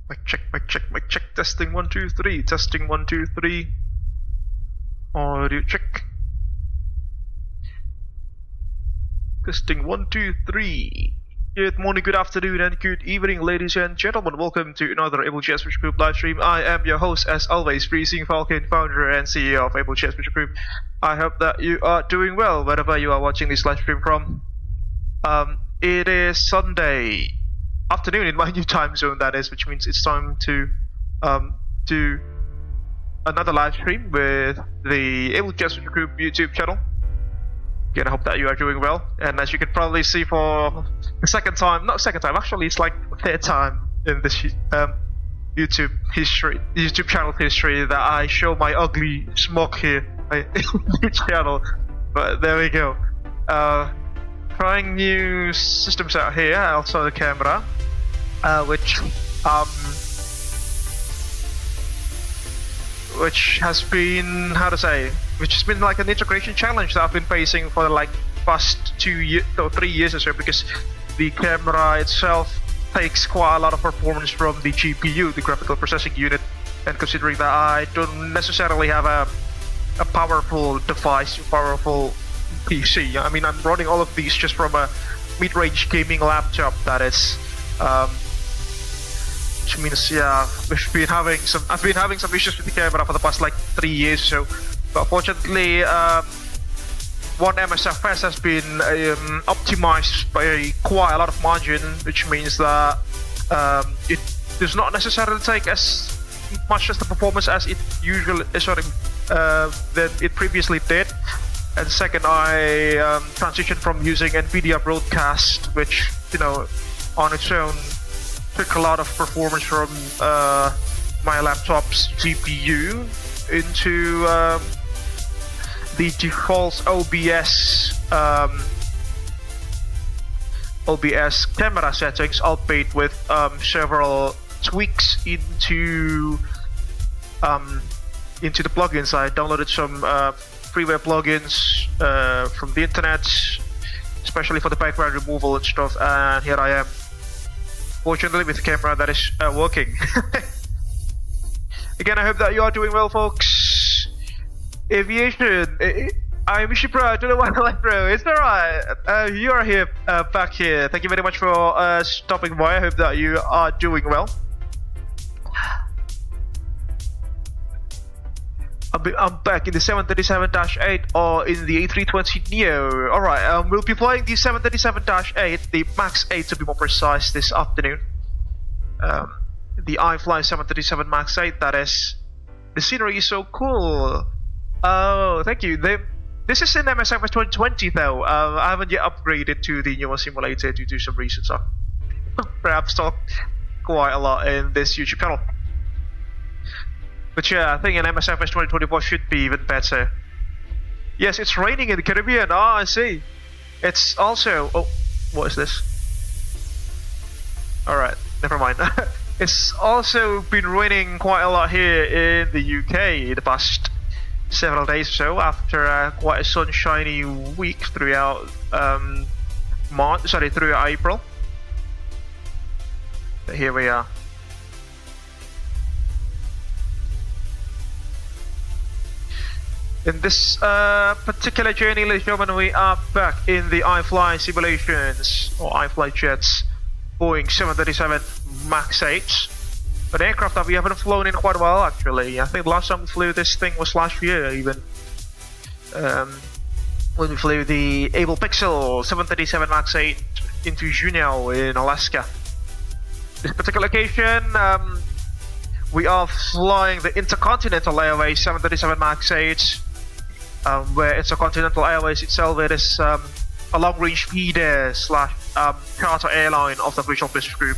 Mic check. Testing 1 2 3. Testing 1 2 3. Audio check. Testing 1 2 3. Good morning, good afternoon, and good evening, ladies and gentlemen. Welcome to another Abel Jets Virtual Group live stream. I am your host, as always, Freezing Falcon, founder and CEO of Abel Jets Virtual Group. I hope that you are doing well wherever you are watching this live stream from. It is Sunday afternoon in my new time zone, that is, which means it's time to do another live stream with the Abel Jets Virtual Group YouTube channel. Again, I hope that you are doing well, and as you can probably see for the actually it's like third time in this YouTube channel history that I show my ugly smoke here on the channel. But there we go. Trying new systems out here, also the camera, which has been like an integration challenge that I've been facing for like past 2 or 3 years or so, because the camera itself takes quite a lot of performance from the GPU, the graphical processing unit, and considering that I don't necessarily have a powerful device, powerful PC. I mean, I'm running all of these just from a mid-range gaming laptop, that is, which means, yeah, I've been having some issues with the camera for the past like 3 years or so. But fortunately, one MSFS has been optimized by quite a lot of margin, which means that it does not necessarily take as much as the performance as it than it previously did. And second, I transitioned from using NVIDIA Broadcast, which, you know, on its own took a lot of performance from my laptop's GPU, into the default OBS camera settings, albeit with several tweaks into the plugins. I downloaded some freeware plugins from the internet, especially for the background removal and stuff, and here I am, fortunately, with a camera that is working. Again, I hope that you are doing well, folks. Aviation, I miss you, bro. I don't know why I like, bro. It's alright. You are here, back here. Thank you very much for stopping by. I hope that you are doing well. I'm back in the 737-8 or in the A320neo. Alright, we'll be flying the 737-8, the MAX 8 to be more precise, this afternoon. The iFly 737 MAX 8, that is. The scenery is so cool. Oh, thank you. This is in MSFS 2020 though. I haven't yet upgraded to the newer simulator due to some reasons. So perhaps talk quite a lot in this YouTube channel. But yeah, I think in MSFS 2024 should be even better. Yes, it's raining in the Caribbean. Ah, I see. It's also... Oh, what is this? Alright, never mind. It's also been raining quite a lot here in the UK the past several days or so, after quite a sunshiny week throughout throughout April. But here we are. In this particular journey, ladies and gentlemen, we are back in the iFly simulations, or iFly Jets Boeing 737 MAX 8. An aircraft that we haven't flown in quite a while, actually. I think the last time we flew this thing was last year, even. When we flew the Abel Pixel 737 MAX 8 into Juneau in Alaska. This particular occasion, we are flying the Intercontinental Airways 737 MAX 8, where Intercontinental Airways itself, it is a long-range feeder slash charter airline of the Virtual Virtual Group.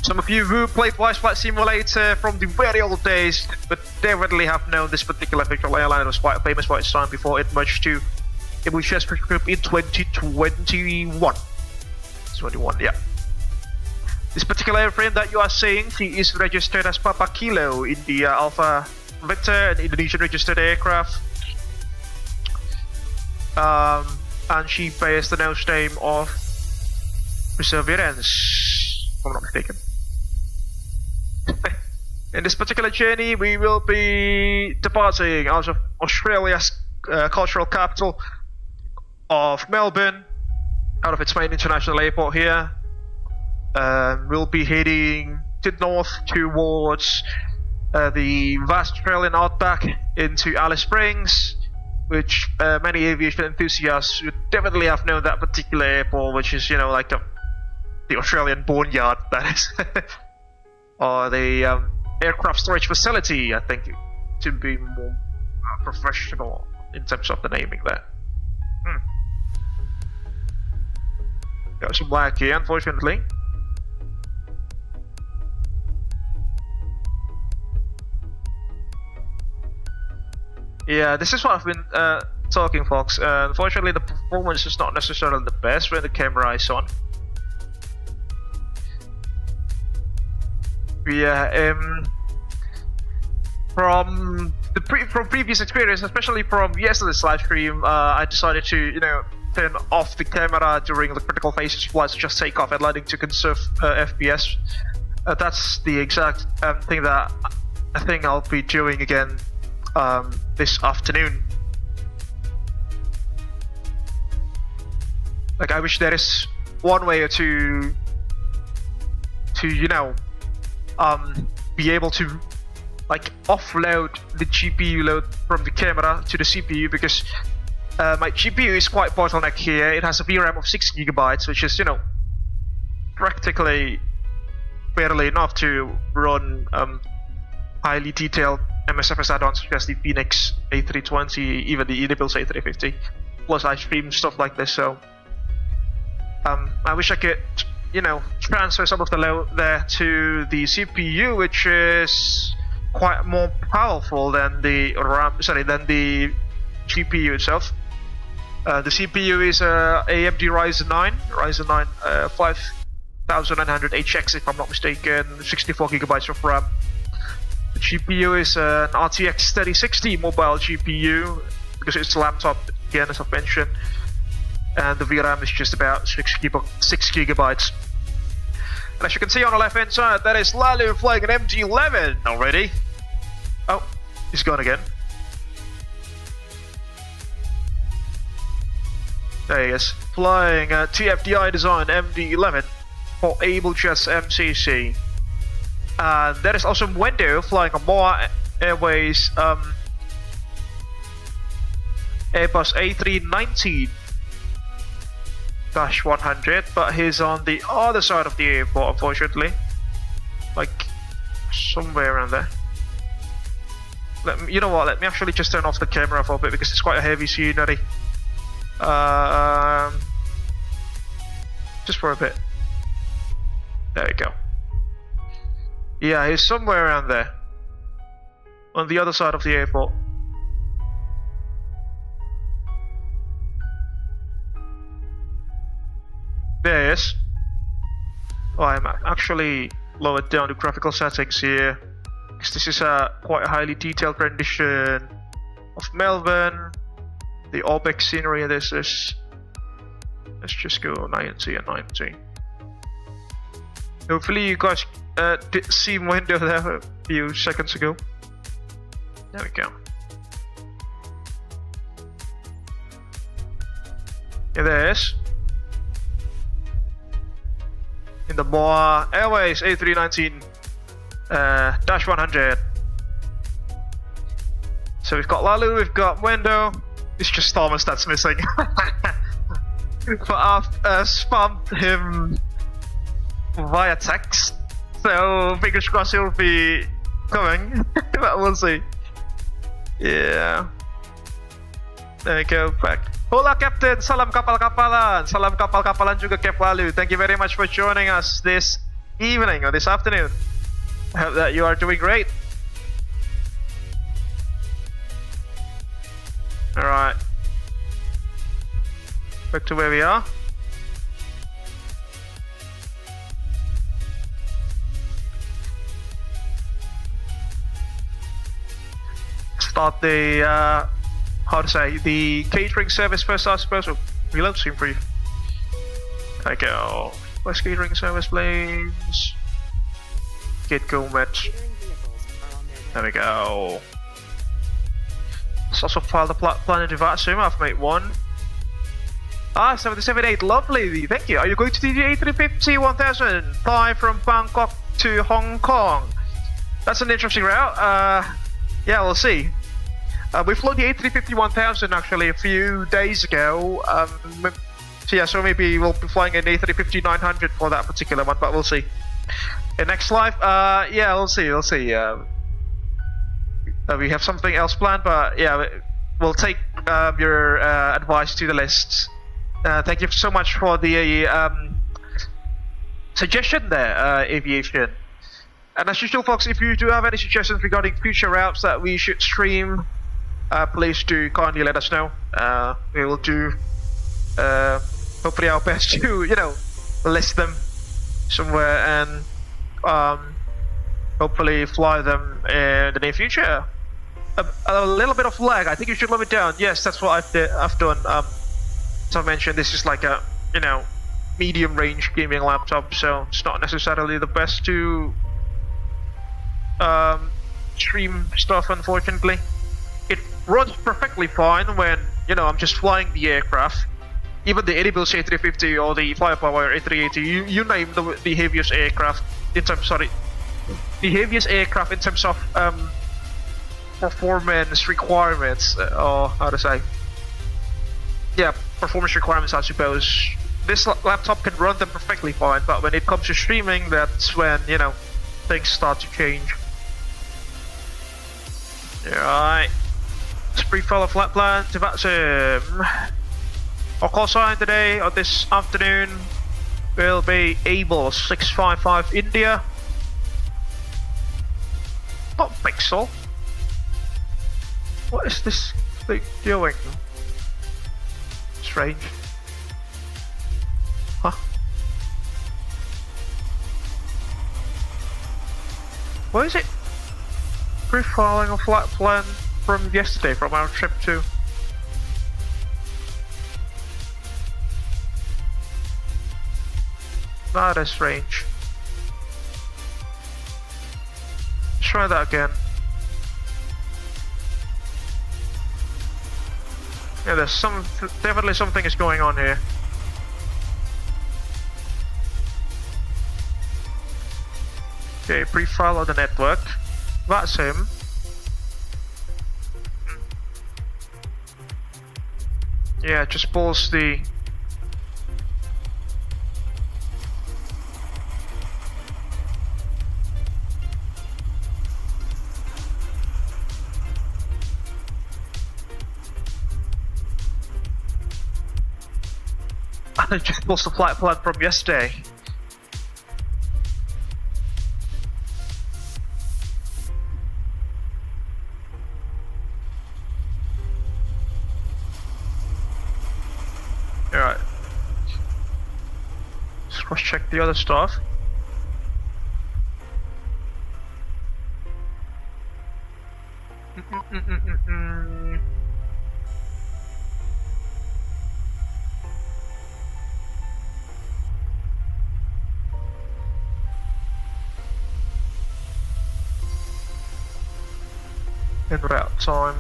Some of you who played Flight Simulator from the very old days would definitely have known this particular virtual airline. It was quite famous for its time before it merged to Abel Jets Virtual Group in 2021. 21, yeah. This particular airframe that you are seeing, she is registered as Papa Kilo in the Alpha Victor, an Indonesian registered aircraft. And she bears the nose name of Preserverance, if I'm not mistaken. In this particular journey, we will be departing out of Australia's cultural capital of Melbourne, out of its main international airport here. We'll be heading to north towards the vast Australian Outback into Alice Springs, which many aviation enthusiasts would definitely have known that particular airport, which is, like the Australian boneyard, that is. Or the aircraft storage facility, I think, to be more professional in terms of the naming there. Got some lag here, unfortunately. Yeah, this is what I've been talking, folks. Unfortunately, the performance is not necessarily the best when the camera is on. Yeah, from previous experience, especially from yesterday's live stream, I decided to turn off the camera during the critical phases of flights, just take off and landing to conserve FPS. That's the exact thing that I think I'll be doing again this afternoon. Like, I wish there is one way to be able to like offload the GPU load from the camera to the CPU, because my GPU is quite bottleneck here. It has a VRAM of 6 GB, which is practically barely enough to run highly detailed MSFS add-ons such as the Phoenix A320, even the Edibles A350, plus I stream stuff like this. So I wish I could transfer some of the load there to the CPU, which is quite more powerful than the the GPU itself. The CPU is AMD Ryzen 9 5900HX, if I'm not mistaken, 64 GB of RAM. The GPU is an RTX 3060 mobile GPU, because it's a laptop again, as I've mentioned, and the VRAM is just about 6 GB. And as you can see on the left hand side, that is Lalu flying an MD-11 already. Oh, he's gone again. There he is, flying a TFDI design MD-11 for Abel Jets MCC. And there is also Wendo flying a MOA Airways Airbus A319-100, but he's on the other side of the airport, unfortunately. Like, somewhere around there. You know what, let me actually just turn off the camera for a bit, because it's quite a heavy scenery. Just for a bit. There we go. Yeah, he's somewhere around there. On the other side of the airport. There he is. Oh, I'm actually lowered down the graphical settings here, because this is quite a highly detailed rendition of Melbourne. The Outback scenery, this is... Let's just go 90 and 90. Hopefully you guys did see Wendo there a few seconds ago. There we go. Yeah, there it is. In the MOA Airways A319-100. So we've got Lalu, we've got Wendo. It's just Thomas that's missing. But I've spammed him via text, so fingers crossed he'll be coming. But we'll see. Yeah. There we go, back. Hola Captain, salam kapal-kapalan. Salam kapal-kapalan juga Cap Lalu. Thank you very much for joining us this evening or this afternoon. I hope that you are doing great. Alright. Back to where we are. Start the the catering service first, I suppose. Reload scene brief. There we go. Where's catering service, please? Get go match. There we go. Let's also file the plan into VATSIM. I've made one. 778, lovely, thank you. Are you going to the A350 1000? Fly from Bangkok to Hong Kong. That's an interesting route. Yeah, we'll see. We flew the A350 1000 actually a few days ago. So yeah, so maybe we'll be flying an A350 900 for that particular one, but we'll see. In next live, yeah, we'll see. We have something else planned, but yeah, we'll take your advice to the list. Thank you so much for the suggestion there, aviation. And as usual, folks, if you do have any suggestions regarding future routes that we should stream, please do kindly let us know. We will do hopefully our best to, you know, list them somewhere and hopefully fly them in the near future. A little bit of lag. I think you should lower it down. Yes, that's what I've done. As I mentioned, this is like a, you know, medium range gaming laptop, so it's not necessarily the best to stream stuff, unfortunately. It runs perfectly fine when, you know, I'm just flying the aircraft. Even the Airbus A350 or the Firepower A380, you name the heaviest aircraft in terms, the heaviest aircraft in terms of performance requirements, or how to say, yeah, performance requirements, I suppose. This laptop can run them perfectly fine, but when it comes to streaming, that's when, you know, things start to change. Alright, let's pre-file a flight plan to VATSIM. Our call sign today, or this afternoon, will be Abel 655 India. Not Pixel. What is this thing doing? Strange. Huh? What is it? Pre-filing a flight plan from yesterday, from our trip to... That is strange. Let's try that again. Yeah, there's definitely something is going on here. Okay, pre-file on the network. VATSIM. Yeah, just pulls the... I just lost the flight plan from yesterday. Alright. Let's cross check the other stuff. In route time.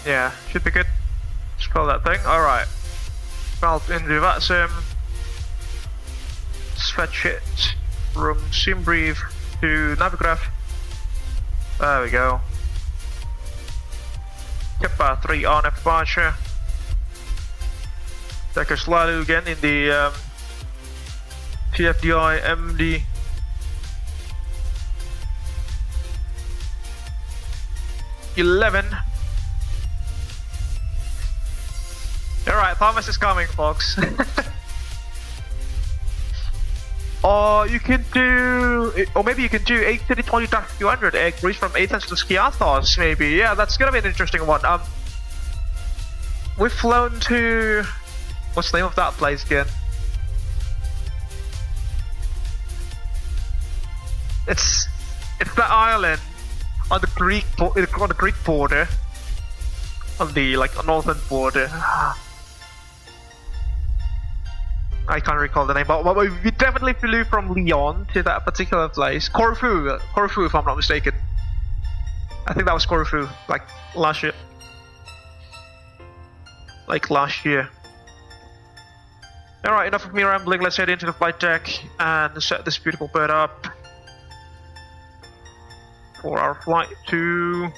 Yeah, should be good. Spell that thing. Alright. Valve into VATSIM. Fetch it from SimBrief to Navigraph. There we go. Kappa 3 on departure. Take a slide again in the TFDI MD. $11. Alright, Thomas is coming, folks. Or you can do, or maybe you can do 830-20-200 egg breeze from Athens to Skiathos, maybe. Yeah, that's gonna be an interesting one. we've flown to... What's the name of that place again? It's the island on the Greek border, on the northern border. I can't recall the name, but we definitely flew from Lyon to that particular place. Corfu, if I'm not mistaken. I think that was Corfu, last year. Alright, enough of me rambling, let's head into the flight deck and set this beautiful bird up for our flight to...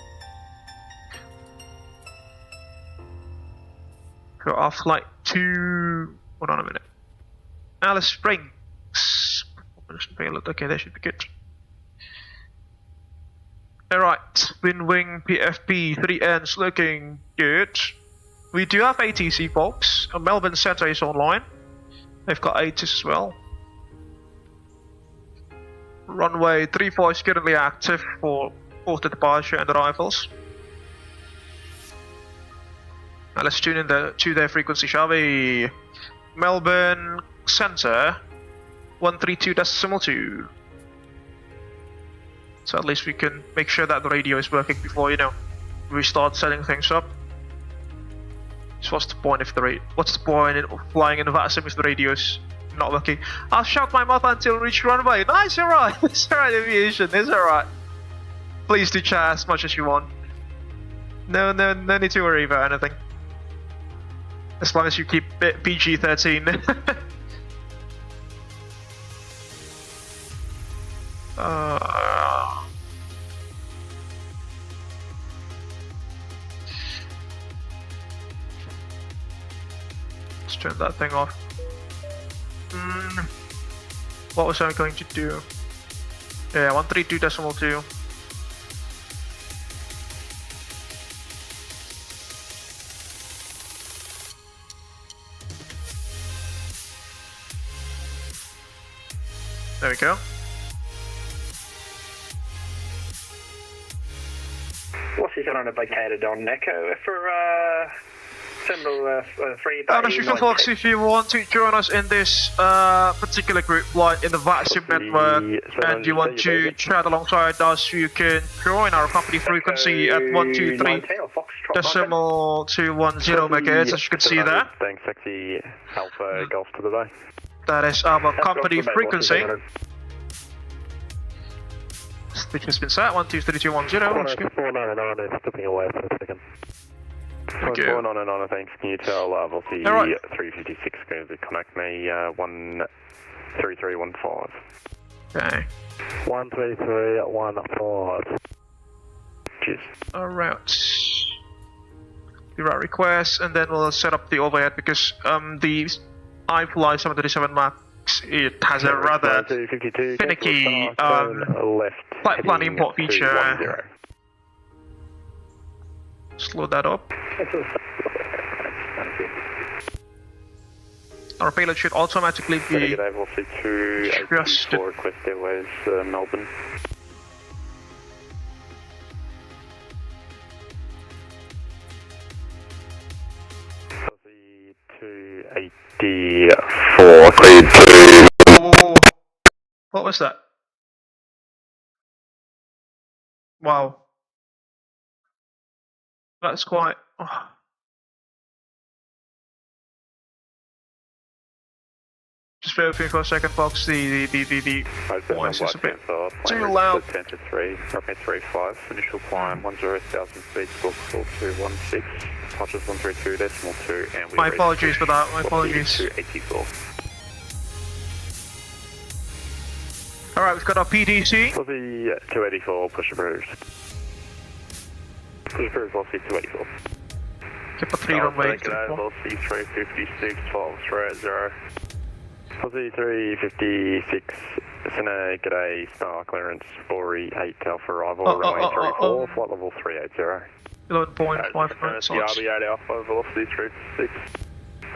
Hold on a minute. Alice Springs. Okay, that should be good. Alright, wind wing PFP 3N's looking good. We do have ATC, folks. Melbourne Centre is online. They've got ATIS as well. Runway 34 is currently active for auto departure and arrivals. Now let's tune in to their frequency, shall we? Melbourne Centre 132.2. So at least we can make sure that the radio is working before, we start setting things up. So what's the point in flying in the VATSIM if the radio's not working? I'll shout my mouth until reach runway. Nice, alright. It's alright, aviation. It's alright. Please do chat as much as you want. No need to worry about anything. As long as you keep it PG-13. Let's turn that thing off. What was I going to do? Yeah, 132.2. There we go. What's this on vacated on Echo for symbol 3? Folks, if you want to join us in this particular group, like in the VATSIM network, and you want to chat alongside us, you can join our company frequency at 123.210 MHz, as you can see there. Thanks, Taxi Alpha Golf to the bay. That is our company frequency. Which has been set, 123.210. 499 is stepping away for a second. 499, thanks. Can you tell Velocity 356 going to connect me 13315? Okay. 13315. Cheers. Alright. The route request, and then we'll set up the overhead because the iFly 737 Max, it has a rather finicky flight plan import feature. Slow that up. Our payload should automatically be adjusted. Request Airways Melbourne. The 284 cleared to... What was that? Wow. That's quite... Oh. Just bear with me for a second, folks. The voice is a bit too loud. 10 to 3, runway 35, initial climb 10,000 feet, book 4216, touches 132.2, and we my apologies for that, my apologies. 284. Alright, we've got our PDC. For the 284, push approved. Push approved, velocity 284. Keep a 3 runway. Velocity 356, 1230. Aussie 356, Cine, g'day, star clearance 4E8 Alpha arrival, runway 34, flight level 380. 11.5 knots. CRB8 Alpha, velocity 356.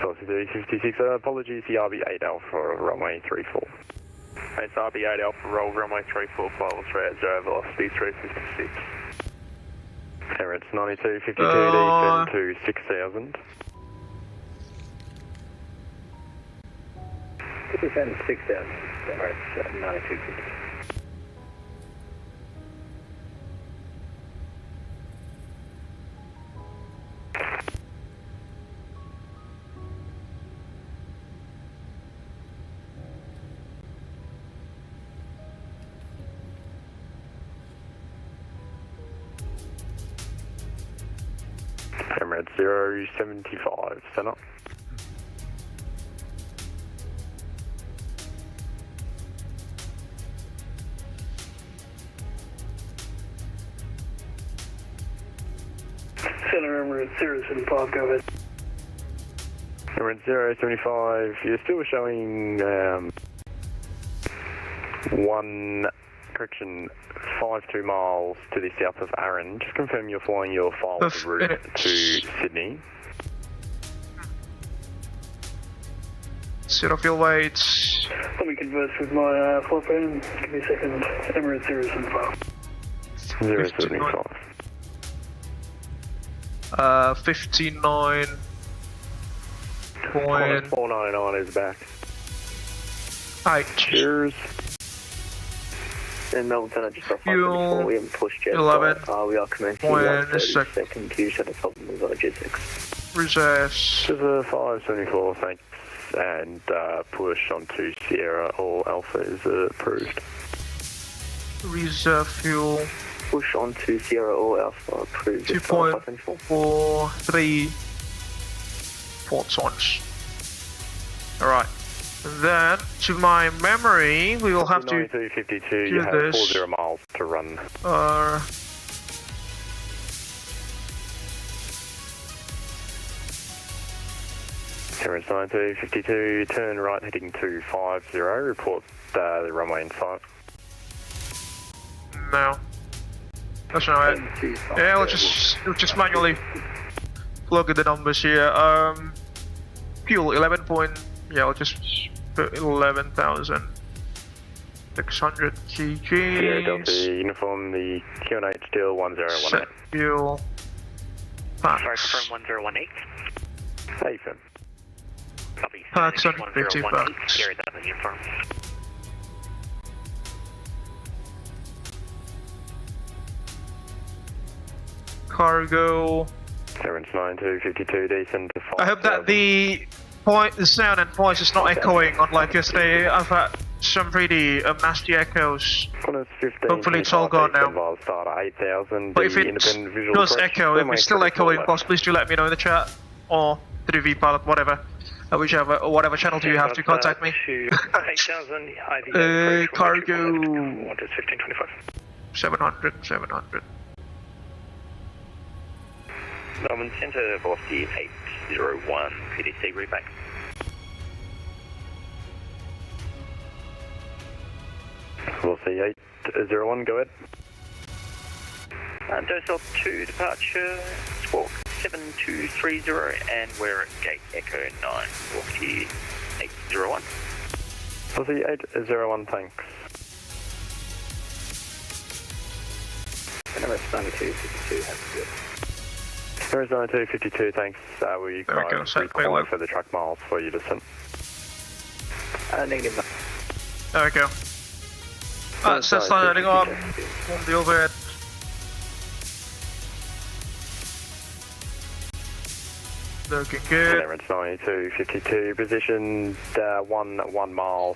Aussie 356, apologies, CRB8 Alpha, runway 34. It's RB8 Alpha, roll runway 34, flight level 380, velocity 356. Terrence 9252, descend to 6000. Descend 6,000, Emirates 9250. Emirates 075, stand up. Center Emirates 075, go ahead. Emirates 075, you're still showing 52 miles to the south of Arran. Just confirm you're flying your file route to Sydney. Zero fuel weights. Let me converse with my flight plan. Give me a second. Emirates 075. 075. 59. 499 is back. Alright. Cheers. In Melbourne Centre, just off Fuel, we haven't pushed yet. 11. We are commencing 1/32 queue, so that's helping with Jet 6. Reserves. This is a 574, thanks. And push onto Sierra or Alpha is approved. Reserve fuel. Push onto Sierra or Alpha, approved. 2.43 photons. Alright. Then, to my memory, we will have to 9252, do you have this. 40 miles to run. Emirates 9252, turn right heading to 50, report the runway in sight. No. That's not it. Yeah, we'll just manually plug in the numbers here. Fuel 11 point. Yeah, I'll just put 11,600 kg. Sierra Delta uniform, the QNH still 1018. Set fuel. Sorry, confirm 1018. Hey, Finn. Copy. Packs 150 bucks. Sierra Delta uniform. Cargo. Emirates 9252, descend to 5. I hope that the sound and voice is not echoing unlike yesterday. I've had some pretty nasty echoes. Hopefully it's all gone now. But if it does echo, if it's still echoing, boss, please do let me know in the chat or through VPilot, whatever. Whatever channel do you have to contact me? 8000, IVAO. Cargo. 1525. 700. Melbourne Centre, velocity 801, PDC readback. Velocity 801, go ahead. Dose 2 departure, squawk 7230, and we're at gate Echo 9, velocity 801. Velocity 801, thanks. Emirates 9252, have to go. Emirates 9252, thanks. We require for the truck miles for your descent. Negative. There we go. That's starting on the overhead. Looking good. Emirates 9252, positioned 1 mile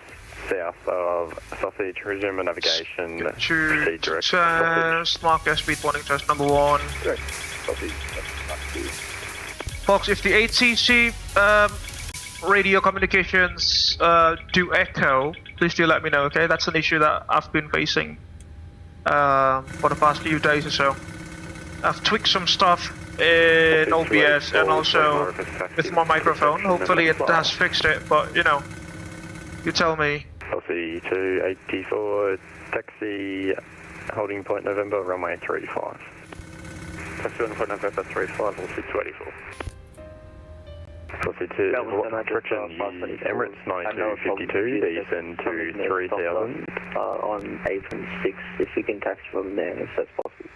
south of Sausage, resume a navigation. Proceed direct. Test, mark airspeed warning test number 1. Folks, if the ATC radio communications do echo, please do let me know, okay? That's an issue that I've been facing for the past few days or so. I've tweaked some stuff in OBS and also with my microphone. Hopefully it has fixed it, but you know, you tell me. LC 284, taxi, holding point November, runway 35. Taxi on point November 35, LC 284. LC 2, correction, Emirates 9252, descend to 3000. On apron 6, if we can taxi from there, if that's possible.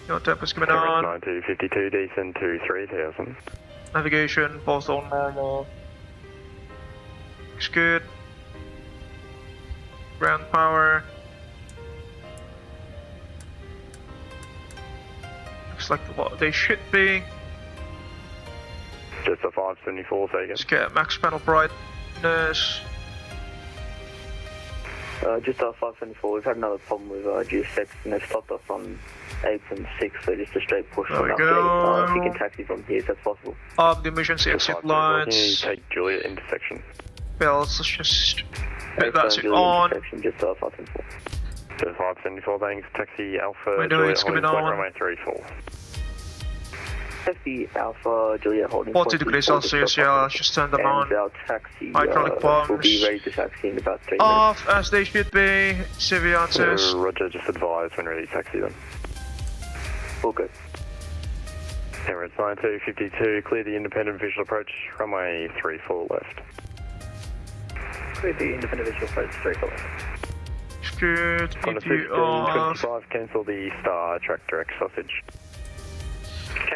Your temper's coming Emirates on. 9252, descend to 3000. Navigation, both on normal. Looks good. Ground power. Looks like what they should be. Just a 574 taken. Let's get max panel brightness. Just our 574, we've had another problem with GS6 and they've stopped us on apron 6, so just a straight push There from we up go. there. If you can taxi from here, if that's possible. The emergency exit lights. Take Juliet intersection. Bells, let's just put That's that on. Just our 574. Just 574, thanks. Taxi Alpha, Window Juliet is holding coming flight on. runway 34. Taxi Alpha, Juliet holding 40 degrees Celsius, yeah, let's just turn them on. And our taxi Hydraulic will bombs. be ready to taxi in about 3 minutes. Off as they should be. Civiatis. Roger, just advise when ready to taxi them. All good. Emirates 9252, clear the independent visual approach, runway 34 left. Clear the independent visual approach, 34 left. It's good. On the If you are 1525, cancel the star track direct sausage.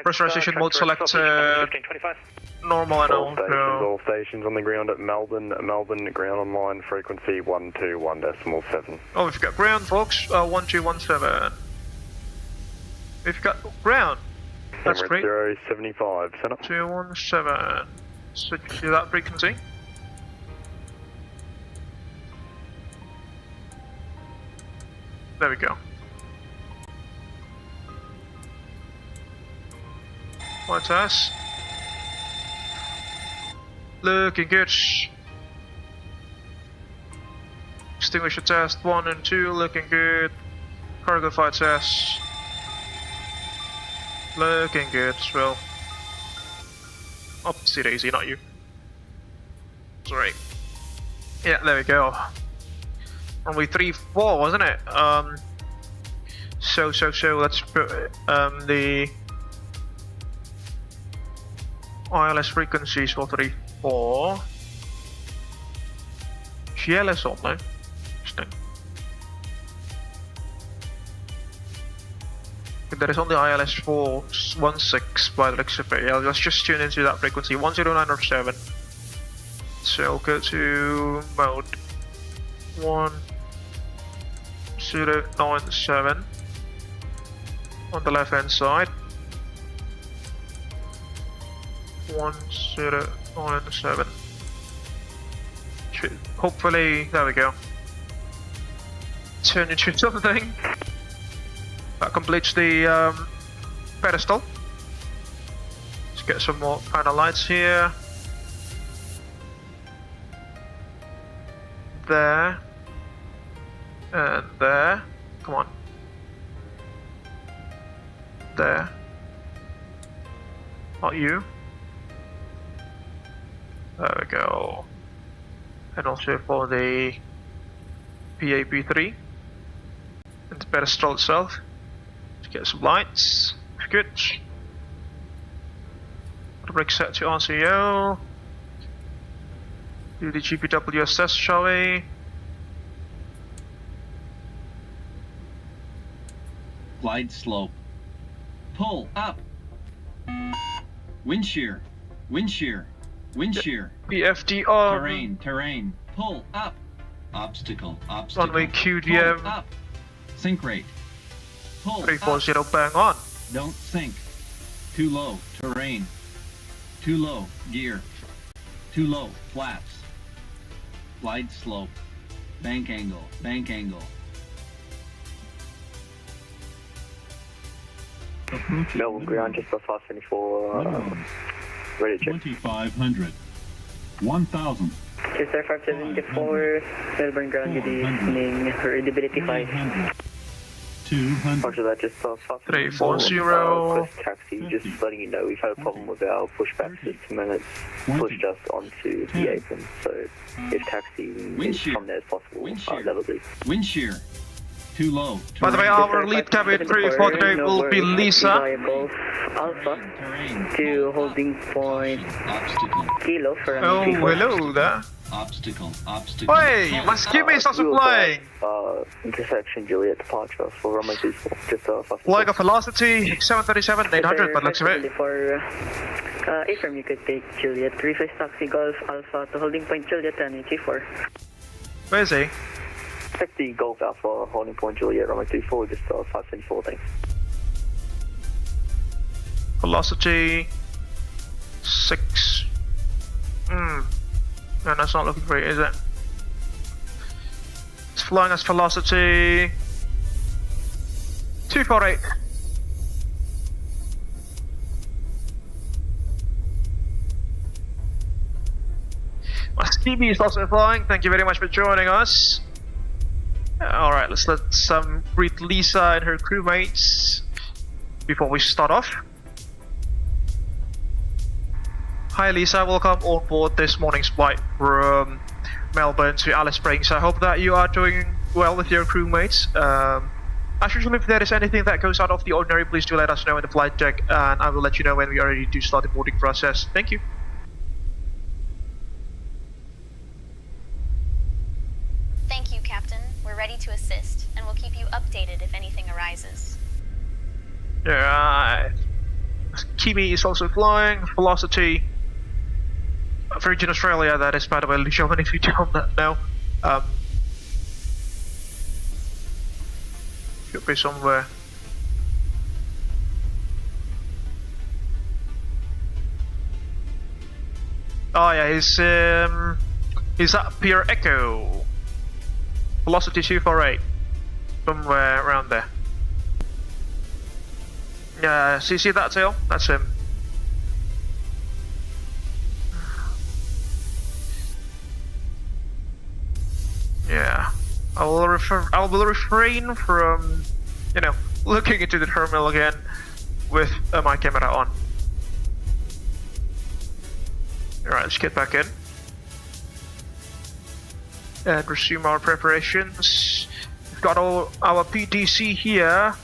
pressurization mode selected. 1525. Normal, I know. All stations on the ground at Melbourne, ground on line, frequency 121.7. Oh, we've got ground, folks. 1217. We've got ground. That's Emirates great. 075, set up. 217. Switch to that frequency. There we go. One test. Looking good. Extinguisher test 1 and 2, looking good. Cargo fire test. Looking good as well. Oopsie daisy, not you. Sorry. Yeah, there we go. Runway 34, wasn't it? So let's put the ILS frequencies for 34. GLS on now. Interesting. There is only ILS 416 by the looks of it. Yeah, let's just tune into that frequency 1097. So go to mode 1097 on the left hand side. 1097. Hopefully, there we go. Turn into something. That completes the pedestal. Let's get some more panel lights here. There. And there. Come on. There. Not you. There we go. And also for the PAP3 and the pedestal itself. Let's get some lights. Good. The brake set to RCO. Do the GPWS test, shall we? Glide slope. Pull up. Wind shear. Wind shear. Wind shear. BFD on. Terrain. Pull up. Obstacle. Runway QDM. Pull up. Sink rate. Pull 340 up. bang on. Don't sink. Too low. Terrain. Too low. Gear. Too low. Flaps. Glide slope. Bank angle. Melbourne ground, just a 574, ready to check. 2500. 1000. Just our 574, Melbourne ground, good evening, readability 5. 200. After that, just 340. Request taxi, just letting you know we've had a problem with our pushback system and it's pushed us onto the apron, so if taxiing is from there as possible, level B. Wind shear. Too low. By the way, our lead cabin crew for today will be Lisa. Alpha Terrain. to holding point Obstacle. Kilo for Oh, hello there. Obstacle. Hey, my skimmy is also flying. Intersection Juliet departure for runway 24, just Flying a velocity 737, 800 by the looks of it. For Affirm, you could take Juliet, reverse taxi Golf Alpha to holding point Juliet and HA4. Where is he? Taxi Golf Alpha, holding point Juliet, runway 34, just 524, thanks. Velocity 6. And that's not looking great, is it? It's flying as velocity 248. Stevie is also flying. Thank you very much for joining us. Alright, let's greet Lisa and her crewmates before we start off. Hi Lisa, welcome on board this morning's flight from Melbourne to Alice Springs. I hope that you are doing well with your crewmates. As usual, if there is anything that goes out of the ordinary, please do let us know in the flight deck, and I will let you know when we are ready to start the boarding process. Thank you. Thank you, Captain. We're ready to assist, and we'll keep you updated if anything arises. Yeah, Kimi is also flying. Velocity Virgin Australia, that is, by the way, Sean, if you don't know. Should be somewhere. Oh yeah, he's at Pier Echo. Velocity 248. Somewhere around there. Yeah, see that tail? That's him. Yeah. I will refrain from, looking into the terminal again with my camera on. Alright, let's get back in. And resume our preparations. We've got all our PDC here.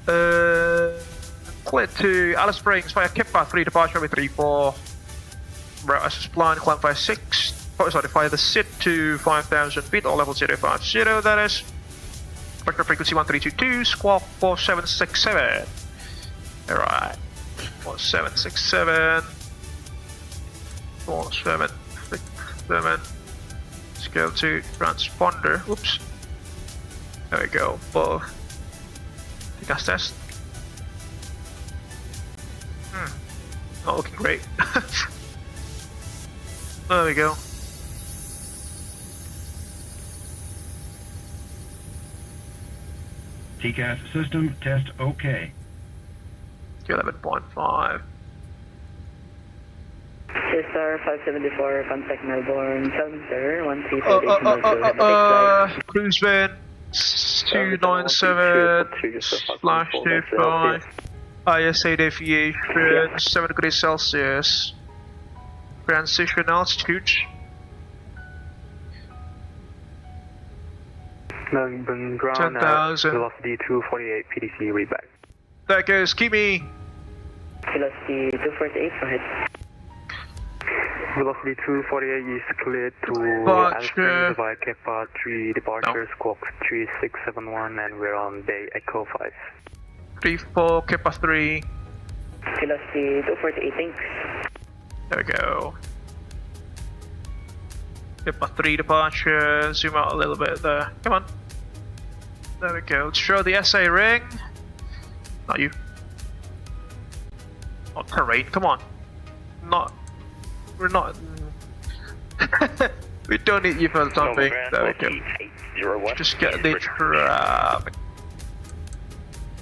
Clear to Alice Springs via Kippa 3 departure with 34. Route as planned, climb via 6. Via the SID to 5,000 feet or level 050, that is. Vector frequency 1322, squawk 4767. Alright. 4767. 4767. Let's go to transponder. Oops. There we go. Both. Gas test. Not looking great. There we go. TCAS system test OK. 11.5. Star 574, contact Melbourne, Challenger 1358. Cruise van 297/25. ISA aviation 7 degrees Celsius. Transition altitude. Melbourne ground 10,000. velocity 248 PDC read back. There goes Kimi. Velocity 248, go ahead. Velocity 248 is cleared to Departure. Alice Springs via Keppa 3 departure, squawk 3671, and we're on Bay Echo 5. 34 Kippa 3. Velocity 248, thanks. There we go. Kippa 3 departure. Zoom out a little bit there. Come on. There we go. Let's show the SA ring. Not you. Not terrain. Come on. We're not. We don't need you for the time being. There we go. Just get the traffic.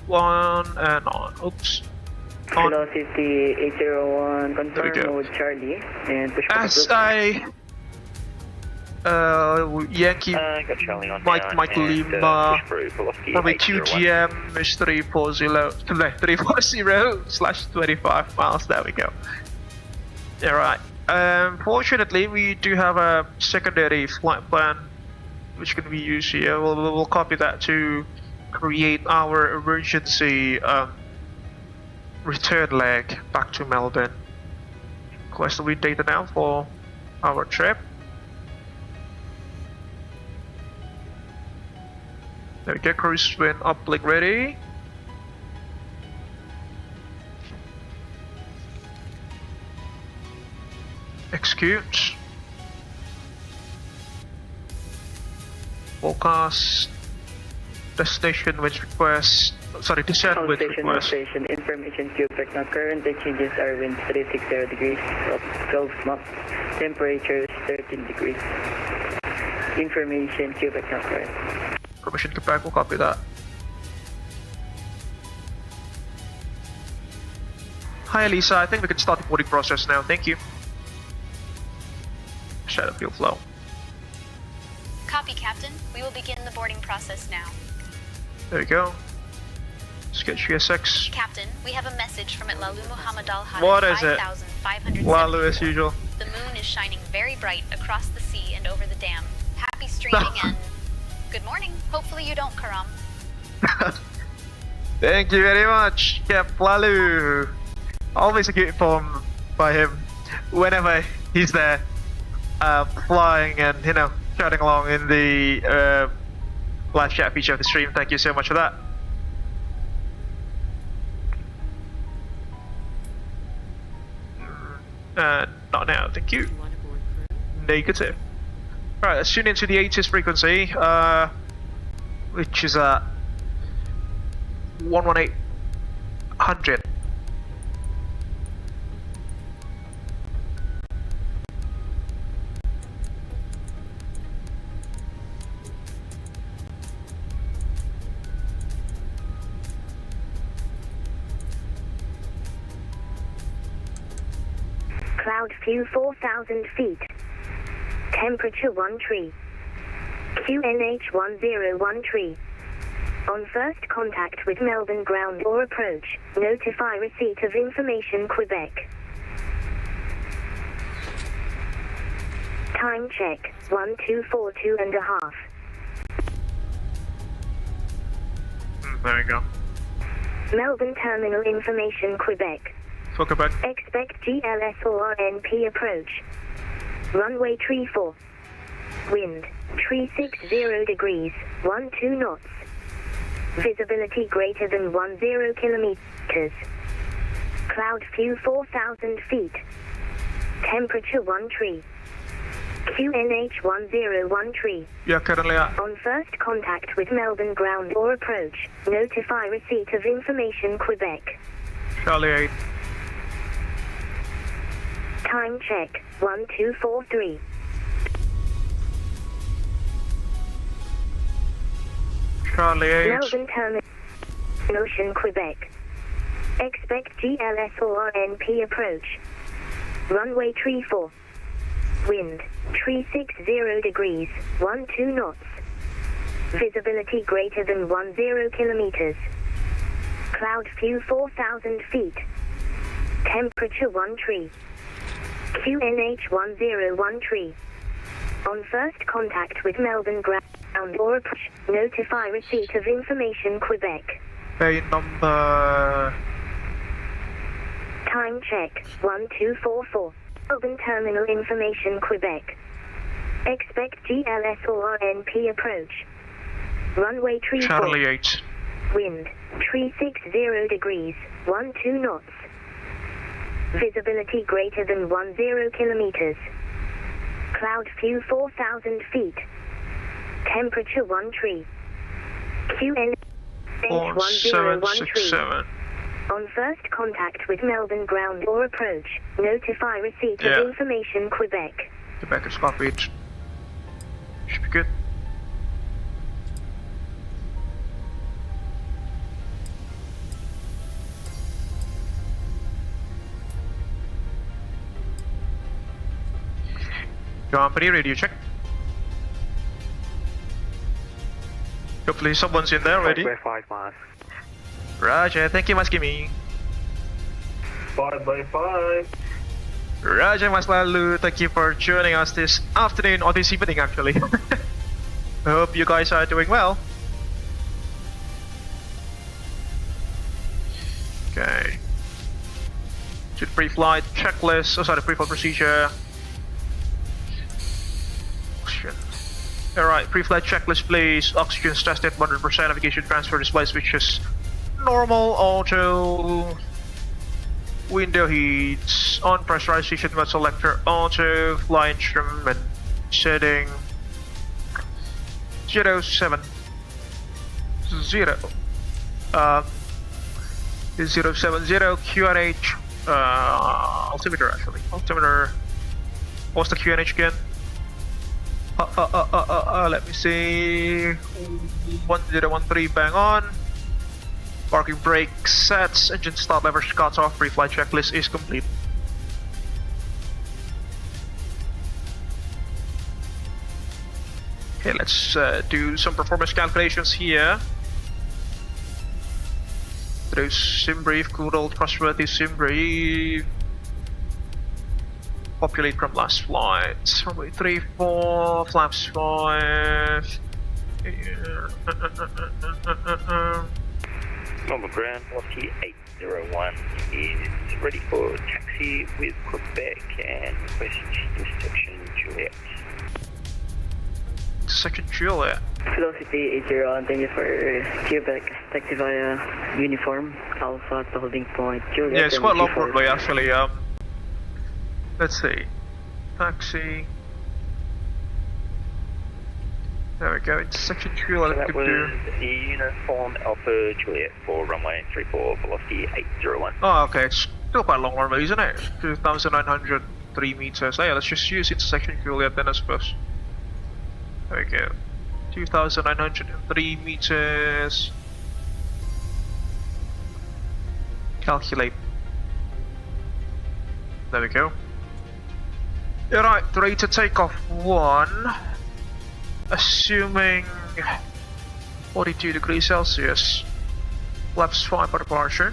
On and on. Oops. On. Velocity 801, confirm go. mode Charlie, and push SA. Yankee. Got Charlie on Mike now, Mike and, Lima. push through velocity Probably 801. 2GM is 340/25 miles. There we go. Alright. Fortunately, we do have a secondary flight plan which can be used here. We'll copy that to create our emergency return leg back to Melbourne. Request the wind data now for our trip. There we go, cruise wind uplink ready. Execute. Forecast. Destination wind request. Sorry, descent wind request. Station information Quebec. Now current changes are wind 360 degrees of 12 knots. Temperatures 13 degrees. Information Quebec. Now current. Permission Quebec, we'll copy that. Hi Lisa, I think we can start the boarding process now, thank you. Shadow fuel flow. Copy, Captain. We will begin the boarding process now. There you go. Sketch GSX. Captain, we have a message from Lalu Muhammad Al Hadid. What is it? 5,574. Lalu as usual. The moon is shining very bright across the sea and over the dam. Happy streaming and good morning. Hopefully you don't, Karam. Thank you very much, Cap Lalu. Always a good informed by him whenever he's there, flying and, you know, chatting along in the live chat feature of the stream. Thank you so much for that. Not now, thank you. Negative. Alright, let's tune into the 80s frequency, which is 11800. Cloud view 4,000 feet. Temperature 1 tree. QNH 101 tree. On first contact with Melbourne ground or approach, notify receipt of information Quebec. Time check, 1242.5. There we go. Melbourne terminal information Quebec. For Quebec. Expect GLS or RNP approach. Runway 34. Wind 360 degrees, 12 knots. Visibility greater than 10 kilometers. Cloud view 4,000 feet. Temperature 1 tree. QNH 101 tree. Yeah, currently On first contact with Melbourne ground or approach, notify receipt of information Quebec. Charlie 8. Time check, 1243. Charlie 8. Melbourne terminal, Ocean, Quebec. Expect GLS or RNP approach. Runway 34. Wind 360 degrees, 12 knots. Visibility greater than 10 kilometers. Cloud view 4,000 feet. Temperature 1 tree. QNH 101 tree. On first contact with Melbourne ground or approach, notify receipt of information Quebec. Bay number. Time check, 1244. Melbourne terminal information Quebec. Expect GLS or RNP approach. Runway 34. Charlie 8. Wind 360 degrees, 12 knots. Visibility greater than 10 kilometers. Cloud view 4,000 feet. Temperature 1 tree. QNH 101 tree. 4767. On first contact with Melbourne ground or approach, notify receipt of information Quebec. Quebec is copied. Should be good. Company radio check. Hopefully someone's in there already. 5 miles. Roger, thank you, Mas Kimi. 5 by 5. Roger, Mas Lalu, thank you for joining us this afternoon, or this evening actually. I hope you guys are doing well. Okay. To the pre-flight checklist, pre-flight procedure. Oxygen. Alright, pre-flight checklist please. Oxygen tested 100%, navigation transfer display switches normal, auto, window heats, on, pressurization mode selector auto, fly instrument setting 070 QNH altimeter actually. Altimeter, what's the QNH again? Let me see. 1013 bang on. Parking brake sets, engine start levers cut off, pre-flight checklist is complete. Okay, let's do some performance calculations here. Through sim brief, good old trustworthy sim brief. Populate from last flight. Runway 34, flaps 5. Melbourne ground, velocity 801 is ready for taxi with Quebec and request intersection Juliet. Intersection Juliet. Velocity 801, thank you for Quebec, taxi via uniform, Alpha to holding point Juliet. Yeah, it's quite long runway actually. Let's see. Taxi. There we go, intersection Juliet. So that was the uniform Alpha Juliet for runway 34, velocity 801. Oh, okay, it's still quite a long runway, isn't it? 2,903 meters. Oh, yeah, let's just use intersection Juliet then, I suppose. There we go. 2,903 meters. Calculate. There we go. Alright, ready to take off 1. Assuming 42 degrees Celsius. Flaps 5 for departure.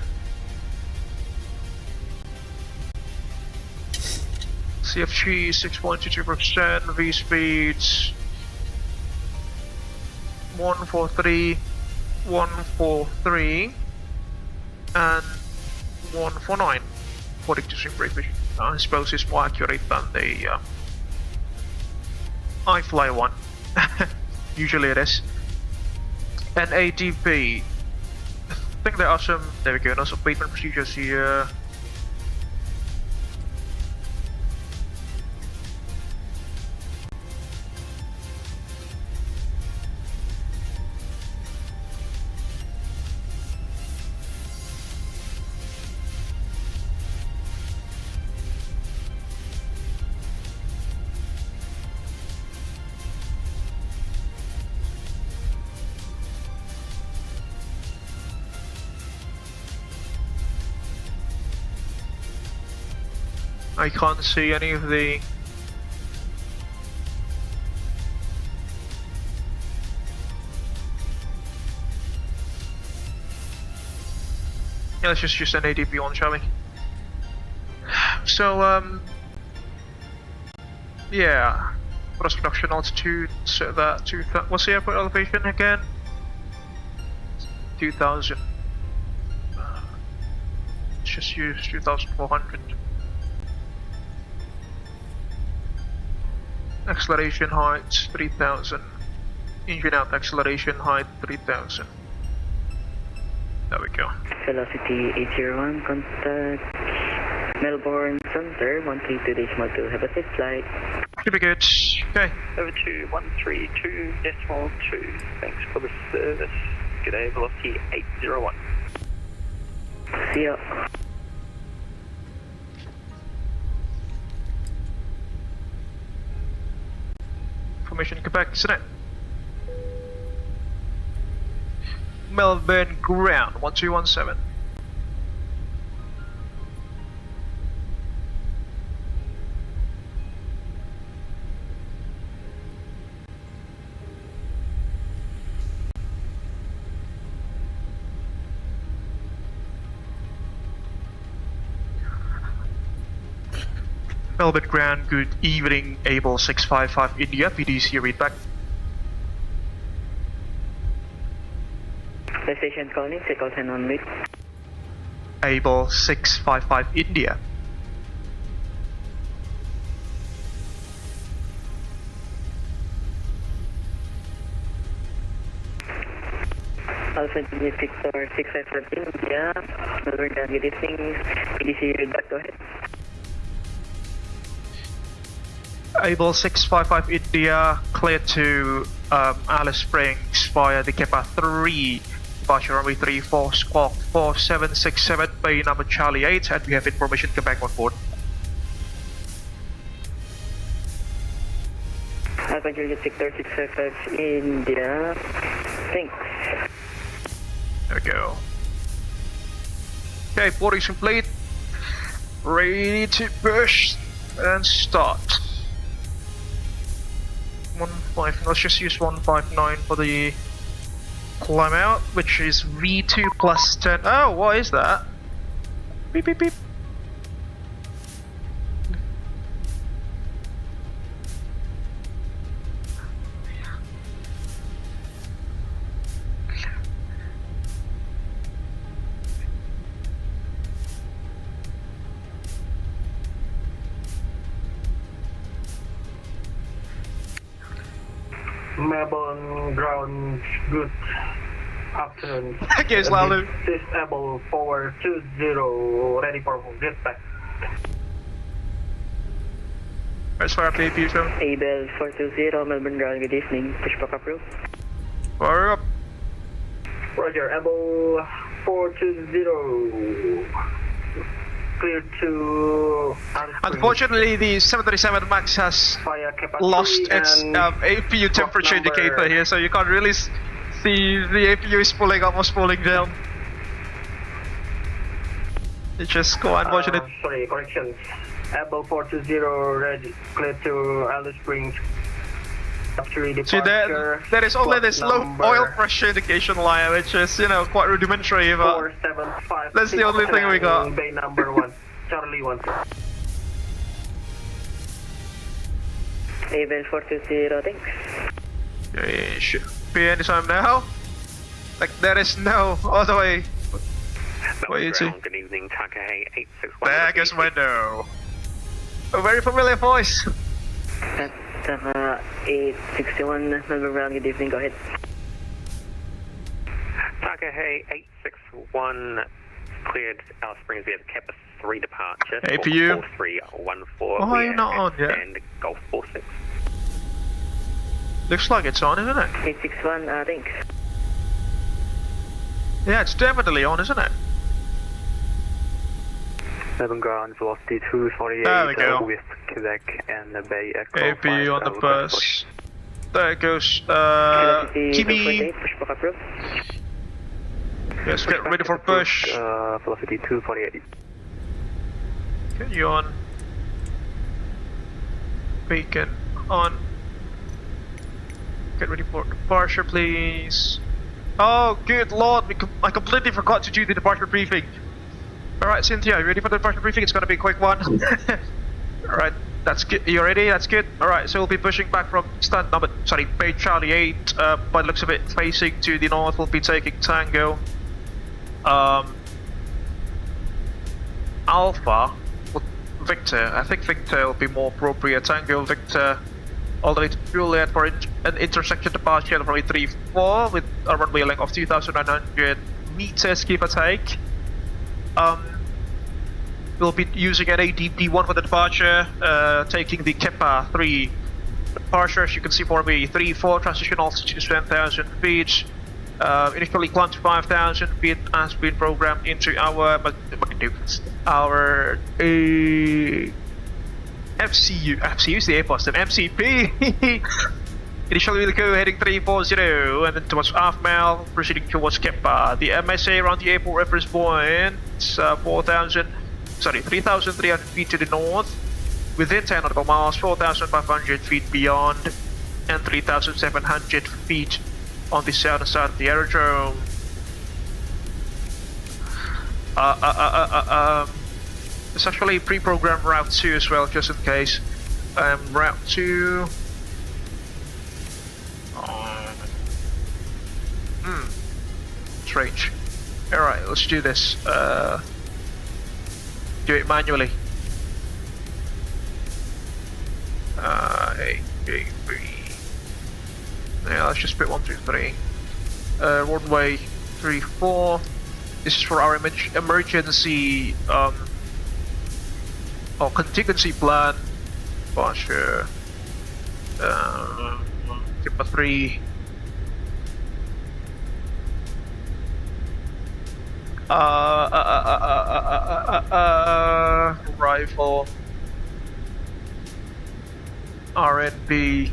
CFG 6.22%, V speeds 143 and 149 according to sim brief, which I suppose is more accurate than the iFly one. Usually it is. And ADP. I think there are some, there we go, no some pavement procedures here. I can't see any of the yeah, let's just use an ADP on, shall we? So yeah, gross production altitude, so that what's the airport elevation again? 2,000. Let's just use 2,400. Acceleration height 3,000. Engine out acceleration height 3,000. There we go. Velocity 801, contact Melbourne Center, 132.2. Have a safe flight. Should be good. Okay. Over to 132.2. Thanks for the service. G'day, velocity 801. See ya. Formation Quebec, isn't it? Melbourne ground 1217. Melbourne ground, good evening, Abel 655 India, PDC read back. The station calling, say call sign on lead. Abel 655 India. Alpha Junior Victor 655 India, Melbourne ground, good evening, PDC read back, go ahead. Abel 655 India, cleared to Alice Springs via the Kepa 3, departure runway 34, squawk 4767, bay number Charlie 8, and we have information Quebec on board. Alpha Juliet 65655 India, thanks. There we go. Okay, boarding's complete. Ready to push and start. 15, let's just use 159 for the climb out, which is V2 plus 10. Oh, what is that? Beep beep beep. Melbourne ground, good afternoon. Okay, Slalu. This is Abel 420, ready for get back. Where's fire play view from? Abel 420, Melbourne ground, good evening. Pushback approved. Fire up. Roger, Abel 420. Clear to... Unfortunately, the 737 MAX has lost its APU temperature indicator here, so you can't really see the APU is pulling up or pulling down. It's just quite unfortunate. Sorry, corrections. Abel 420, ready, clear to Alice Springs. See, there is only this low oil pressure indication line, which is, you know, quite rudimentary, but 475. that's the only thing we got. Bay number 1, Charlie 1. Abel 420, thanks. Okay, should be any time now. Like, there is no other way. Wait, see. Good evening, Takahe 861. There goes my no. A very familiar voice. 861, Melbourne ground, good evening, go ahead. Takahe 861, cleared Alice Springs via the Kepa 3 departure. APU. 4314. Oh, you're not on yet. And Golf 46. Looks like it's on, isn't it? 861, thanks. Yeah, it's definitely on, isn't it? Melbourne ground, velocity 248 There we go. with Quebec and the Bay Echo. APU on the bus. There it goes. Kimi. Pushback approved. Yes, get ready for push. Velocity 248. Get you on. Beacon on. Get ready for departure, please. Oh, good lord, I completely forgot to do the departure briefing. Alright, Cynthia, you ready for the departure briefing? It's gonna be a quick one. Alright, that's good. You ready? That's good. Alright, so we'll be pushing back from Bay Charlie 8. By the looks of it, facing to the north, we'll be taking Tango. Alpha, Victor. I think Victor will be more appropriate. Tango, Victor, all the way to Juliet for an intersection departure at runway 34 with a runway length of 2,900 meters, give or take. We'll be using an ADP1 for the departure, taking the Kepa 3 departure. As you can see, for me, 3-4 transition altitude to 10,000 feet. Initially climbed to 5,000 feet, has been programmed into our FCU is the airport system, MCP. Initially we'll go heading 340 and then towards AVML, proceeding towards Kepa. The MSA around the airport reference point, 3,300 feet to the north, within 10 nautical miles, 4,500 feet beyond, and 3,700 feet on the southern side of the aerodrome. It's actually a pre-programmed route 2 as well, just in case. Route 2. Strange. Alright, let's do this. Do it manually. 8, 3. Yeah, let's just put 1, 2, 3. Runway 34. This is for our emergency or contingency plan. Departure Kippa 3. Rifle. RNB.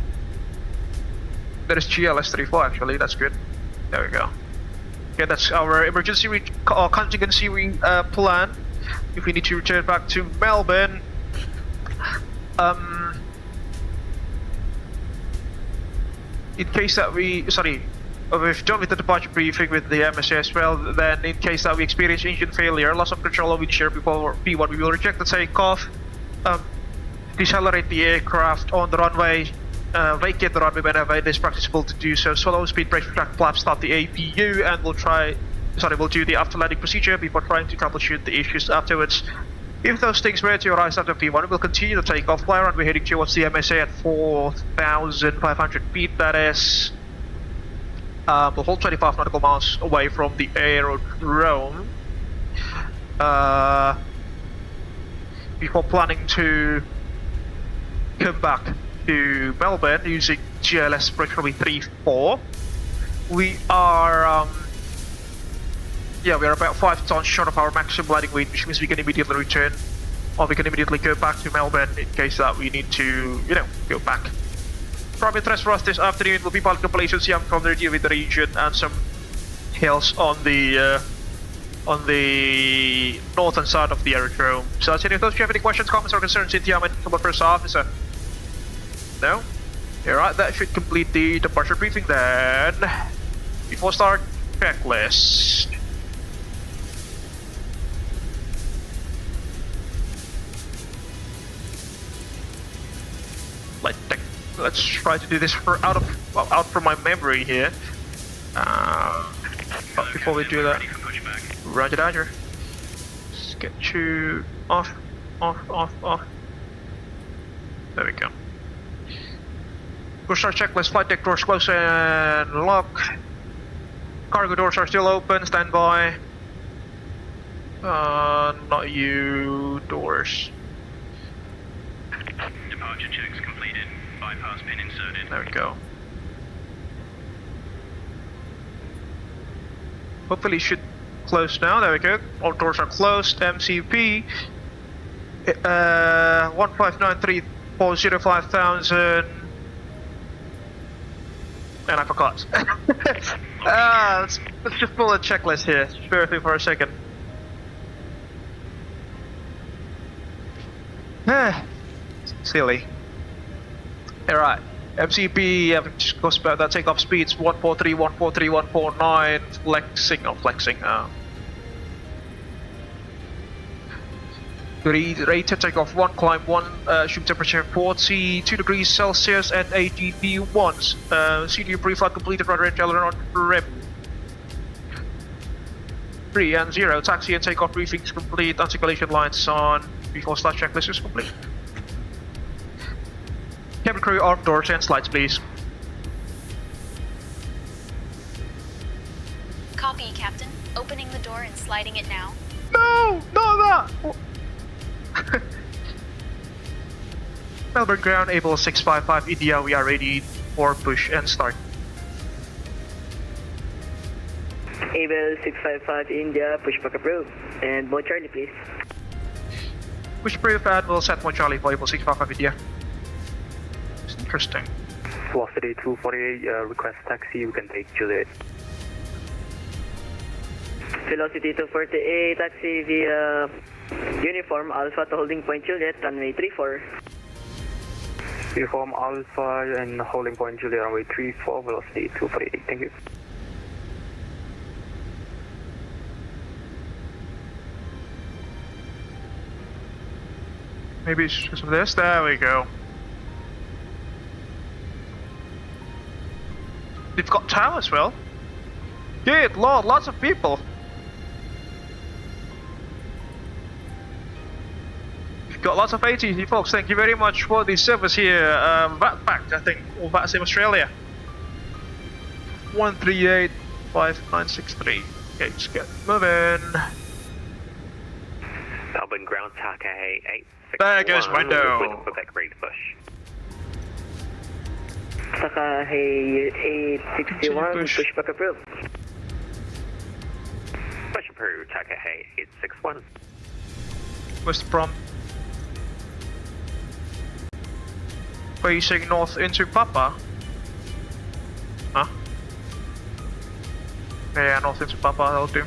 That is GLS-34 actually, that's good. There we go. Okay, that's our emergency or contingency plan. If we need to return back to Melbourne. In case that we've done with the departure briefing with the MSA as well, then in case that we experience engine failure, loss of control of windshield before P1, we will reject the takeoff, decelerate the aircraft on the runway, vacate the runway whenever it is practicable to do so, swallow speed brake track flap, start the APU, and we'll do the after landing procedure before trying to troubleshoot the issues afterwards. If those things were to arise after P1, we'll continue the takeoff, fly around, we're heading towards the MSA at 4,500 feet, that is the whole 25 nautical miles away from the aerodrome, before planning to come back to Melbourne using GLS Virtual 34. We are about 5 tons short of our maximum landing weight, which means we can immediately return, or we can immediately go back to Melbourne in case that we need to, go back. Prime interest for us this afternoon will be pilot completion, Siam familiarity with the region, and some hills on the northern side of the aerodrome. So, if you have any questions, comments, or concerns, Siam and Combat First Officer. No? Alright, that should complete the departure briefing then. Before start, checklist. Let's try to do this out from my memory here. But before we do that, Roger Dodger. Let's get you off. There we go. Go start checklist. Flight deck doors close and lock. Cargo doors are still open. Stand by. Not you. Doors. Departure checks completed. Bypass pin inserted. There we go. Hopefully it should close now. There we go. All doors are closed. MCP 1593405000. And I forgot. Let's just pull a checklist here. Bear with me for a second. Silly. Alright. MCP just goes about that takeoff speeds 143, 143, 149, flexing. Rated takeoff 1, climb 1, shoot temperature 42 degrees Celsius and ATP 1. CDU pre-flight completed, rudder and aileron on trim. 3 and 0, taxi and takeoff briefings complete, anti-collision lights on, before start checklist is complete. Cabin crew, arm doors and slides, please. Copy, Captain. Opening the door and sliding it now. No! Not that! Melbourne ground, Abel 655 India, we are ready for push and start. Abel 655 India, push back approved. And Mo Charlie, please. Push approved and we'll set Mo Charlie for Abel 655 India. Interesting. Velocity 248, request taxi, we can take Juliet. Velocity 248, taxi via uniform Alpha to holding point Juliet, runway 34. Uniform Alpha and holding point Juliet, runway 34, velocity 248, thank you. Maybe it's because of this. There we go. They've got tow as well. Good lord, lots of people. We've got lots of ATC folks. Thank you very much for the service here. VATBAC, I think, or VATSIM Australia. 1385963. Okay, let's get moving. Melbourne ground TACA 8. There goes window. Quebec ready to push. Takahay 861, pushback approved. Push approved, Takahay 861. Where's the prompt? Facing north into Papa. Huh? Yeah, north into Papa, that'll do.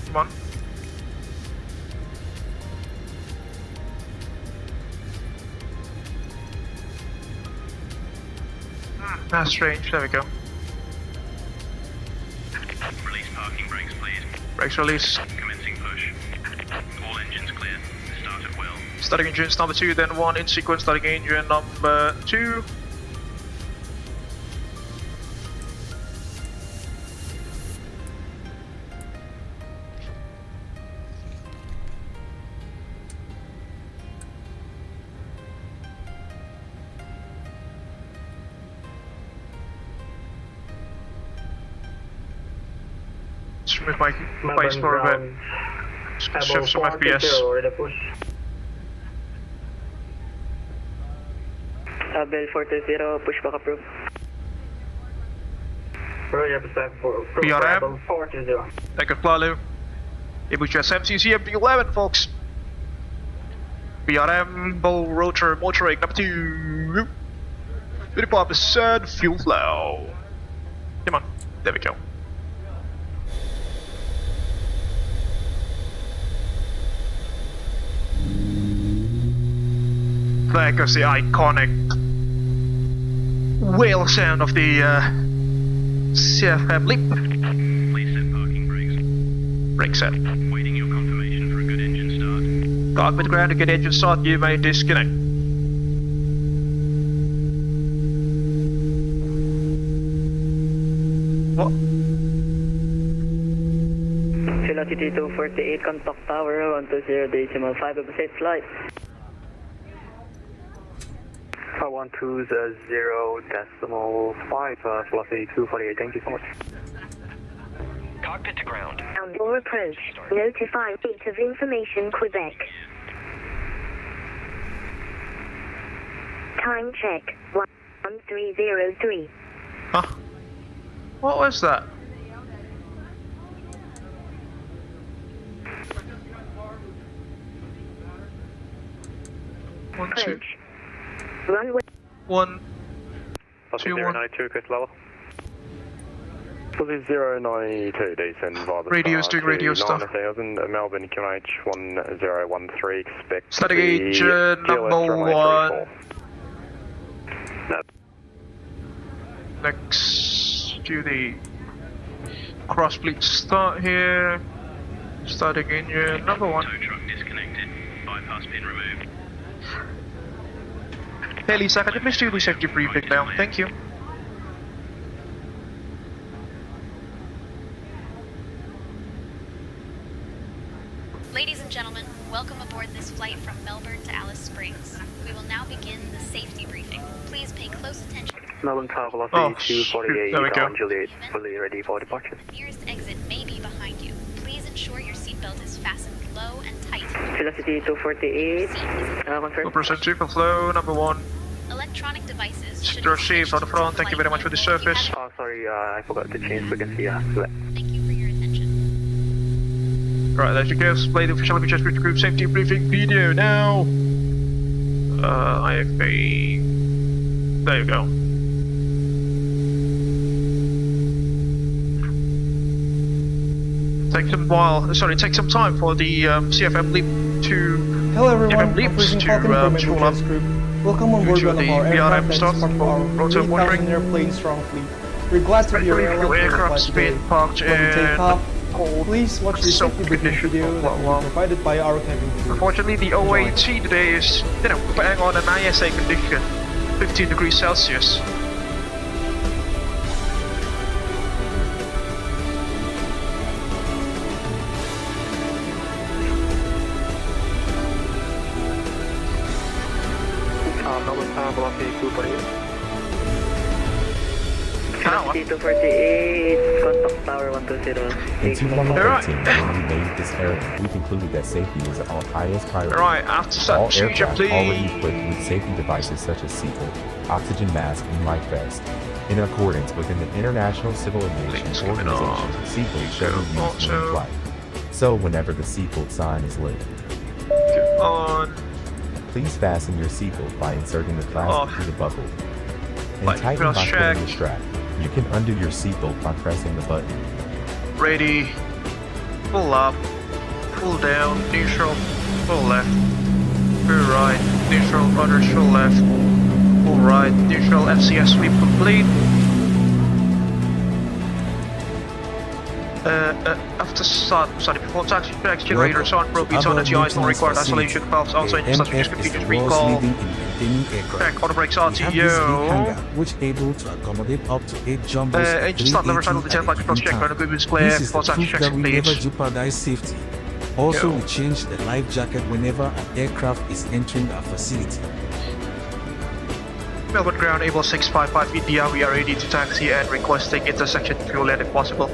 Come on. That's strange, there we go. Release parking brakes, please. Brakes release. Commencing push. All engines clear. Start at will. Starting engines number 2, then 1 in sequence, starting engine number 2. Just remove my base for a bit. Shift some FPS. Abel 420, pushback approved. BRM. 420. Take a fly, Abel Jets MCC MD11, folks. BRM, bull rotor, motor rate number 2. 25% fuel flow. Come on, there we go. There goes the iconic whale sound of the CFM leap. Please set parking brakes. Brake set. Waiting your confirmation for a good engine start. Cockpit ground to get engine start, you may disconnect. What? Velocity 248, contact tower 120.5 of a safe flight. 120.5, velocity 248, thank you so much. Cockpit to ground. Ground or approach. Notify Beat of Information Quebec. Time check 1303. Huh? What was that? One, two, Approach. Runway. 1, 2, 1. 092, request level. Position 092, descend via the Radio's doing radio stuff. 9000, Melbourne QNH 1013, expect Static the engine number GLS runway 1. Next, do the cross fleet start here. Starting engine number 1. Tow truck disconnected. Bypass pin removed. Hey Lisa, can you please do the safety briefing now? Thank you. Ladies and gentlemen, welcome aboard this flight from Melbourne to Alice Springs. We will now begin the safety briefing. Please pay close attention. Melbourne tower velocity 248, there we go. Juliet, fully ready for departure. The nearest exit may be behind you. Please ensure your seatbelt is fastened low and tight. Velocity 248, confirm. 2% super flow, number 1. Electronic devices should Sector safe on the front, thank you very much for the service. Oh, sorry, I forgot to change frequency. Thank you for your attention. Right, there you go. Play the official VATSIM Virtual Group safety briefing video now. IFA. There you go. Take some time for the CFM leap to. Hello everyone, CFM leaps I'm to from spool Abel up Jets Group. Welcome on board to one of the our VRM aircraft stuff that's part of our rotor 8,000 monitoring. airplane strong fleet. We're glad to be your airline for the aircraft flight speed today. parked When we take in off, please watch the soak safety briefing condition video for that quite a will while. be provided by our cabin crew. Unfortunately, the OAT today is, putting on an ISA condition, 15 degrees Celsius. Melbourne tower velocity 248. Ow, I C248, contact tower 120. In 2013, when we made this aircraft, we concluded that safety is our highest priority. Alright, after start All procedure, aircraft please. already equipped with safety devices such as seatbelt, oxygen mask, and life vest. In accordance with the International Civil Aviation Organization, seatbelts should be used during flight. So whenever the seatbelt sign is lit, on. please fasten your seatbelt by inserting the plastic through the buckle. And Light tighten by vest pulling check. the strap. You can undo your seatbelt by pressing the button. Ready. Pull up. Pull down. Neutral. Pull left. Pull right. Neutral. Rudders. Pull left. Pull right. Neutral. FCS sweep complete. After starting before taxi, tracks, generators on, probeats on, GIs, no required isolation, valves outside, just continuous recall. Check, auto brakes RTO. Which able to accommodate up to 8 jumbos. Engine start lever title, descent like cross check, ground equipment is clear, before taxi checks that we never complete. jeopardize safety. Also, we change the life jacket whenever an aircraft is entering our facility. Melbourne ground, Abel 655 India, we are ready to taxi and requesting intersection fuel land if possible.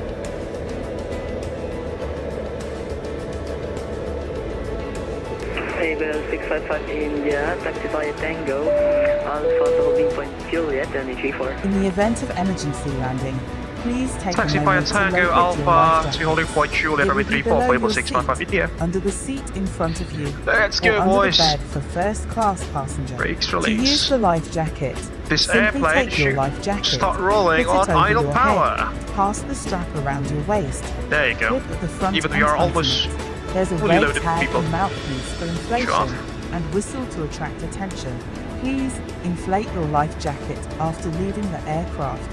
Abel 655 India, taxi via Tango, Alpha holding point Juliet, and G4. In the event of emergency landing, please take Taxi a via moment to Tango locate your Alpha life to holding point Juliet, It will runway be 34 below for Abel your 655 seat, India. under the seat in front of you. Let's or go, under boys. the bed for first class passenger. Brakes To release. use the life jacket, This simply airplane take your should life jacket, start rolling put it on over idle your power. head, pass the strap around your waist. There you go. Clip at the front Even though and we are tighten almost it. There's a fully red loaded tag people. and mouthpiece for inflation, Sure. and whistle to attract attention. Please inflate your life jacket after leaving the aircraft.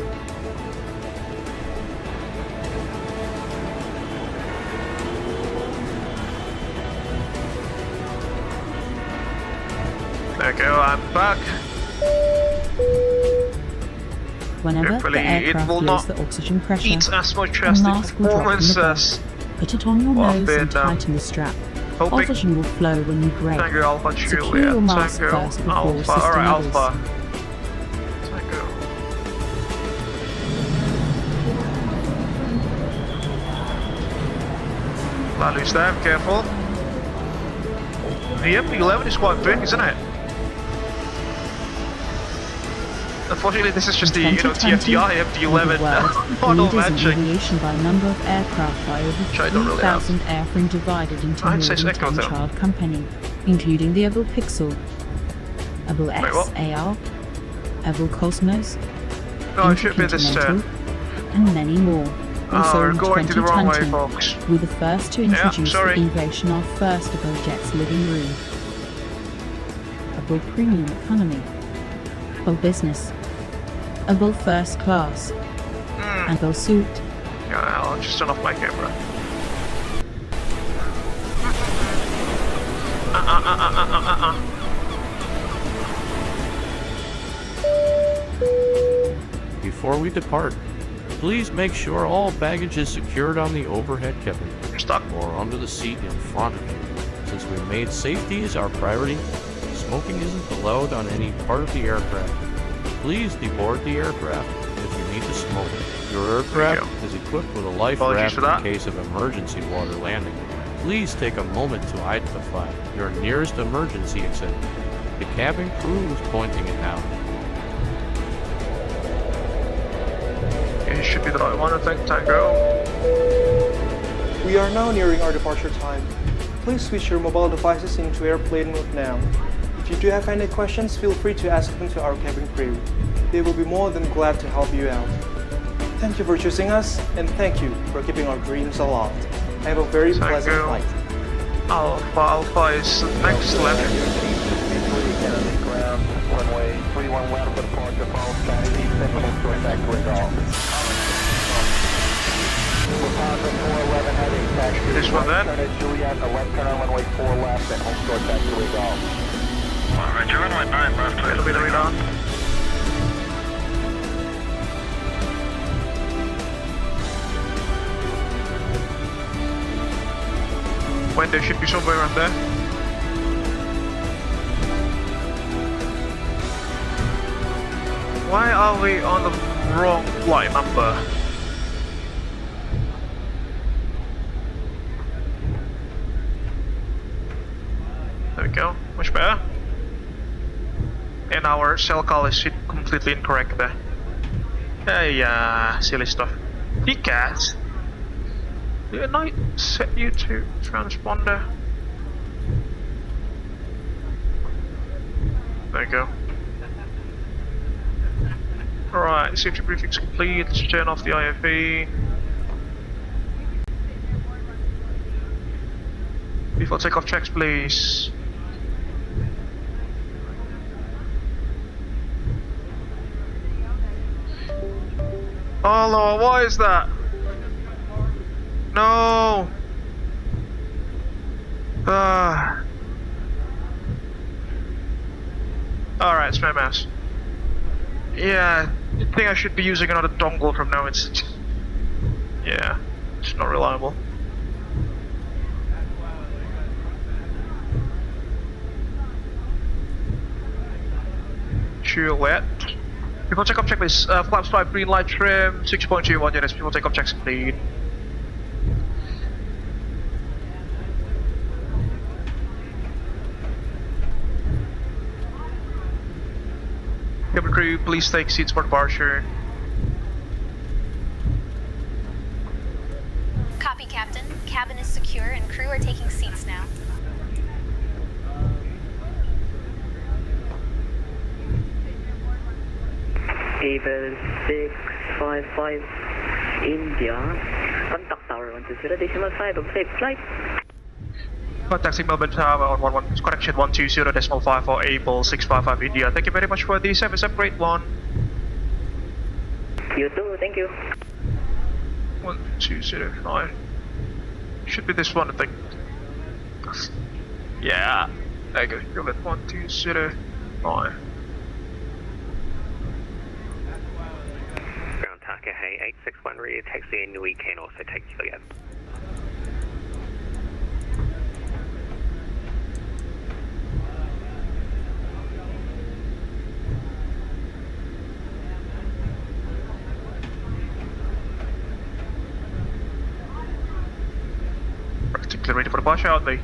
There you go, I'm back. Whenever Hopefully the it aircraft will lowers not the oxygen pressure, eat as much a as the mask will drop from performance the as belt. Put it on your what I've nose been, and tighten the strap. hoping. Oxygen will flow when you brake. Tango Alpha Secure Juliet. your mask Tango first before Alpha. assisting Alright, others. Alpha. Tango. Landing staff, careful. The MP11 is quite big, isn't it? Unfortunately, this is just the, TFDI MP11 model leaders in matching. aviation by number of aircraft by over Which I don't really 3,000 airframe divided into more I'd say than Echo 10 though. child company, including the Abel Pixel, Abel Wait, what? XAR, Abel Cosmos, No, it should be this Intercontinental, and many more. Also we're in going to the wrong way, 2020, folks. we're the first to introduce the sorry. innovation of first Abel Jets living room, Abel Premium Economy, Abel Business, Abel First Class, Abel Suite. Yeah, I'll just turn off my camera. Before we depart, please make sure all baggage is secured on the overhead cabin or under the seat in front of you. Since we made safety as our priority, smoking isn't allowed on any part of the aircraft. Please deboard the aircraft if you need to smoke. Your aircraft is equipped with a life raft in case of emergency water landing. Please take a moment to identify your nearest emergency exit. The cabin crew is pointing it out. It should be the right one, I think, Tango. We are now nearing our departure time. Please switch your mobile devices into airplane mode now. If you do have any questions, feel free to ask them to our cabin crew. They will be more than glad to help you out. Thank you for choosing us, and thank you for keeping our dreams aloft. Have a very pleasant flight. Alpha is next left. Runway 31 left for departure, follow Chinese East Central, short back to Regal. This one then? Turn at Juliet, a left turn on runway 4 left, and home short back to Regal. Roger, runway 9 left, It'll be the read on. Window should be somewhere around there. Why are we on the wrong flight number? There we go, much better. And our cell call is completely incorrect there. Hey, silly stuff. PCAS? Did I set you to transponder? There you go. Alright, safety briefing's complete. Let's turn off the IAV. Before takeoff checks, please. Oh Lord, what is that? No! Alright, it's my mouse. Yeah, I think I should be using another dongle from now. Yeah, it's not reliable. Juliet. Before takeoff check, please. Flaps 5, green light trim, 6.21 units. Before takeoff checks complete. Cabin crew, please take seats for departure. Copy, Captain. Cabin is secure and crew are taking seats now. Abel 655 India. Contact Tower 120.5 of safe flight. Contacting Melbourne Tower on 11, correction 120.5 for Abel 655 India. Thank you very much for the service upgrade, one. You too, thank you. 1205. Should be this one, I think. Yeah. There you go. Go with 1205. Ground Taka, hey, 861 rear taxi, and we can also take you again. Practically ready for the departure, aren't they?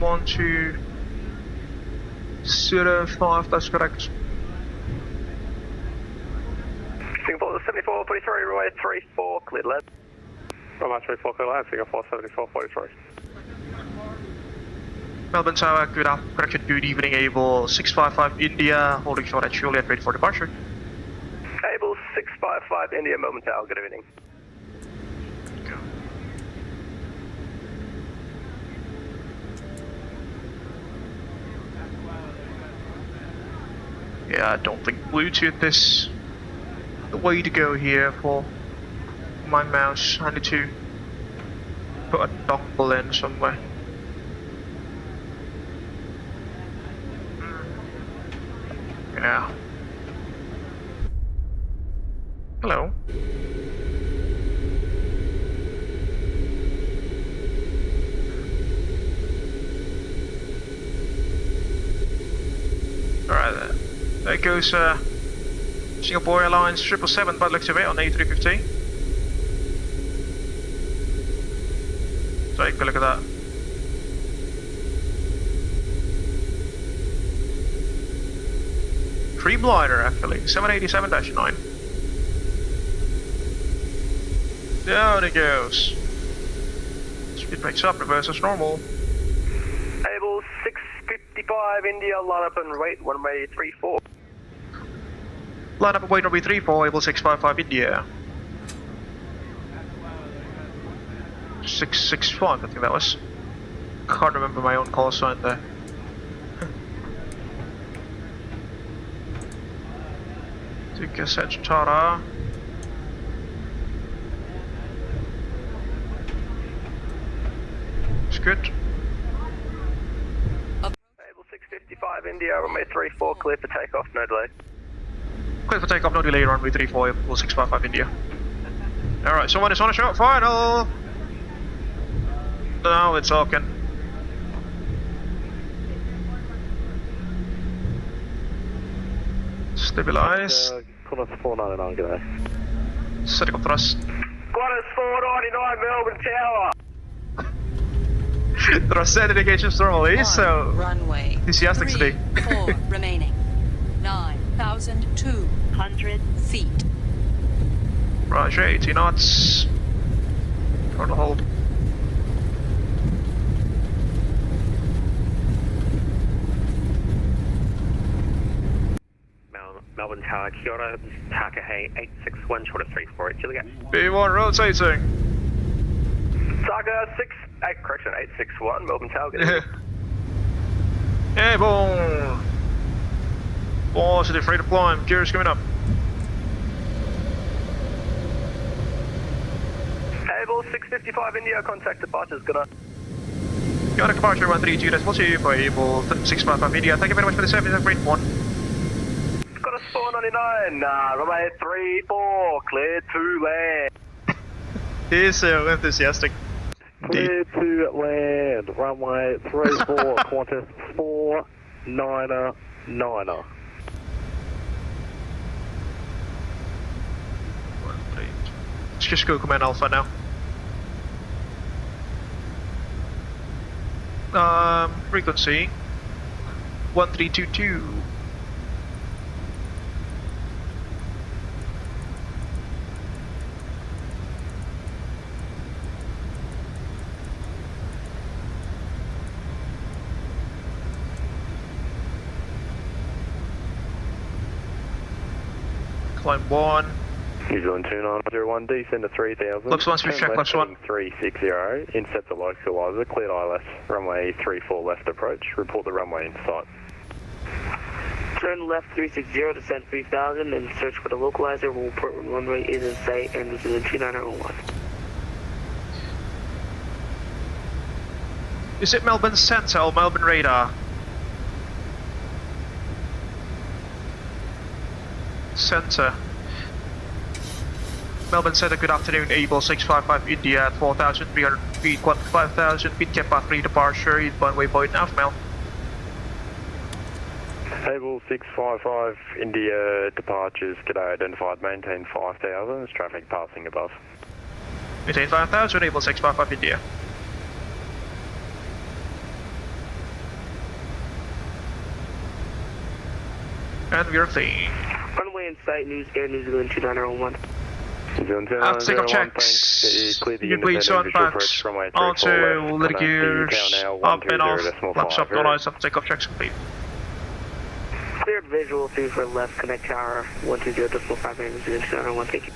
One, 2, 0, 5, that's correct. Singapore 74, 43, runway 34, cleared left. Runway 34, cleared left, Singapore 74, 43. Melbourne Tower, good evening, Abel 655 India, holding short at Juliet, ready for departure. Abel 655 India, Melbourne Tower, good evening. Go. Yeah, I don't think Bluetooth is the way to go here for my mouse. I need to put a dongle in somewhere. Yeah. Hello. Alright, there goes Singapore Airlines 777 bad luck to it on A350. Take a look at that. Dreamliner actually, 787-9. Down it goes. Speed breaks up, reverse as normal. Able 655 India, line up and wait, runway 34. Line up and wait, runway 34, Able 655 India. 665, I think that was. Can't remember my own call sign there. Take a Sagittara. It's good. Able 655 India, runway 34, clear for takeoff, no delay. Clear for takeoff, no delay, runway 34, Able 655 India. Alright, someone is on a short final! Now it's talking. Stabilize. Qantas 499, g'day. Setting up thrust. Qantas 499, Melbourne Tower! Thrust set indications normally, so runway enthusiastic today. 4 remaining. 9,200 feet. Roger, 80 knots. Throttle hold. Melbourne Tower, Kia ora, Takahe 861, short of 348, Juliet. B1 rotating. Taka 861, Melbourne Tower, good evening. Airborne. Positive, free to climb. Gears coming up. Abel 655 India, contact departures, good night. Got a departure 132.2 for Able 655 India. Thank you very much for the service, have a great one. Got a 499, runway 34, cleared to land. He's so enthusiastic. Cleared to land, runway 34, Qantas 499. Let's just go command Alpha now. Frequency 1322. Climb 1. New Zealand 2901, descend to 3000. Looks one, switch check, looks one. 360, inset the localizer, cleared ILS, runway 34 left approach, report the runway in sight. Turn left 360, descend 3000, and search for the localizer. We'll report when runway is in sight, and New Zealand 2901. Is it Melbourne Centre or Melbourne Radar? Centre. Melbourne Centre, good afternoon. Able 655 India at 4,300 feet, 5,000 feet, Kappa 3 departure, inbound waypoint Alpha Mel. Able 655 India departures, g'day, identified, maintain 5,000, there's traffic passing above. Maintain 5,000, Able 655 India. And we are clean. Runway in sight, Air New Zealand 2901. New Zealand After takeoff 2901, checks, clear the you please on backs, onto little gears, up and off, flaps up, no lights up, takeoff checks complete. Cleared visual 3 for left, connect tower 120.5 New Zealand 2901, thank you.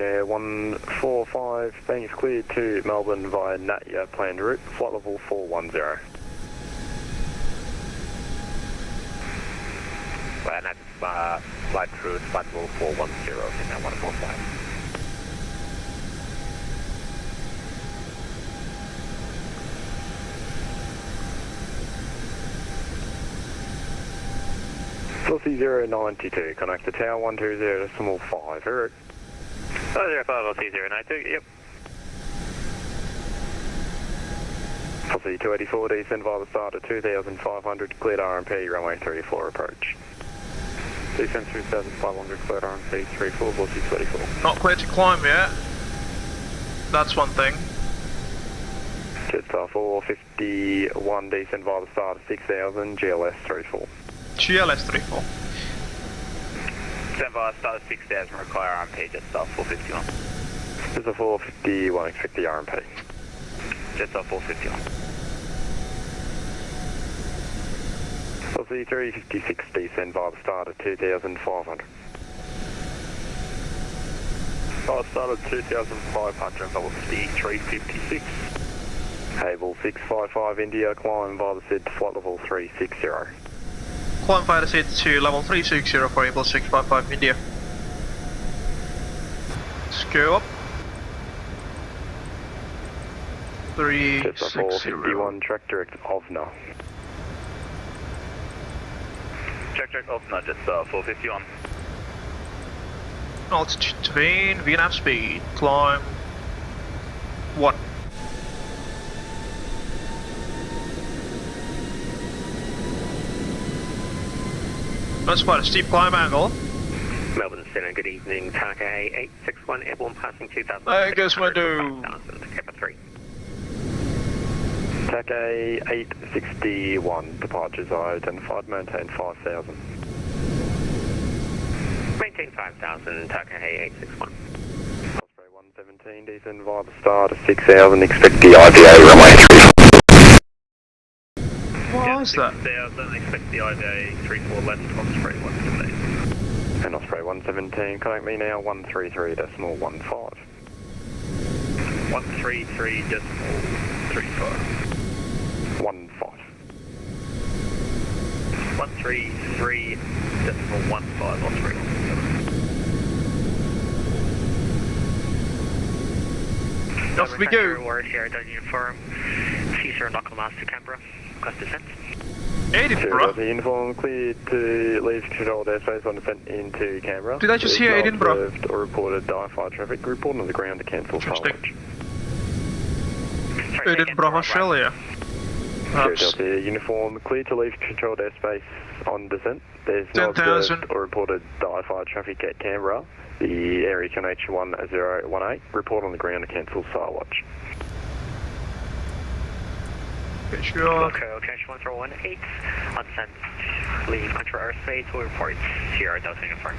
Air 145, banks cleared to Melbourne via Natya planned route, flight level 410. And that's flight route, flight level 410, in that 145. Saucy 092, connect to tower 120.5, heard. 005 092, yep. Saucy 284, descend via the start at 2,500, cleared RMP, runway 34 approach. Descend 3,500, cleared RMP, 34, Saucy 284. Not clear to climb yet. That's one thing. Jetstar 451, descend via the start at 6,000, GLS 34. GLS 34. Stand by, start at 6,000, require RMP, Jetstar 451. There's a 450, won't expect the RMP. Jetstar 451. Saucy 356, descend via the start at 2,500. Start at 2,500, velocity 356. Able 655 India, climb via the SID to flight level 360. Climb via the SID to level 360 for Able 655 India. Let's go up. 360. 451, track direct OVNA. Check, off, no, just 451. Altitude to main, VNAV speed, climb 1. That's quite a steep climb angle. Melbourne Center, good evening. Target 861, airborne passing 2000. There goes window. Kappa 3. TAC 861, departures are identified, maintain 5000. Maintain 5000, Target 861. Osprey 117, descend via the start of 6000, expect the IVAO runway 34. What is that? 6000, expect the IVAO 34 left, Osprey 117. And Osprey 117, connect me now 133.15. 133.35. 15. 133.15 Osprey. Off we go. Warriors here, don't uniform. Caesar knuckle mass to Canberra. Request descent. Edinburgh? The uniform cleared to leave controlled airspace on descent into Canberra. Did I just hear Edinburgh? Or reported IFly traffic. Report on the ground to cancel salvage. Edinburgh, Australia. The uniform cleared to leave controlled airspace on descent. There's no 10,000 observed or reported IFly traffic at Canberra. The area can H1018. Report on the ground to cancel salvage. Okay, sure. Okay, H1018. On descent, leave control airspace. Will report Sierra Delta uniform.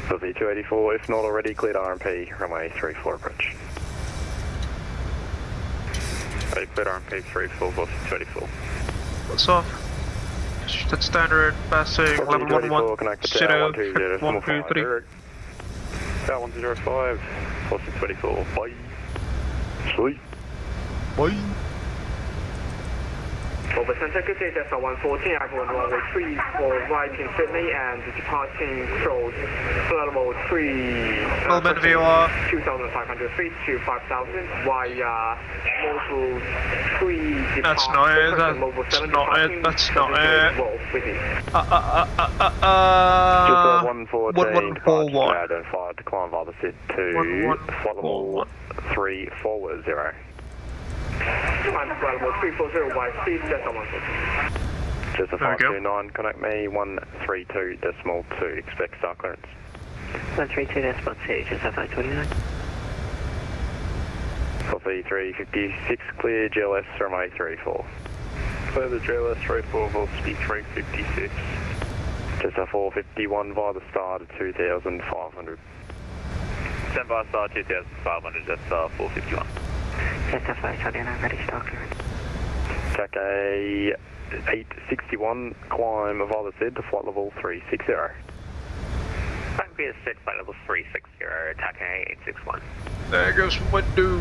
So the 284, if not already, cleared RMP, runway 34 approach. Cleared RMP 34, 284. What's off? That's standard, passing level 11, 0, 123. Tower 105, 4624, bye. Sweet. Bye. Over Center, good day, Delta 114, arrival on runway 3 for right in Sydney and departing close level 3. Melbourne VOR. 2,500 feet to 5,000 via Module 3 That's not it, that's not it, that's not it. Just 114, identified to climb via the SID to flight level 340. Climb level 340 by speed, Delta 114. Just a 529, connect me 132.2, expect star clearance. 132.2, just a 529. Copy 356, clear GLS runway 34. Clear the GLS 34, vol speed 356. Just a 451 via the start of 2,500. Stand by star 2,500, that's 451. Just a 529, ready, star clearance. TAC 861, climb via the SID to flight level 360. Climb via SID, flight level 360, TAC 861. There goes window.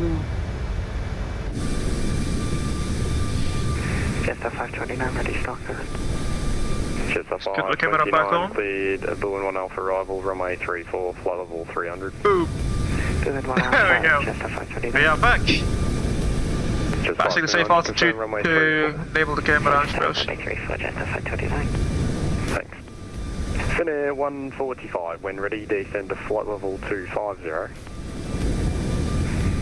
Just a 529, ready, star clearance. Just a 529, cleared Balloon 1 Alpha arrival, runway 34, flight level 300. Boom. Balloon 1 Alpha, there we go. just a 529. We are back. Just passing the safe altitude to enable the camera down close. Thanks. Finnair 145, when ready, descend to flight level 250.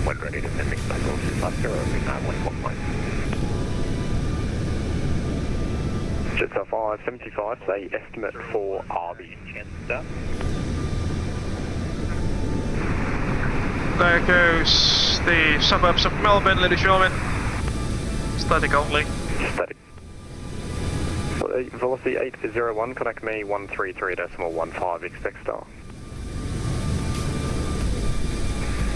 When ready, descending flight level 250, 1.1. Just a 575, say estimate for Chester. There goes the suburbs of Melbourne, ladies and gentlemen. Static only. Static. Velocity 801, connect me 133.15, expect star.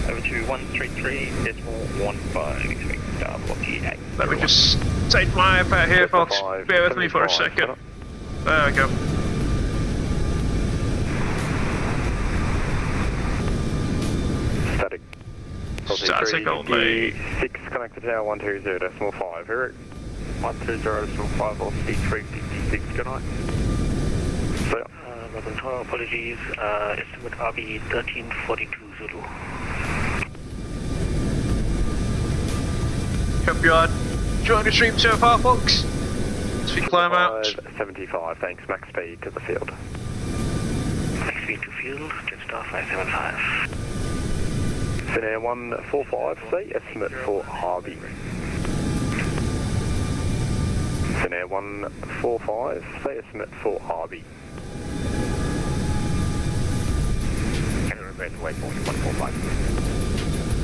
Over to 133.15, expect star, velocity 8. Let me just take my iPad here, folks. Bear with me for a second. There we go. Static. Static only. 6, connect to tower 120.5, Eric. 120.5, velocity 356, good night. So, Melbourne Tower, apologies, estimate RB 1342 Zulu. Hope you are enjoying the stream so far, folks. As we climb out. 75, thanks, max speed to the field. Max speed to field, Jetstar 575. Finnair 145, say estimate for Harvey. Finnair 145, say estimate for Harvey. Waypoint 145.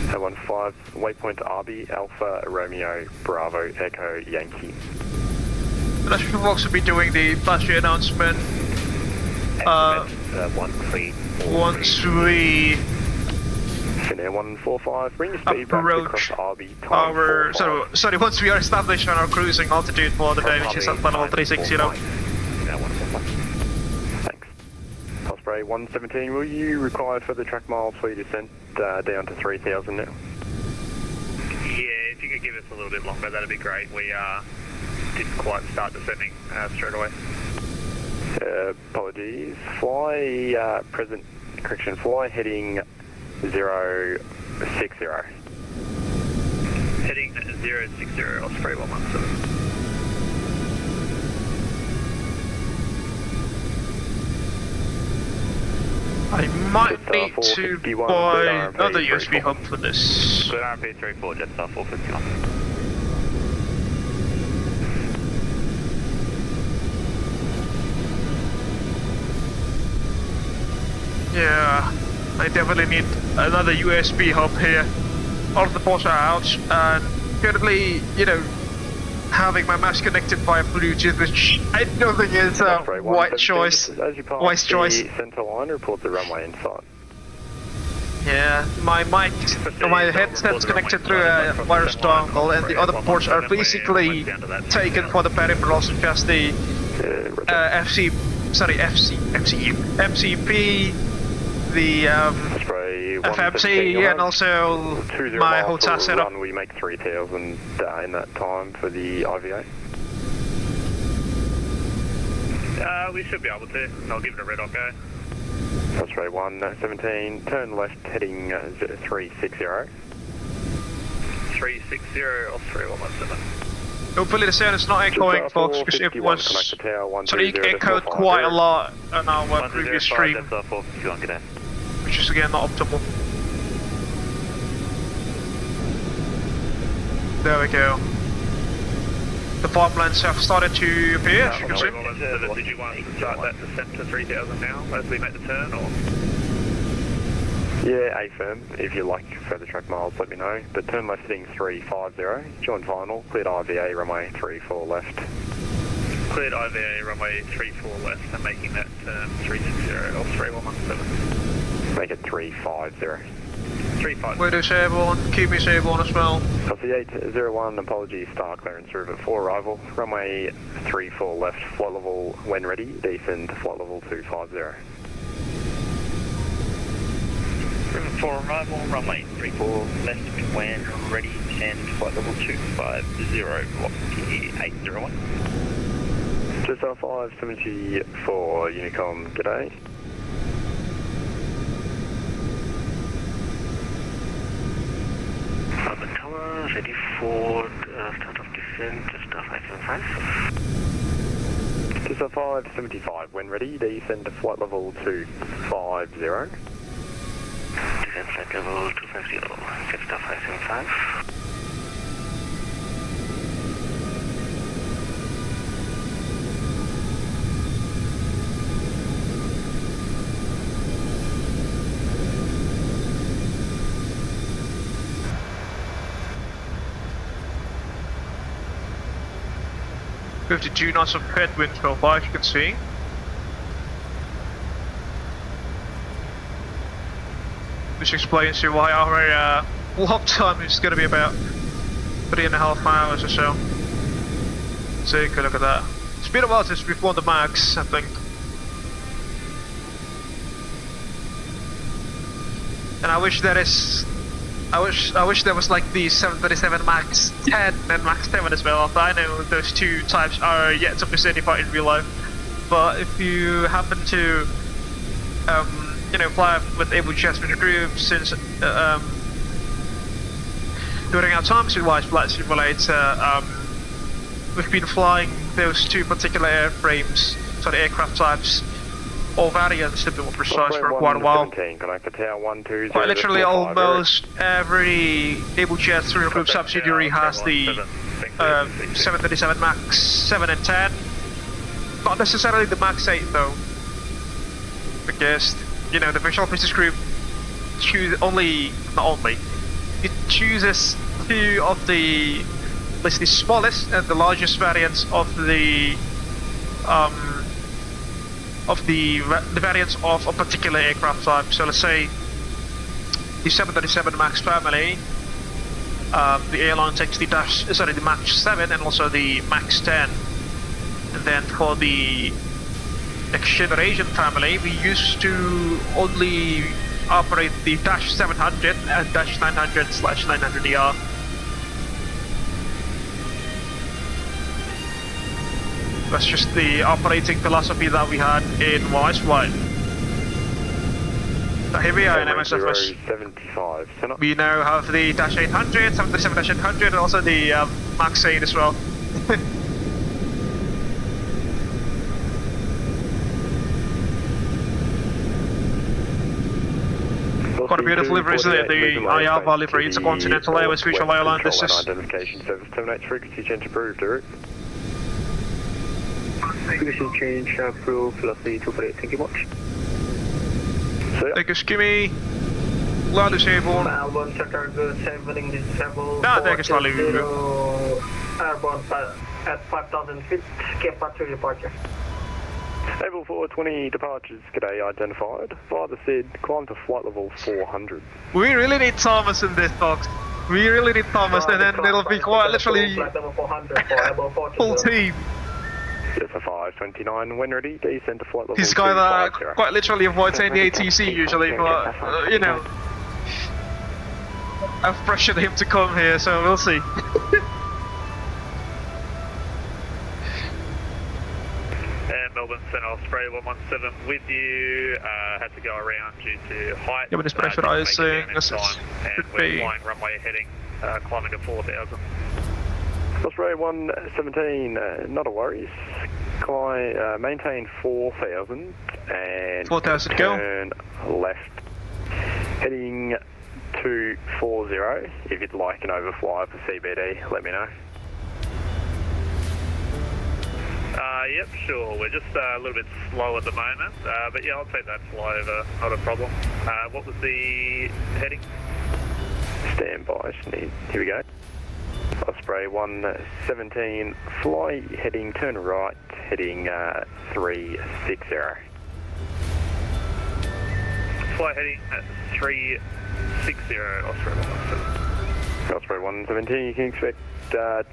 15, waypoint Arby, Alpha, Romeo, Bravo, Echo, Yankee. That should also be doing the flashy announcement. Once we Finnair 145, bring your speed back across Arby, our sorry, once we are established on our cruising altitude for the day, which is at level 360. Osprey 117, will you require further track miles for your descent down to 3,000 now? Yeah, if you could give us a little bit longer, that'd be great. We didn't quite start descending straight away. Apologies. Fly fly heading 060. Heading 060, Osprey 117. I might need to buy another USB hub for this. Good RP 34, Jetstar 451. Yeah, I definitely need another USB hub here. All of the ports are out, and currently, you know, having my mouse connected via Bluetooth, which I don't think is a wise choice. Wise choice. Center line, report the runway in sight. Yeah, my mic, my headset's connected through a wireless dongle, and the other ports are basically taken for the peripherals, just the MCP, the FMC, and also my hotel setup. We make 3,000 in that time for the IVA. We should be able to. I'll give it a red okay. Osprey 117, turn left heading 360. 360, Osprey 117. Hopefully the sound is not echoing, folks, because it was echoed quite a lot on our previous stream, which is again not optimal. There we go. The farmlands have started to appear, as you can see. Did you want to start that descent to 3,000 now, as we make the turn, or? Yeah, A-firm. If you like further track miles, let me know. But turn left heading 350, join final, cleared IVA, runway 34 left. Cleared IVA, runway 34 left, and making that turn 360, or 3117. Make it 350. 350. We're disabled, keep me disabled as well. Copy 801, apologies, star clearance through at 4 arrival, runway 34 left, flight level when ready, descend to flight level 250. 4 arrival, runway 34 left when ready, descend flight level 250, block 801. Jetstar 574, Unicom, g'day. Melbourne Tower, ready for start of descent, Jetstar 575. Jetstar 575, when ready, descend to flight level 250. Descent flight level 250, Jetstar 575. We have 52 knots of headwind so far, as you can see. Which explains to why our warp time is going to be about 3.5 hours or so. Take a look at that. It's been a while since we've flown the max, I think. And I wish there was like the 737 Max 10 and Max 7 as well. I know those two types are yet to be certified in real life. But if you happen to, fly with Abel Jets Virtual Group, since during our times with Wise Flight Simulator, we've been flying those two particular airframes, sorry, aircraft types, or variants to be more precise, for quite a while. Quite literally almost every Abel Jets Virtual Group subsidiary has the 737 MAX 7 and 10. Not necessarily the MAX 8 though, because, you know, the Virtual Business Group it chooses two of the, let's say, the smallest and the largest variants of the variants of a particular aircraft type. So let's say the 737 MAX family, the airline takes the MAX 7 and also the MAX 10. And then for the next generation family, we used to only operate the Dash 700 and Dash 900/900ER. That's just the operating philosophy that we had in iFly. Now here we are in MSFS. We now have the Dash 800, 737-800, and also the MAX 8 as well. Quite a beautiful livery, isn't it? The IAVA livery, Intercontinental Airways Virtual Airline. This is identification service terminate frequency change approved, direct. Frequency change approved, velocity 248, thank you much. Thank you, Skimmy. Loud disabled. Melbourne, Chicago, 7 disabled. No, thank you, Slally. Airborne at 5,000 feet, Kappa to departure. Able 420 departures, g'day, identified. Father said, climb to flight level 400. We really need Thomas in this, folks. We really need Thomas, and then it'll be quite literally full team. Yes, 529, when ready, descend to flight level He's guy that quite literally avoids any ATC usually, but, you know, I've pressured him to come here, so we'll see. Melbourne Centre Osprey 117 with you. Had to go around due to height. Yeah, but it's pressurizing. And we're flying runway heading, climbing to 4,000. Osprey 117, not a worries. Maintain 4,000 and 4,000 turn left. Heading 240. If you'd like an overfly for CBD, let me know. Yep, sure. We're just a little bit slow at the moment, but yeah, I'll take that flyover, not a problem. What was the heading? Stand by, here we go. Osprey 117, fly heading, turn right, heading 360. Fly heading at 360, Osprey 117. Osprey 117, you can expect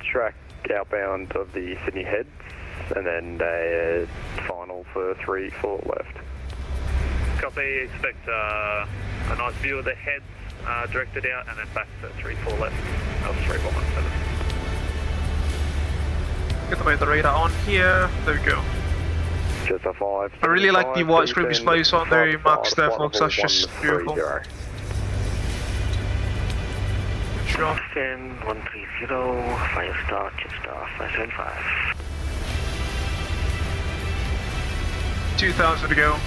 track outbound of the Sydney heads, and then final for 34 left. Copy, expect a nice view of the heads directed out, and then back to 34 left, Osprey 117. Get the radar on here, there we go. Just a 5. I really like the white screen displays on the Max there, folks, that's just beautiful. Sure. 10, 130, 5 star, Jetstar, 575. 2,000 to go.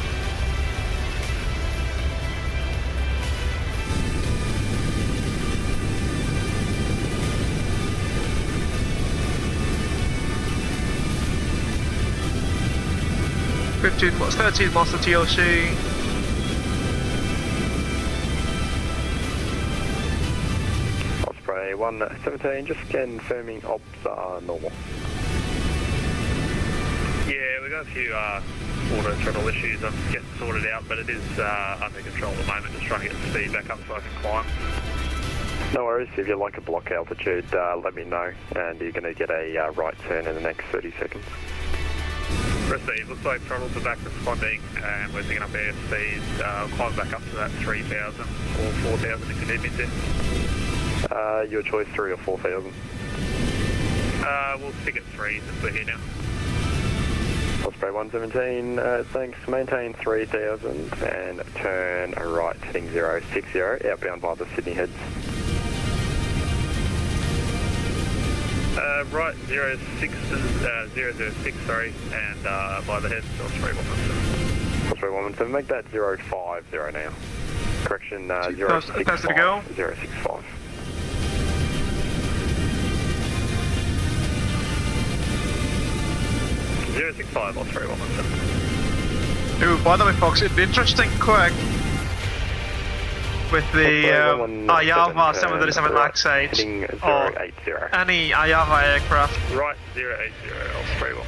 $13 miles to TLC. Osprey 117, just confirming ops are normal. Yeah, we got a few auto throttle issues I'm getting sorted out, but it is under control at the moment, just trying to get the speed back up so I can climb. No worries, if you like a block altitude, let me know, and you're going to get a right turn in the next 30 seconds. Proceed, looks like throttles are back responding, and we're picking up airspeed. I'll climb back up to that 3,000 or 4,000 if you need me to. Your choice, 3 or 4,000. We'll stick at 3 since we're here now. Osprey 117, thanks. Maintain 3,000 and turn right heading 060, outbound by the Sydney heads. Right, 006, 006, sorry, and by the head, still 317. 317, make that 050 now. Correction, Pass to go. 065. Zero 65 or 317. Ooh, by the way, folks, it'd be interesting quick with the IAVA 737 MAX 8 or any IAVA aircraft. Right, 080 or 311.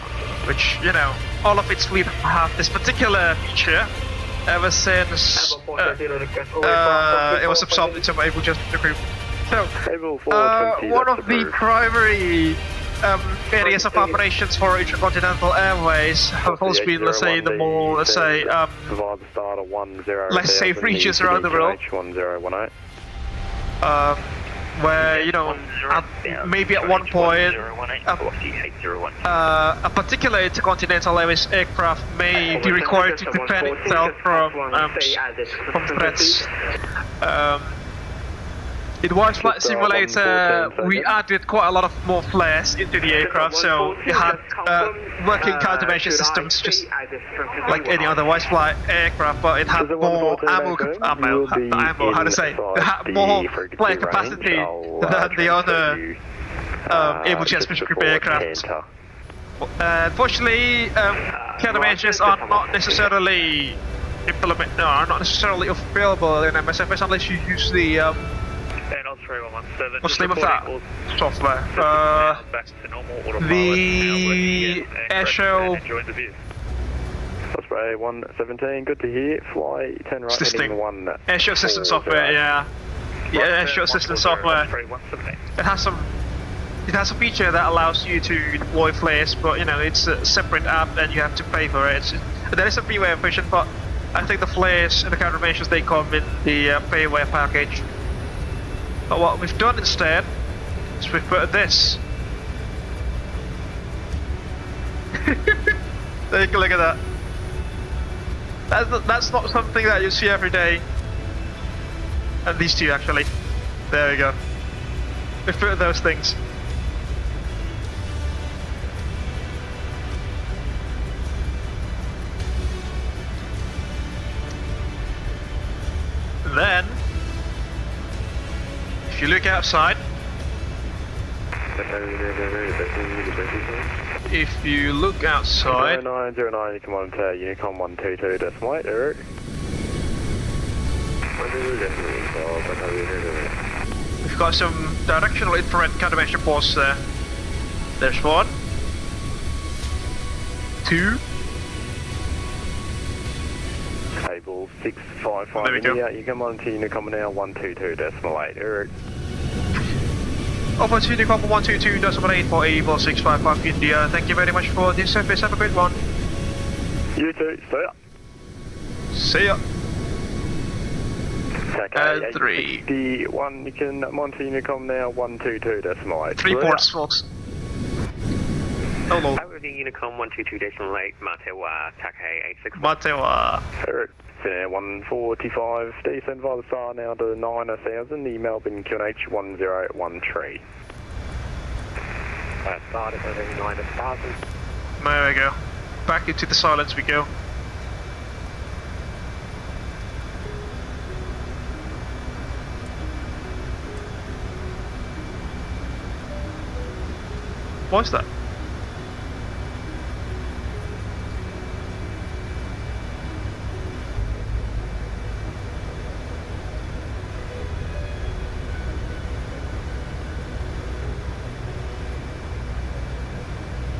Which, you know, all of its fleet have this particular feature ever since it was absorbed into Abel Jets Virtual Group. So, one of the primary areas of operations for Intercontinental Airways have always been, let's say, the more, let's say, less safe regions around the world. Where, you know, maybe at one point, a particular Intercontinental Airways aircraft may be required to defend itself from threats. In YBAS Simulator, we added quite a lot of more flares into the aircraft, so it had working countermeasure systems just like any other YBAS aircraft, but it had more ammo, it had more flare capacity than the other Abel Jets Virtual Group aircraft. Unfortunately, countermeasures are not necessarily available in MSFS unless you use the what's the name of that software? The airshow. Osprey 117, good to hear. Fly 10 right, heading 1. Airshow assistance software, yeah. Yeah, airshow assistance software. It has a feature that allows you to deploy flares, but you know it's a separate app and you have to pay for it. There is a freeware version, but I think the flares and the countermeasures they come in the payware package. But what we've done instead is we've put this. Take a look at that. That's not something that you see every day. And these two actually. There we go. We've put those things. Then if you look outside, if you look outside, 0909, come on to Unicom 122.8, Eric. We've got some directional infrared countermeasure posts there. There's one, two. Table 655. There we go. Yeah, you come on to Unicom now 122.8, Eric. Over to Unicom 122.8 for Abel 655 India. Thank you very much for this service. Have a great one. You too. See ya. See ya. Okay, 3. 61, you can on to Unicom now 122.8. 3 ports, folks. Hello. Unicom 122.8, Matewa, Take 86. Matewa. Eric, 145, descend via the star now to 9000, the Melbourne QNH 1013. Star to 9000. There we go. Back into the silence we go. What's that?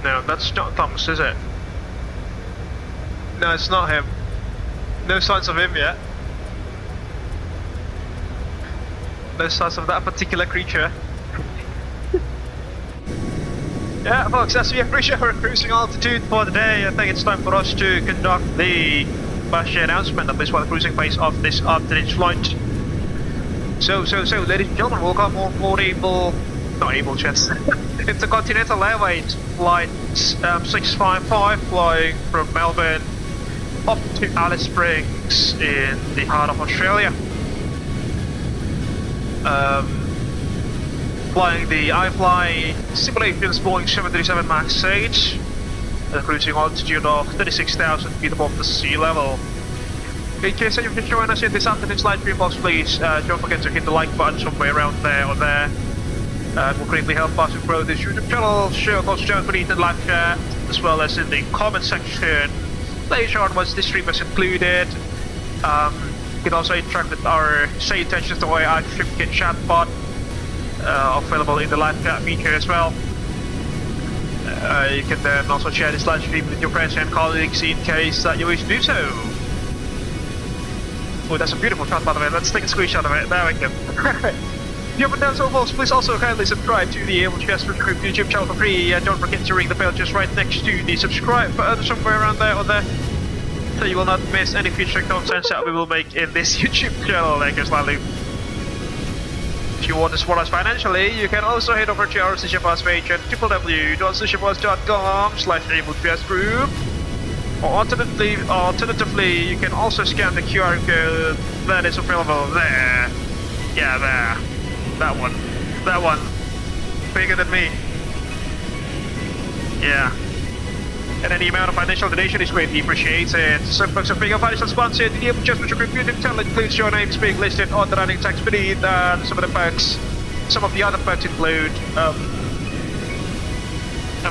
No, that's not Thomas, is it? No, it's not him. No signs of him yet. No signs of that particular creature. Yeah, folks, as we approach our cruising altitude for the day, I think it's time for us to conduct the Basha announcement of this one cruising pace of this afternoon's flight. So, ladies and gentlemen, welcome on board Abel Jets. Intercontinental Airways Flight 655 flying from Melbourne up to Alice Springs in the heart of Australia. flying the iFly simulations Boeing 737 MAX 8 at a cruising altitude of 36,000 feet above the sea level. In case you can join us in this afternoon's live stream box, please don't forget to hit the like button somewhere around there or there. It will greatly help us to grow this YouTube channel. Share thoughts down beneath the live chat, as well as in the comment section. Later on, once this stream is concluded, you can also interact with our Say Intentions the way I Tripkit chatbot, available in the live chat feature as well. You can then also share this live stream with your friends and colleagues in case that you wish to do so. Oh, that's a beautiful shot, by the way. Let's take a screenshot of it. There we go. If you haven't done so, folks, please also kindly subscribe to the Abel Jets Virtual Group YouTube channel for free, and don't forget to ring the bell just right next to the subscribe button somewhere around there or there, so you will not miss any future content that we will make in this YouTube channel. Thank you slightly. If you want to support us financially, you can also head over to our SushiBus page at www.sushibus.com/AbelJetsGroup. Or alternatively, you can also scan the QR code that is available there. Yeah, there. That one. That one. Bigger than me. Yeah. And any amount of financial donation is greatly appreciated. Some perks of being a financial sponsor in the Abel Jets Virtual Group YouTube channel includes your names being listed on the running text beneath, and some of the perks. Some of the other perks include, I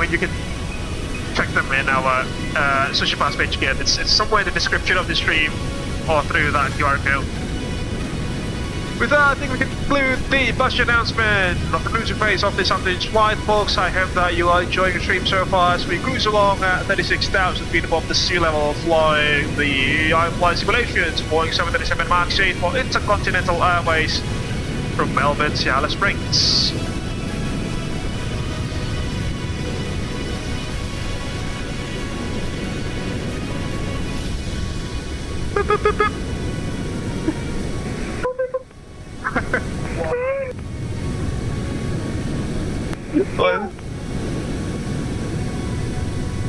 mean, you can check them in our SushiBus page again. It's somewhere in the description of the stream or through that QR code. With that, I think we can conclude the bus announcement of the cruising phase of this afternoon's flight, folks. I hope that you are enjoying the stream so far as we cruise along at 36,000 feet above the sea level, flying the iFly simulations Boeing 737 MAX 8 for Intercontinental Airways from Melbourne to Alice Springs. Boop, boop, boop, boop. What?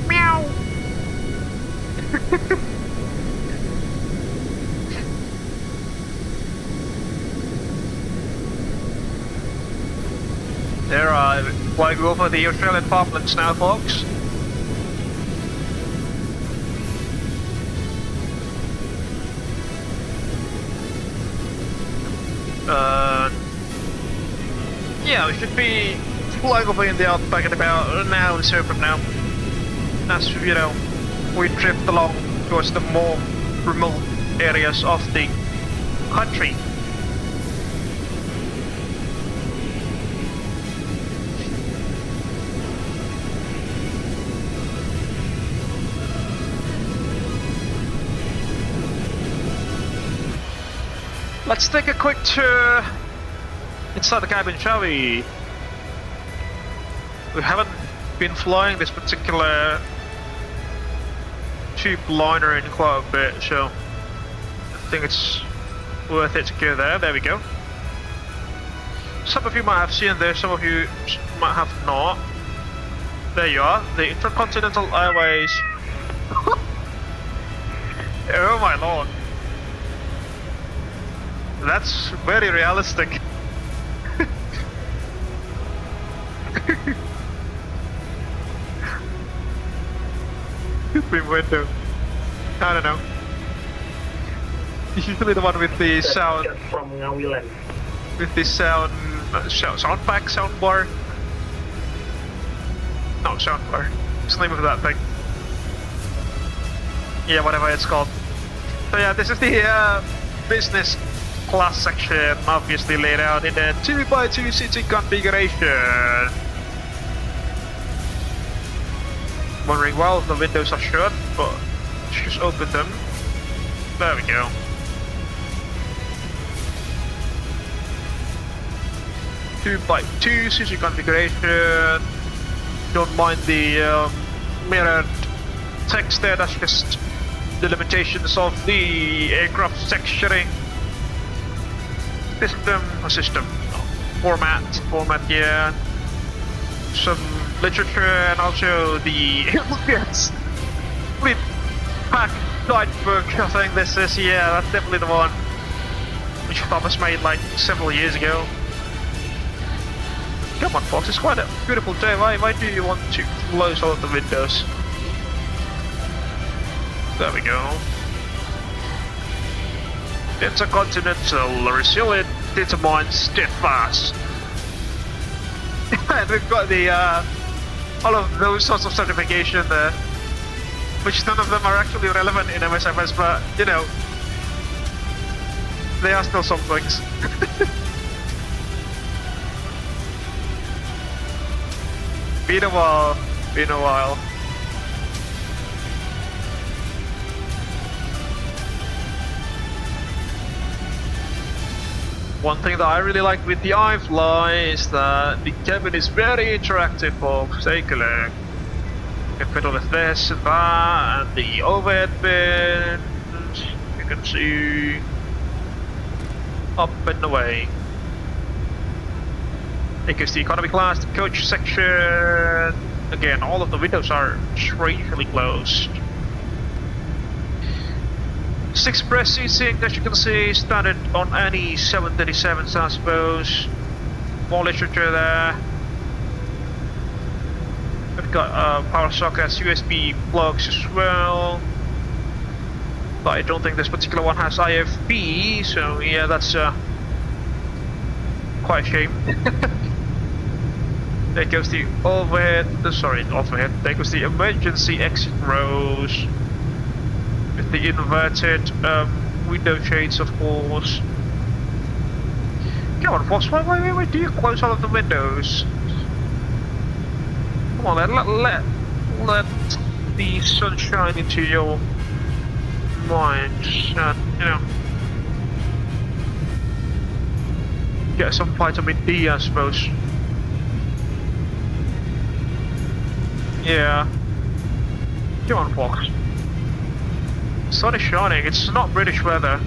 Meow. There are flying over the Australian Falklands now, folks. Yeah, we should be flying over in the Outback at about an hour or so from now. As you know, we drift along towards the more remote areas of the country. Let's take a quick tour inside the cabin, shall we? We haven't been flying this particular tube liner in quite a bit, so I think it's worth it to go there. There we go. Some of you might have seen this, some of you might have not. There you are, the Intercontinental Airways. Oh my lord. That's very realistic. Big window. I don't know. Usually the one with the sound. From Nowland. With the sound pack, sound bar. No, sound bar. What's the name of that thing? Yeah, whatever it's called. So yeah, this is the business class section, obviously laid out in a 2x2 seating configuration. Wondering why the windows are shut, but just open them. There we go. Two by two seating configuration. Don't mind the mirrored text there, that's just the limitations of the aircraft sectioning. System format, yeah. Some literature and also the yes, fleet pack guidebook. I think this is, yeah, that's definitely the one which Thomas made like several years ago. Come on, Fox, it's quite a beautiful day. Why do you want to close all of the windows? There we go. Intercontinental, resilient, determined, steadfast. And we've got the all of those sorts of certification there, which none of them are actually relevant in MSFS, but you know, they are still some things. Been a while. One thing that I really like with the iFly is that the cabin is very interactive, folks. Take a look. You can fiddle with this and that, and the overhead bins. You can see up and away. You can see economy class, the coach section. Again, all of the windows are strangely closed. 6 press seating, as you can see, standard on any 737s, I suppose. More literature there. We've got power sockets, USB plugs as well. But I don't think this particular one has IFB, so yeah, that's quite a shame. There goes the overhead, overhead. There goes the emergency exit rows. With the inverted window shades, of course. Come on, Fox, why do you close all of the windows? Come on, let the sun shine into your mind, and you know, get some vitamin D, I suppose. Yeah. Come on, Fox. Sun is shining, it's not British weather.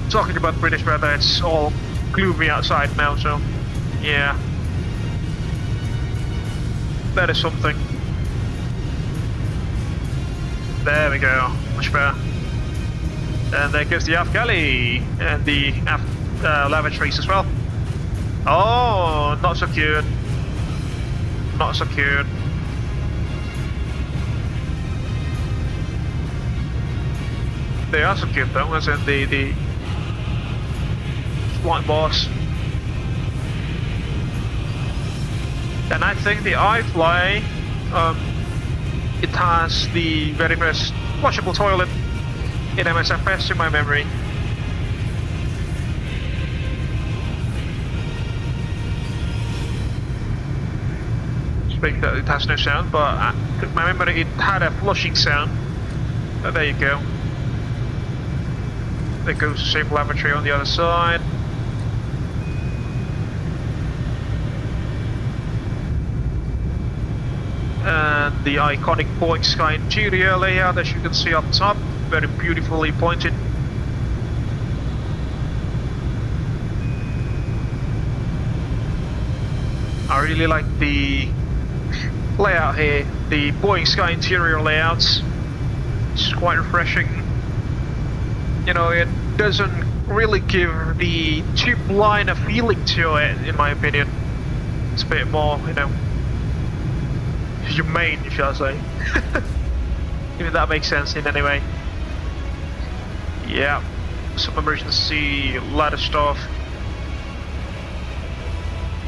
Talking about British weather, it's all gloomy outside now, so yeah. That is something. There we go, much better. And there goes the aft galley and the aft lavatories as well. Oh, not so cute. Not so cute. They are so cute though, as in the flight bars. And I think the iFly, it has the very best washable toilet in MSFS in my memory. Speaking that it has no sound, but in my memory it had a flushing sound. But there you go. There goes the same lavatory on the other side. And the iconic Boeing Sky interior layout, as you can see up top, very beautifully pointed. I really like the layout here, the Boeing Sky interior layouts. It's quite refreshing. You know, it doesn't really give the tube liner feeling to it, in my opinion. It's a bit more, you know, humane, shall I say. If that makes sense in any way. Yeah, some emergency ladder stuff.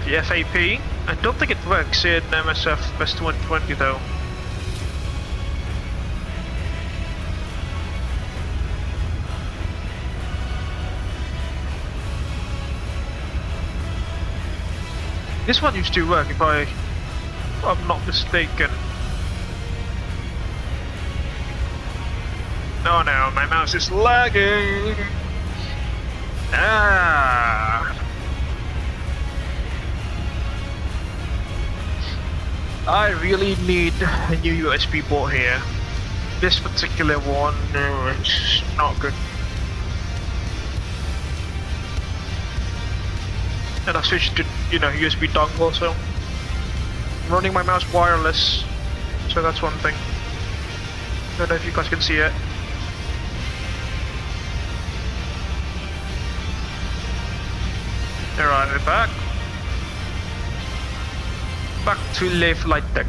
The FAP, I don't think it works in MSFS 2020 though. This one used to work if I'm not mistaken. Oh no, my mouse is lagging! Ah! I really need a new USB port here. This particular one is not good. And I switched to, you know, USB dongle, so I'm running my mouse wireless, so that's one thing. Don't know if you guys can see it. Alright, we're back. back to lay flight deck.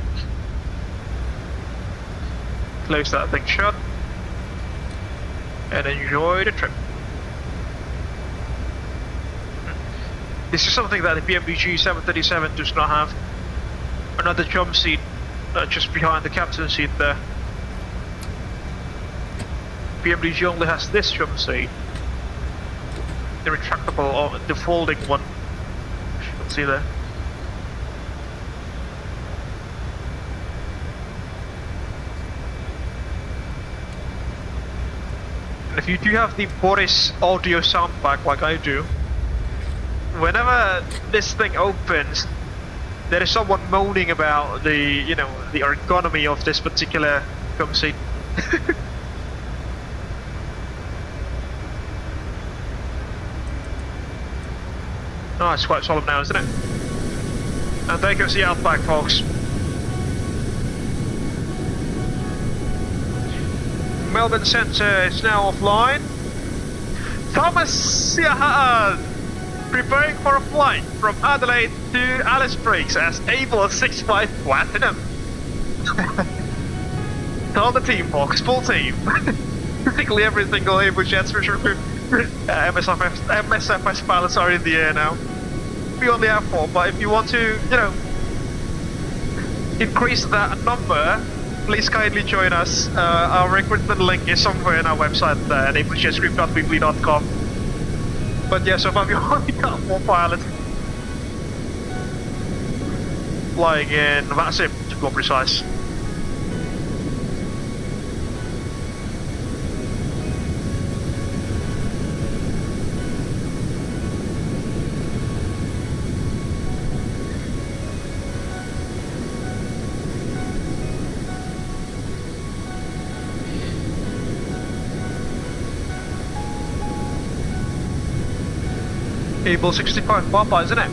Close that thing shut. And enjoy the trip. This is something that the PMBG 737 does not have. Another jump seat just behind the captain's seat there. PMBG only has this jump seat. The retractable or the folding one. You can see there. And if you do have the Boris audio sound pack like I do, whenever this thing opens, there is someone moaning about the, you know, the ergonomy of this particular jump seat. Oh, it's quite solid now, isn't it? And there goes the Outback, folks. Melbourne Centre is now offline. Thomas Siahaan preparing for a flight from Adelaide to Alice Springs as Abel 65 Platinum. All the team, folks, full team. Basically every single Abel Jets Virtual Group MSFS pilots are in the air now. We only have 4, but if you want to, you know, increase that number, please kindly join us. Our recruitment link is somewhere in our website at aviation.weebly.com. But yeah, so far we only got 4 pilots flying in VATSIM, to be more precise. Abel 65 Papa, isn't it?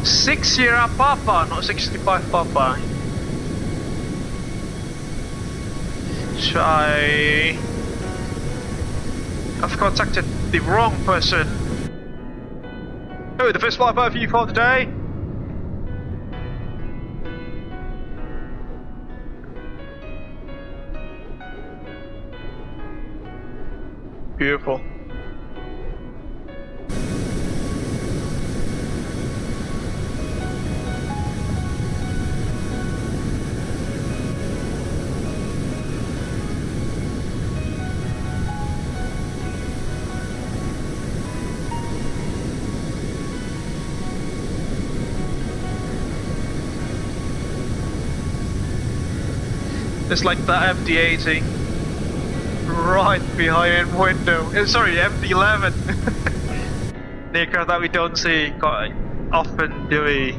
6 Sierra Papa, not 65 Papa. So I've contacted the wrong person. Oh, the first flyby for you for today. Beautiful. It's like the MD-80 right behind window. Sorry, MD-11. The aircraft that we don't see quite often, do we?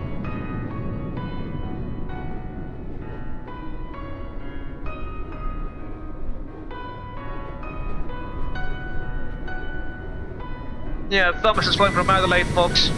Yeah, Thomas is flying from Adelaide, folks.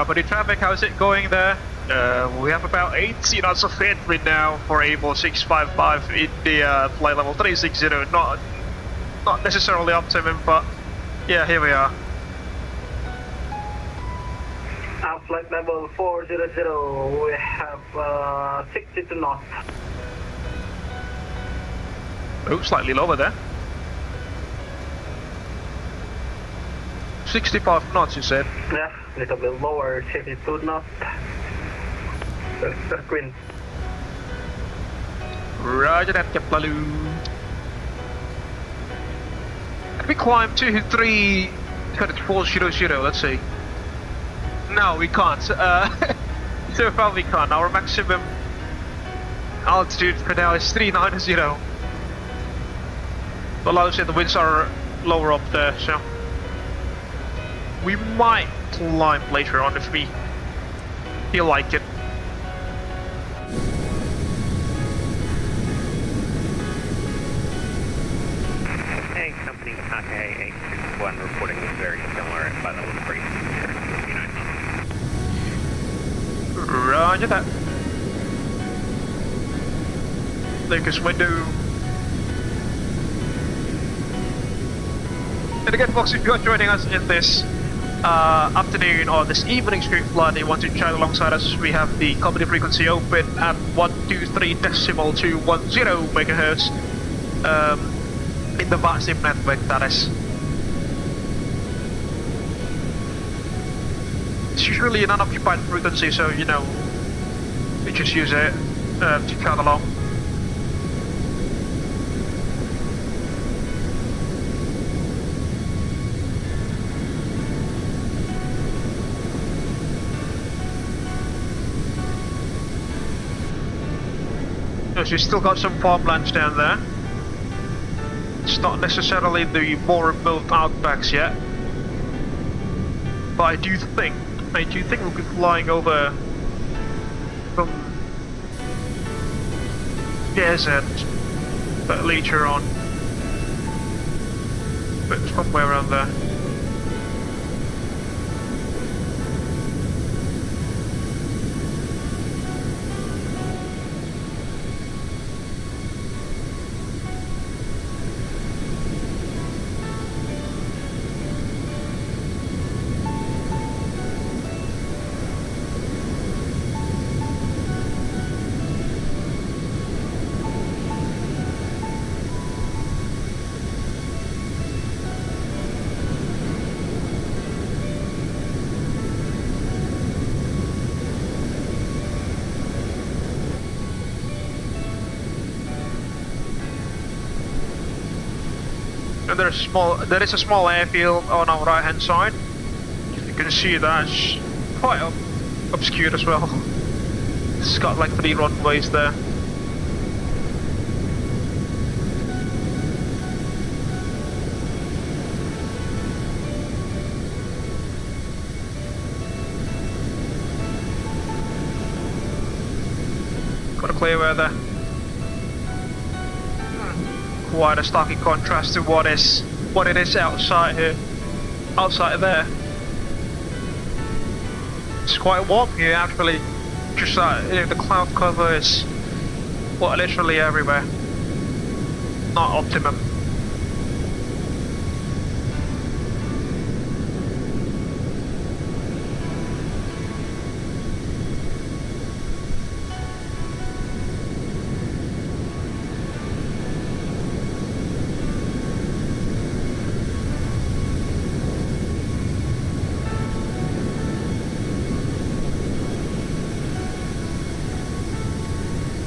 Buddy traffic, how's it going there? We have about 80 knots of headwind now for Abel 655 in the flight level 360. Not necessarily optimum, but yeah, here we are. Flight level 400, we have 62 knots. Oh, slightly lower there. 65 knots, you said? Yeah, a little bit lower, 52 knots. Green. Roger that, Caplaloo. Can we climb 23400? Let's see. No, we can't. So far we can't. Our maximum altitude for now is 390. But like I said, the winds are lower up there, so we might climb later on if we feel like it. Hey, company PK-IAV reporting was very similar at level 3. Roger that. Lucas window. And again, folks, if you are joining us in this afternoon or this evening stream flight and you want to chat alongside us, we have the company frequency open at 123.210 megahertz in the VATSIM network, that is. It's usually an unoccupied frequency, so you know, we just use it to chat along. Yes, you still got some farmlands down there. It's not necessarily the more remote outbacks yet, but I do think we'll be flying over from desert, but later on, but somewhere around there. And there is a small airfield on our right hand side. You can see that's quite obscured as well. It's got like 3 runways there. Got a clear weather. Quite a stark contrast to what it is outside here, outside there. It's quite warm here actually. Just the cloud cover is literally everywhere. Not optimum.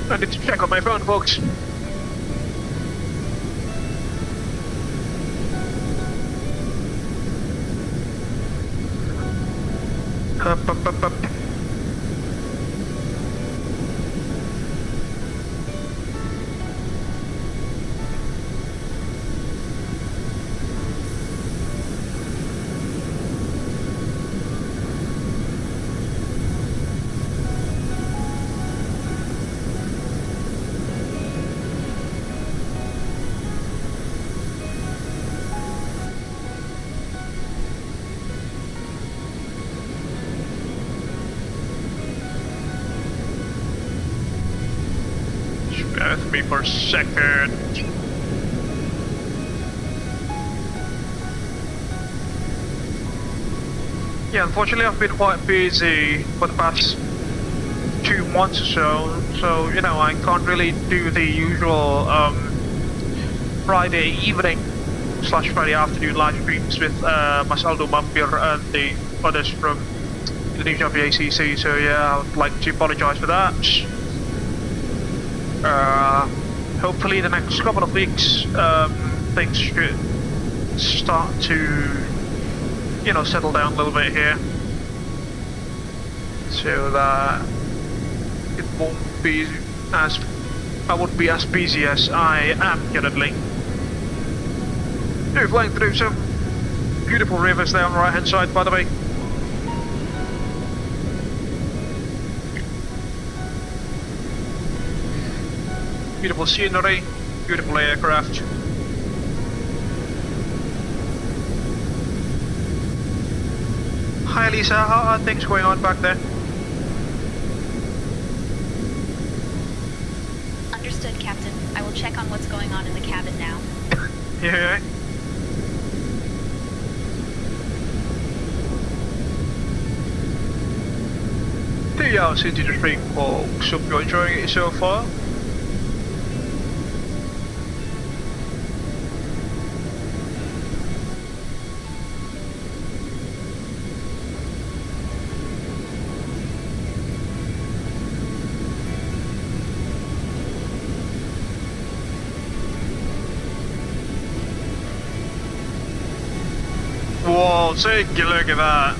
I need to check on my phone, folks. Up. With me for a second. Yeah, unfortunately I've been quite busy for the past 2 months or so you know, I can't really do the usual Friday evening / Friday afternoon live streams with Masaldo Mampir and the others from Indonesia VACC, so yeah, I would like to apologize for that. Hopefully the next couple of weeks things should start to, you know, settle down a little bit here, so that it won't be as I won't be as busy as I am currently. We're flying through some Beautiful rivers there on the right hand side, by the way. Beautiful scenery, beautiful aircraft. Hi Lisa, how are things going on back there? Understood, Captain. I will check on what's going on in the cabin now. Yeah. The hours into the stream, folks. Hope you're enjoying it so far. Whoa, take a look at that.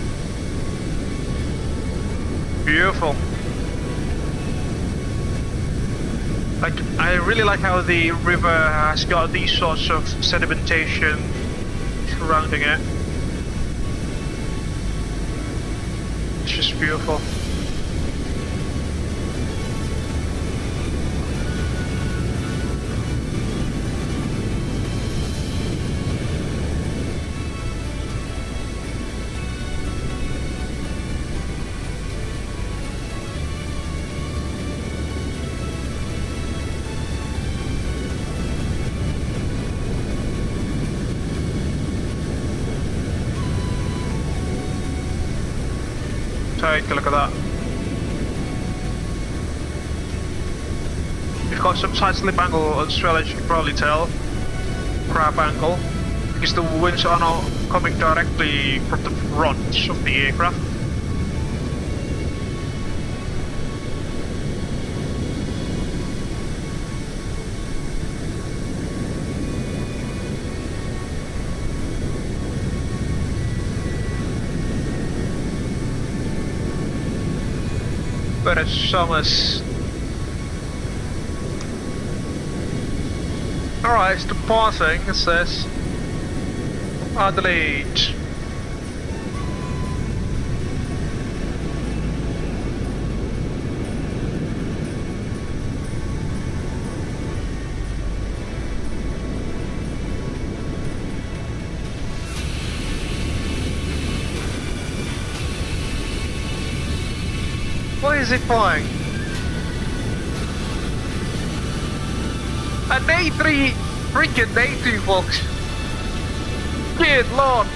Beautiful. Like, I really like how the river has got these sorts of sedimentation surrounding it. It's just beautiful. Take a look at that. We've got some side slip angle on swell, as you can probably tell. Crab angle. Because the winds are not coming directly from the front of the aircraft. But it's Summers. Alright, it's departing, it says. Adelaide. What is it flying? An A3 freaking A2, folks. Good lord.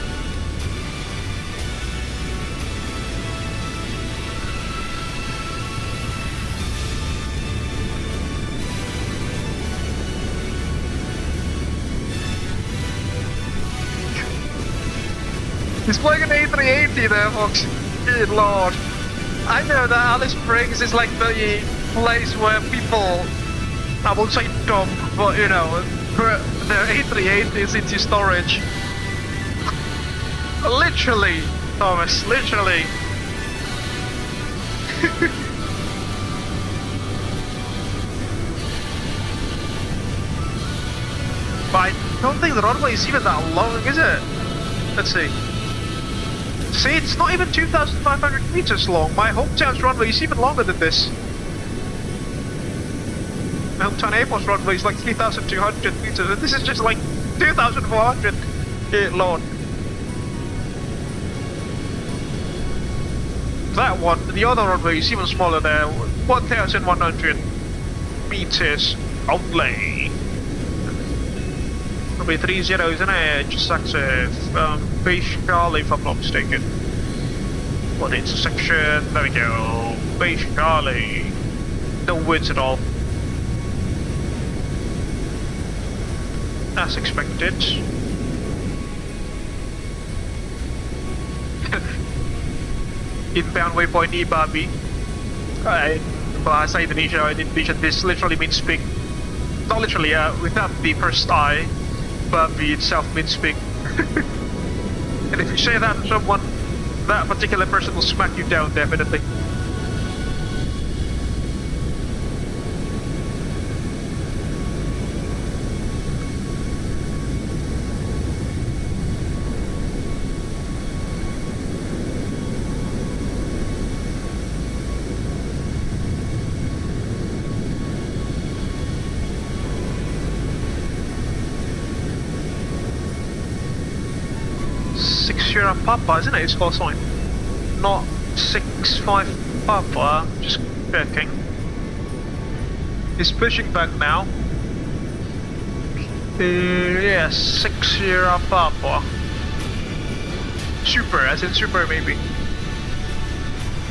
He's flying an A380 there, folks. Good lord. I know that Alice Springs is like the place where people, I won't say dump, but you know, put their A380s into storage. Literally, Thomas, literally. But I don't think the runway is even that long, is it? Let's see. See, it's not even 2,500 meters long. My hometown's runway is even longer than this. My hometown airport's runway is like 3,200 meters, and this is just like 2,400. Good lord. That one, the other runway is even smaller there. 1,100 meters outlay. Runway 30 is an edge, just active. Base Charlie, if I'm not mistaken. What intersection? There we go. Base Charlie. No winds at all. As expected. Inbound waypoint E Babi. Bahasa Indonesia, in Indonesia this literally means speak. Not literally, without the first I. Babi itself means speak. And if you say that to someone, that particular person will smack you down, definitely. Sierra Papa, isn't it? It's call sign. Not 65 Papa, just checking. He's pushing back now. Yeah, 6 Sierra Papa. Super, as in super maybe.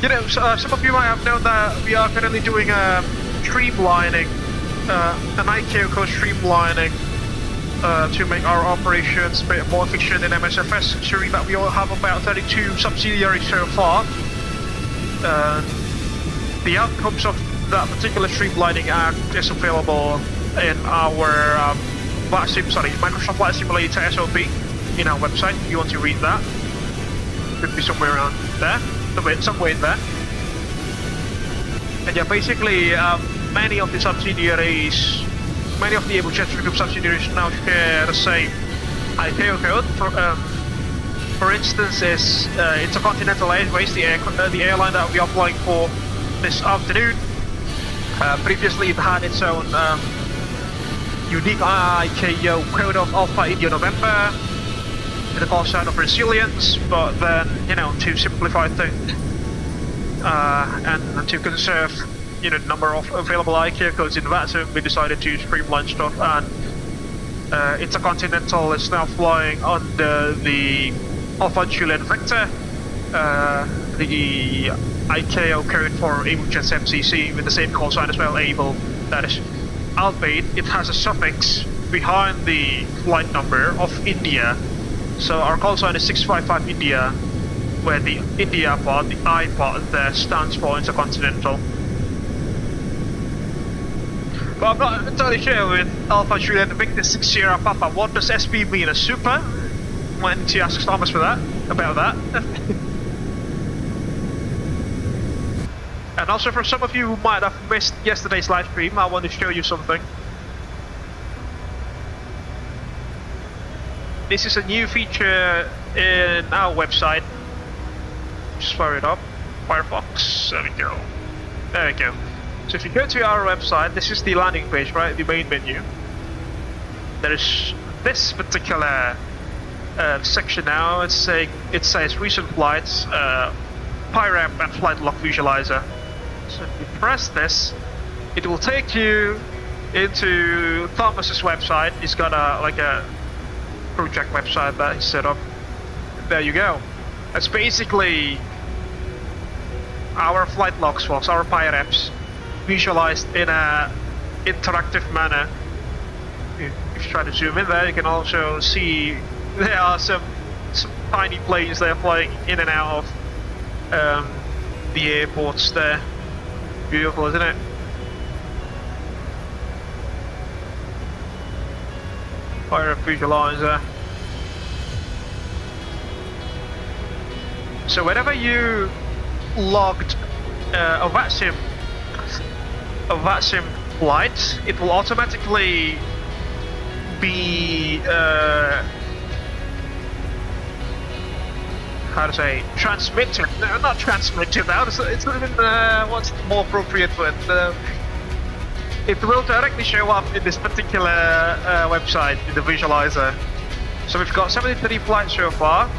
You know, some of you might have known that we are currently doing a streamlining, an ICAO code streamlining to make our operations a bit more efficient in MSFS, considering that we all have about 32 subsidiaries so far. The outcomes of that particular streamlining act is available in our Microsoft Flight Simulator SOP in our website if you want to read that. Could be somewhere around there, somewhere in there. And yeah, basically, many of the subsidiaries, many of the Abel Jets Virtual Group subsidiaries now share the same ICAO code. For instance, is Intercontinental Airways, the airline that we are flying for this afternoon. Previously, it had its own unique ICAO code of Alpha India November, with a call sign of resilience, but then, you know, to simplify things and to conserve, you know, the number of available ICAO codes in VATSIM, we decided to streamline stuff, and Intercontinental is now flying under the Alpha Juliet Vector, the ICAO code for Abel Jets MCC with the same call sign as well, Abel, that is albeit it has a suffix behind the flight number of India. So our call sign is 655 India, where the India part, the I part there, stands for Intercontinental. But I'm not entirely sure with Alpha Juliet Victor 6 Sierra Papa, what does SP mean? A super? Might need to ask Thomas for that, about that. And also for some of you who might have missed yesterday's live stream, I want to show you something. This is a new feature in our website. Just fire it up. Firefox. There we go. There we go. So if you go to our website, this is the landing page, right? The main menu. There is this particular section now. It says recent flights, PyRamp and flight log visualizer. So if you press this, it will take you into Thomas's website. He's got a project website that he set up. There you go. That's basically our flight logs, folks, our PyRamps, visualized in a interactive manner. If you try to zoom in there, you can also see there are some tiny planes there flying in and out of the airports there. Beautiful, isn't it? Fire visualizer. So whenever you logged a VATSIM flight, it will automatically be how to say, transmitted? No, not transmitted now. It's even what's more appropriate for it. It will directly show up in this particular website in the visualizer. So we've got 73 flights so far.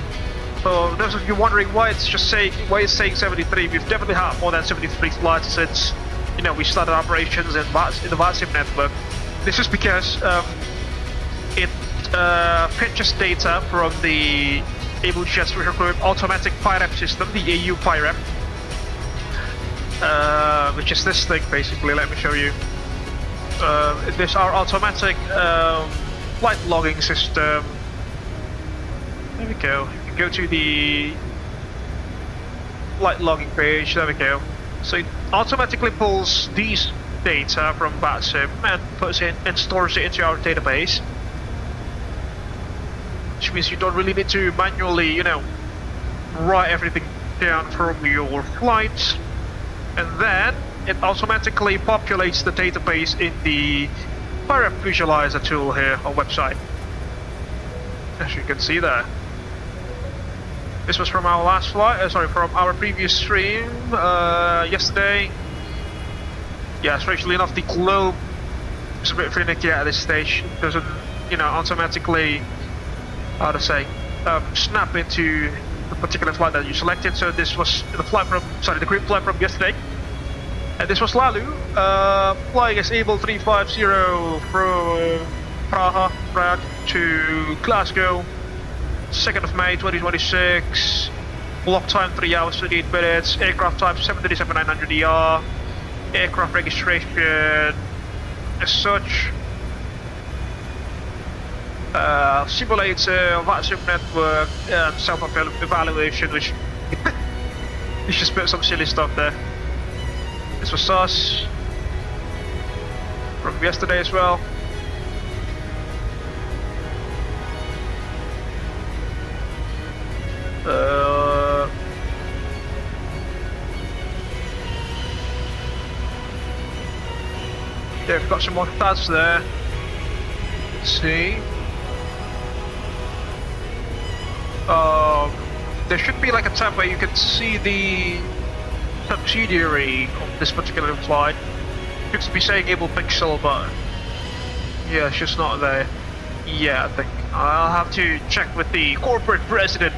For those of you wondering why it's saying 73, we've definitely had more than 73 flights since, you know, we started operations in the VATSIM network. This is because it fetches data from the Abel Jets Virtual Group automatic PyRamp system, the AU PyRamp, which is this thing basically. Let me show you. This is our automatic flight logging system. There we go. You can go to the flight logging page. There we go. So it automatically pulls these data from VATSIM and puts it and stores it into our database. Which means you don't really need to manually, you know, write everything down from your flights. And then it automatically populates the database in the PyRamp Visualizer tool here on website. As you can see there. This was from our last flight, from our previous stream yesterday. Yeah, strangely enough, the globe is a bit finicky at this stage. It doesn't, you know, automatically, how to say, snap into the particular flight that you selected. So this was the group flight from yesterday. And this was Lalu, flying as Abel 350 from Prague to Glasgow, 2nd of May 2026. Block time 3 hours 38 minutes. Aircraft type 737-900ER. Aircraft registration as such. Simulator, VATSIM network, and self-evaluation, which you just put some silly stuff there. This was us from yesterday as well. They've got some more stats there. Let's see. There should be like a tab where you can see the subsidiary of this particular flight. It should be saying Abel Pixel, but yeah, it's just not there. Yeah, I think I'll have to check with the corporate president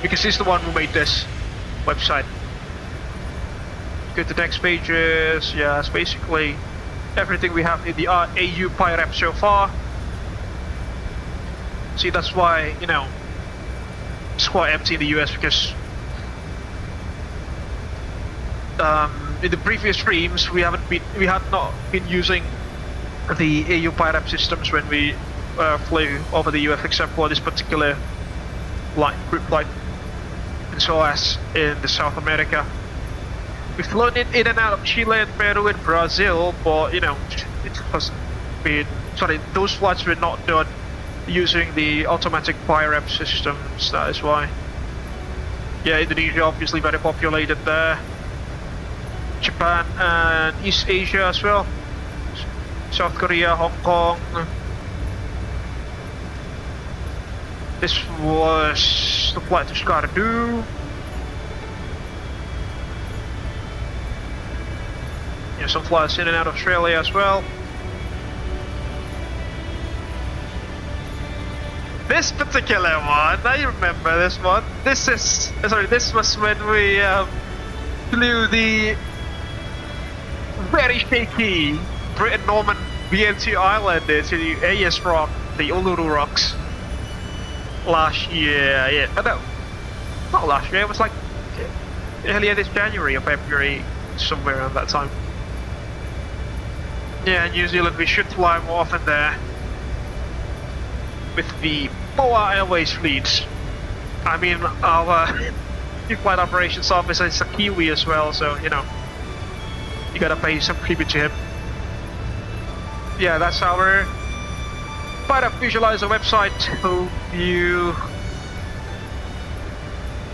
because he's the one who made this website. Go to next pages. Yeah, it's basically everything we have in the AU PyRep so far. See, that's why, you know, it's quite empty in the US because in the previous streams we had not been using the AU PyRep systems when we flew over the US, except for this particular group flight, and so as in the South America. We've flown in and out of Chile and Peru and Brazil, but you know, it hasn't been, those flights were not done using the automatic PyRep systems, that is why. Yeah, Indonesia obviously very populated there. Japan and East Asia as well. South Korea, Hong Kong. This was the flight to Skardu. Yeah, some flights in and out of Australia as well. This particular one, I remember this one. This was when we flew the very shaky Britain Norman BM2 Islander to the AS Rock, the Uluru Rocks, last year. Yeah, no, not last year. It was like earlier this January or February, somewhere around that time. Yeah, New Zealand, we should fly more often there with the BOA Airways fleet. I mean, our chief flight operations officer is a Kiwi as well, so you know, you gotta pay some tribute to him. Yeah, that's our PyRep visualizer website.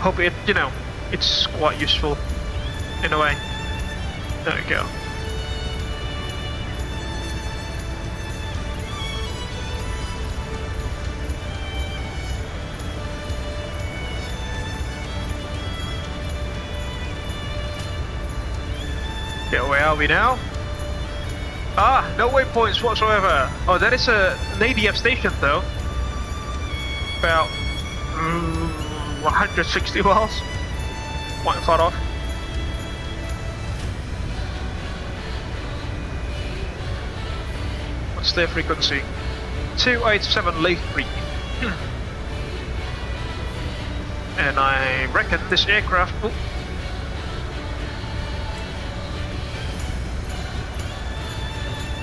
Hope it, you know, it's quite useful in a way. There we go. Yeah, where are we now? Ah, no waypoints whatsoever. Oh, that is an ADF station though. About 160 miles. Quite far off. What's their frequency? 287 late freak. And I reckon this aircraft... Ooh,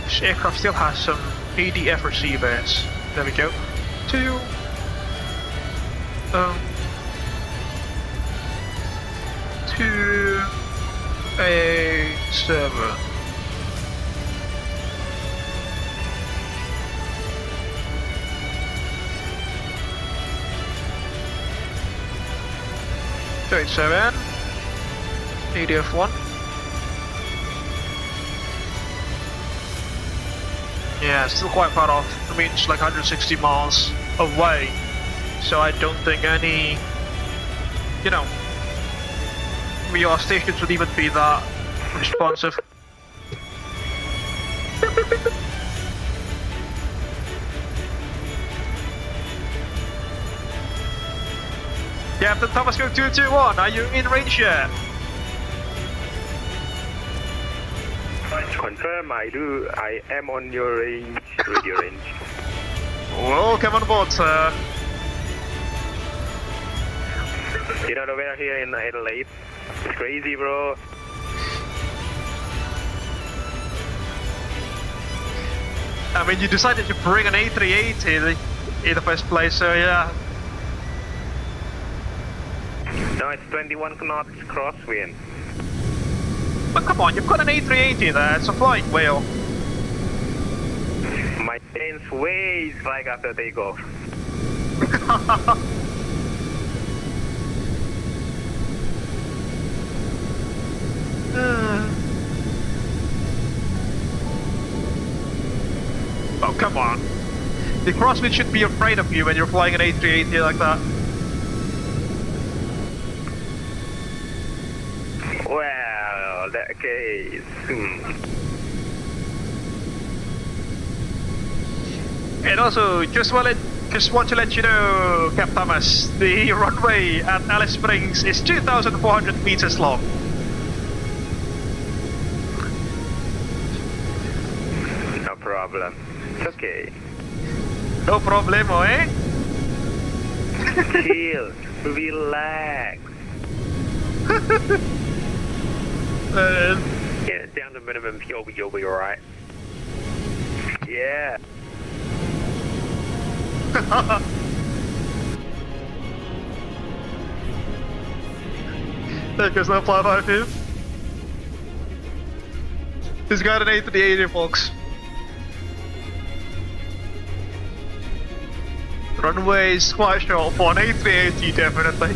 this aircraft still has some ADF receivers. There we go. 287. ADF 1. Yeah, still quite far off. I mean, it's like 160 miles away. So I don't think any, you know, VR stations would even be that responsive. Captain Thomas Cook 221, are you in range yet? Confirm, I am on your range, radio range. Welcome on board, sir. You know the weather here in Adelaide? It's crazy, bro. I mean, you decided to bring an A380 in the first place, so yeah. No, it's 21 knots crosswind. But come on, you've got an A380 there, it's a flying whale. My plane's way like after takeoff. Oh, come on. The crosswind should be afraid of you when you're flying an A380 like that. Well, that case. And also, just want to let you know, Cap Thomas, the runway at Alice Springs is 2,400 meters long. No problem. It's okay. No problemo, eh? Chill. Relax. Get it down to minimum fuel, you'll be alright. Yeah. There goes that fly by him. He's got an A380, folks. Runway is quite short for an A380, definitely.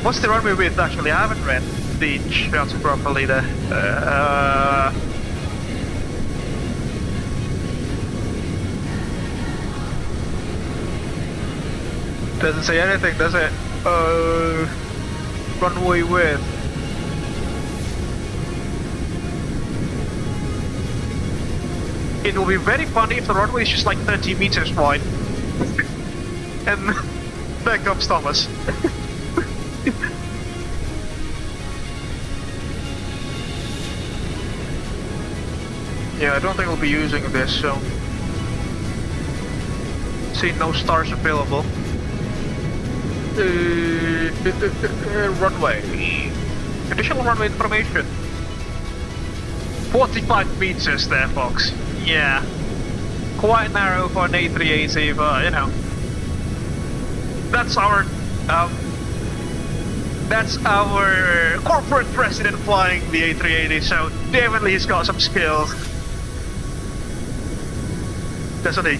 What's the runway width actually? I haven't read the charts properly there. Doesn't say anything, does it? Runway width. It will be very funny if the runway is just like 30 meters wide. And there comes Thomas. Yeah, I don't think we'll be using this, so... See, no stars available. Runway. Additional runway information. 45 meters there, folks. Yeah. Quite narrow for an A380, but you know. That's our corporate president flying the A380, so definitely he's got some skills. Doesn't he?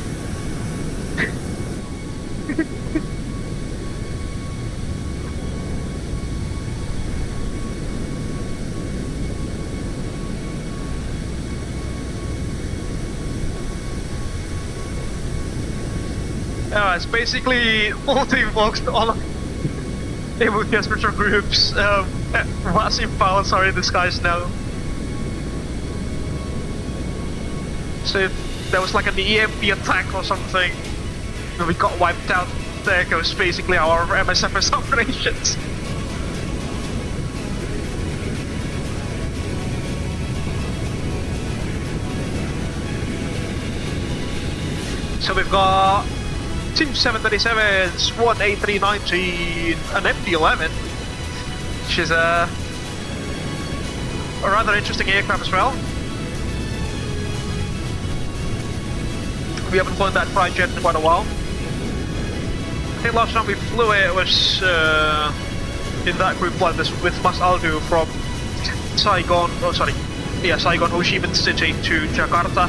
It's basically multi-boxed all of Abel Jets Virtual Group's VATSIM files are in the skies now. So if there was like an EMP attack or something, and we got wiped out, there goes basically our MSFS operations. So we've got two 737s, one A319, an MD-11, which is a rather interesting aircraft as well. We haven't flown that flight jet in quite a while. I think last time we flew it was in that group flight with Mas Aldo from Saigon, Saigon, Ho Chi Minh City to Jakarta. I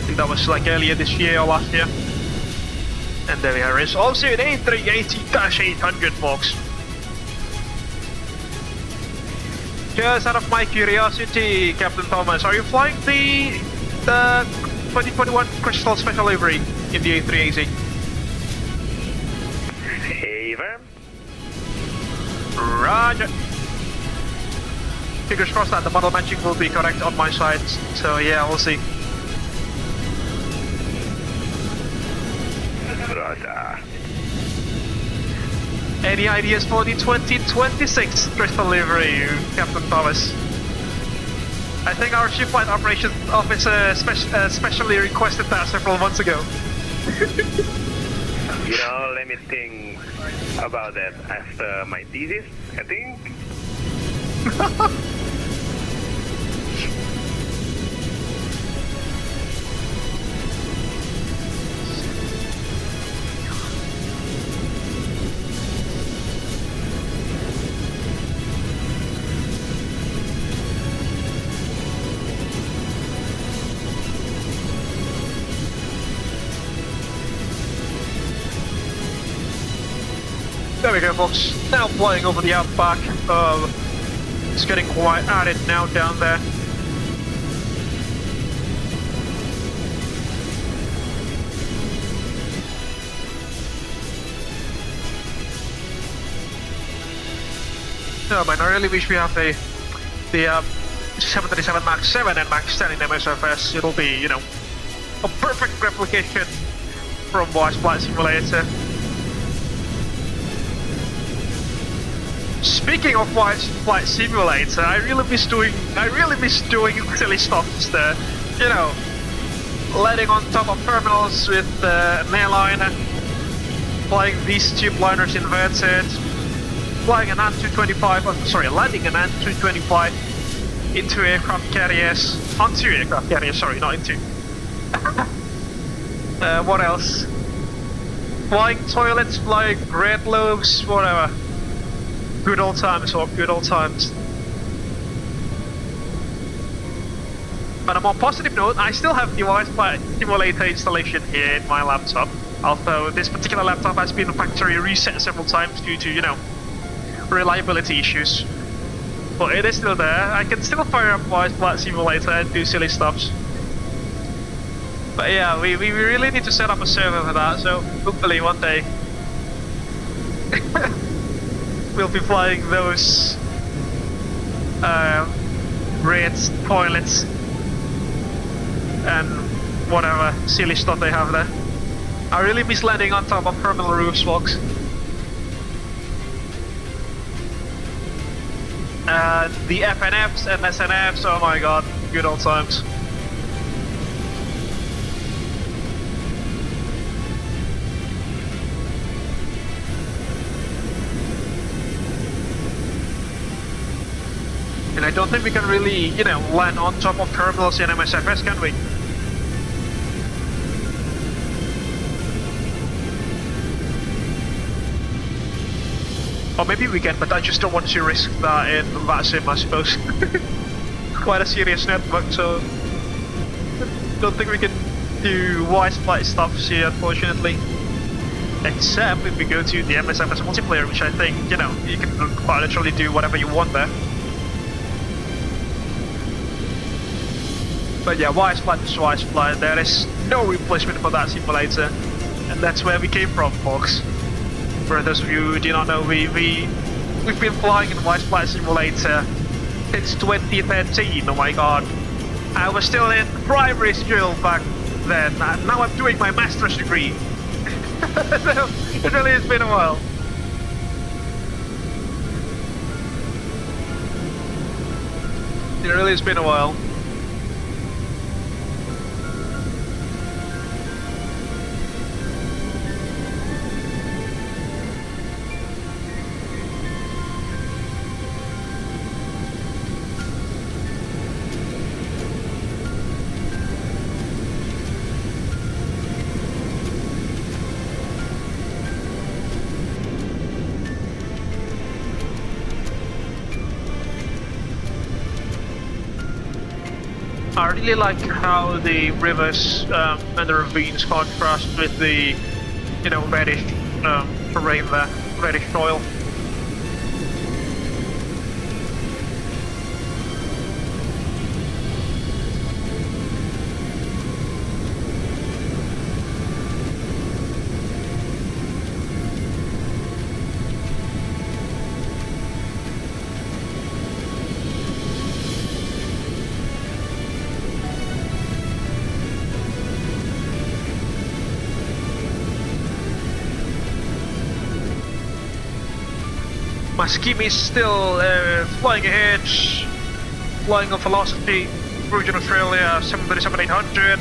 think that was like earlier this year or last year. And there is also an A380-800, folks. Just out of my curiosity, Captain Thomas, are you flying the 2021 Crystal Special Livery in the A380? Haven. Roger. Fingers crossed that the model matching will be correct on my side. So yeah, we'll see. Roger. Any ideas for the 2026 Crystal livery, Captain Thomas? I think our Chief Flight Operations Officer specially requested that several months ago. Let me think about that after my thesis, I think. There we go, folks. Now flying over the Outback. It's getting quite arid now down there. No, man, I really wish we have the 737 MAX 7 and MAX 10 in MSFS. It'll be, you know, a perfect replication from Wise Flight Simulator. Speaking of Flight Simulator, I really miss doing silly stuff there. You know, landing on top of terminals with an airline, flying these tube liners inverted, flying an AN-225, landing an AN-225 into aircraft carriers, onto aircraft carriers, sorry, not into. What else? Flying toilets, flying bread loaves, whatever. Good old times, or good old times. On a more positive note, I still have the Wise Flight Simulator installation here in my laptop. Although this particular laptop has been factory reset several times due to, you know, reliability issues. But it is still there. I can still fire up Wise Flight Simulator and do silly stuffs. But yeah, we really need to set up a server for that, so hopefully one day we'll be flying those red toilets and whatever silly stuff they have there. I really miss landing on top of terminal roofs, folks. And the FNFs and SNFs, oh my god, good old times. And I don't think we can really, you know, land on top of terminals in MSFS, can we? Or maybe we can, but I just don't want to risk that in VATSIM, I suppose. Quite a serious network, so don't think we can do Wise Flight stuff here, unfortunately. Except if we go to the MSFS multiplayer, which I think, you know, you can quite literally do whatever you want there. But yeah, Wise Flight is Wise Flight. There is no replacement for that simulator, and that's where we came from, folks. For those of you who do not know, we've been flying in Wise Flight Simulator since 2013. Oh my god, I was still in primary school back then. Now I'm doing my master's degree. So it really has been a while. It really has been a while. I really like how the rivers and the ravines contrast with the, you know, reddish terrain there, reddish soil. My scheme is still flying ahead, flying on velocity, Virgin Australia 737-800.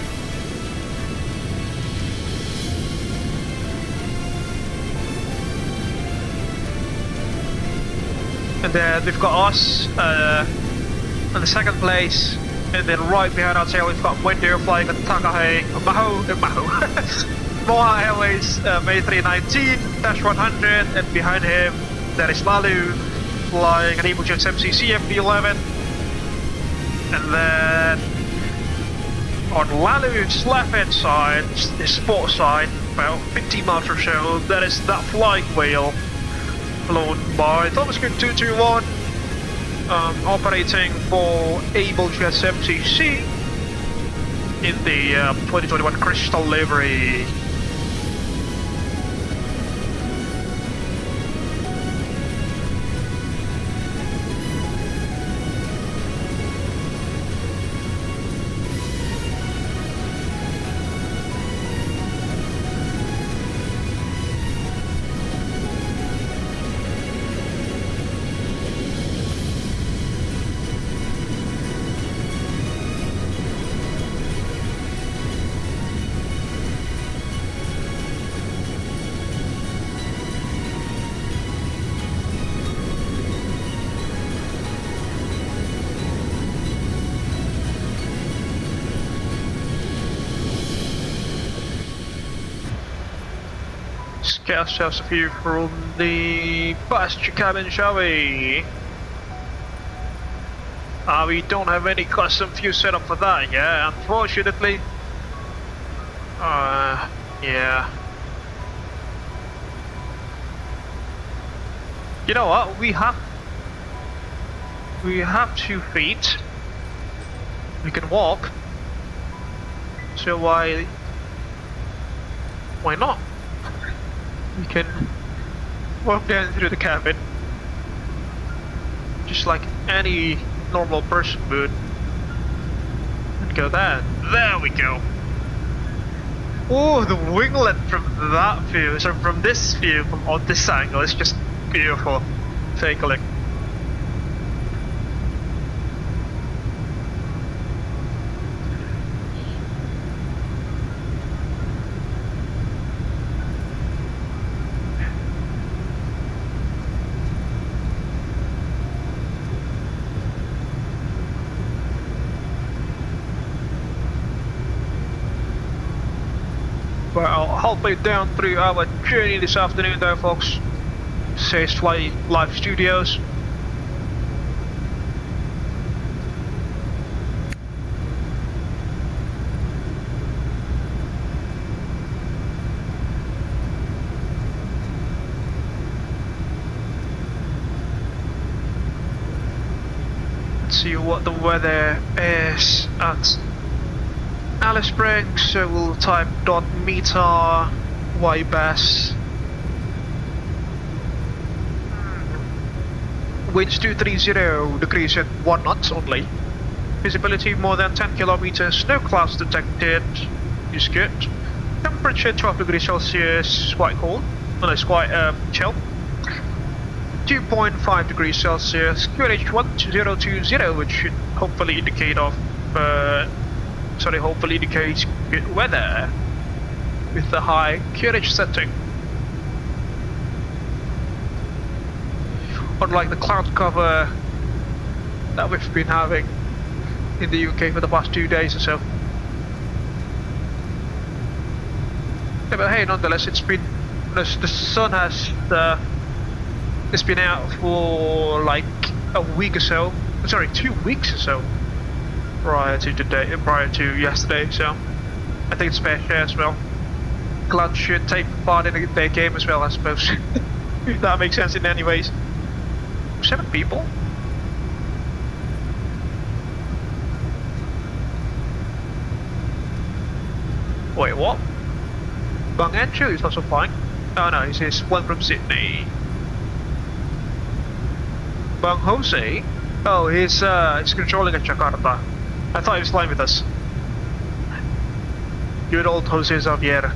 And then we've got us in the second place, and then right behind our tail we've got Window flying at Moha Airways A319-100, and behind him there is Lalu flying an Abel Jets CFD11. And then on Lalu's left hand side, the sport side, about 50 miles or so, that is that flying whale flown by Thomas Cook 221, operating for Abel Jets MCC in the 2021 Crystal livery. Get ourselves a view from the passenger cabin, shall we? We don't have any custom view set up for that, yeah, unfortunately. Yeah. You know what? We have 2 feet. We can walk. So why not? We can walk down through the cabin, just like any normal person would, and go there. There we go. Oh, the winglet from that view, so from this view, on this angle, is just beautiful. Take a look. Well, halfway down through our journey this afternoon though, folks. Says Fly Live Studios. Let's see what the weather is at Alice Springs, so we'll type .meter YBAS. Winds 230 degrees at 1 knot only. Visibility more than 10 kilometers, no clouds detected, is good. Temperature 12 degrees Celsius, quite cold, well it's quite chill. 2.5 degrees Celsius, QNH 1020, which should hopefully indicate hopefully indicates good weather with the high QNH setting. Unlike the cloud cover that we've been having in the UK for the past 2 days or so. Yeah, but hey, nonetheless, it's been the sun has it's been out for like a week or so. Sorry, 2 weeks or so. Prior to yesterday, so I think it's fair share as well. Clouds should take part in their game as well, I suppose. If that makes sense in any ways. 7 people? Wait, what? Bang Andrew is also flying. Oh no, he's one from Sydney. Bang Jose? Oh, he's controlling at Jakarta. I thought he was flying with us. Good old Jose Xavier.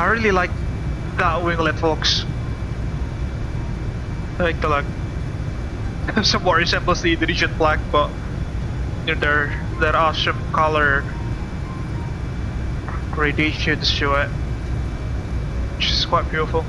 I really like that winglet, folks. I like the like somewhat resembles the Indonesian flag, but you know, their awesome color gradations to it, which is quite beautiful.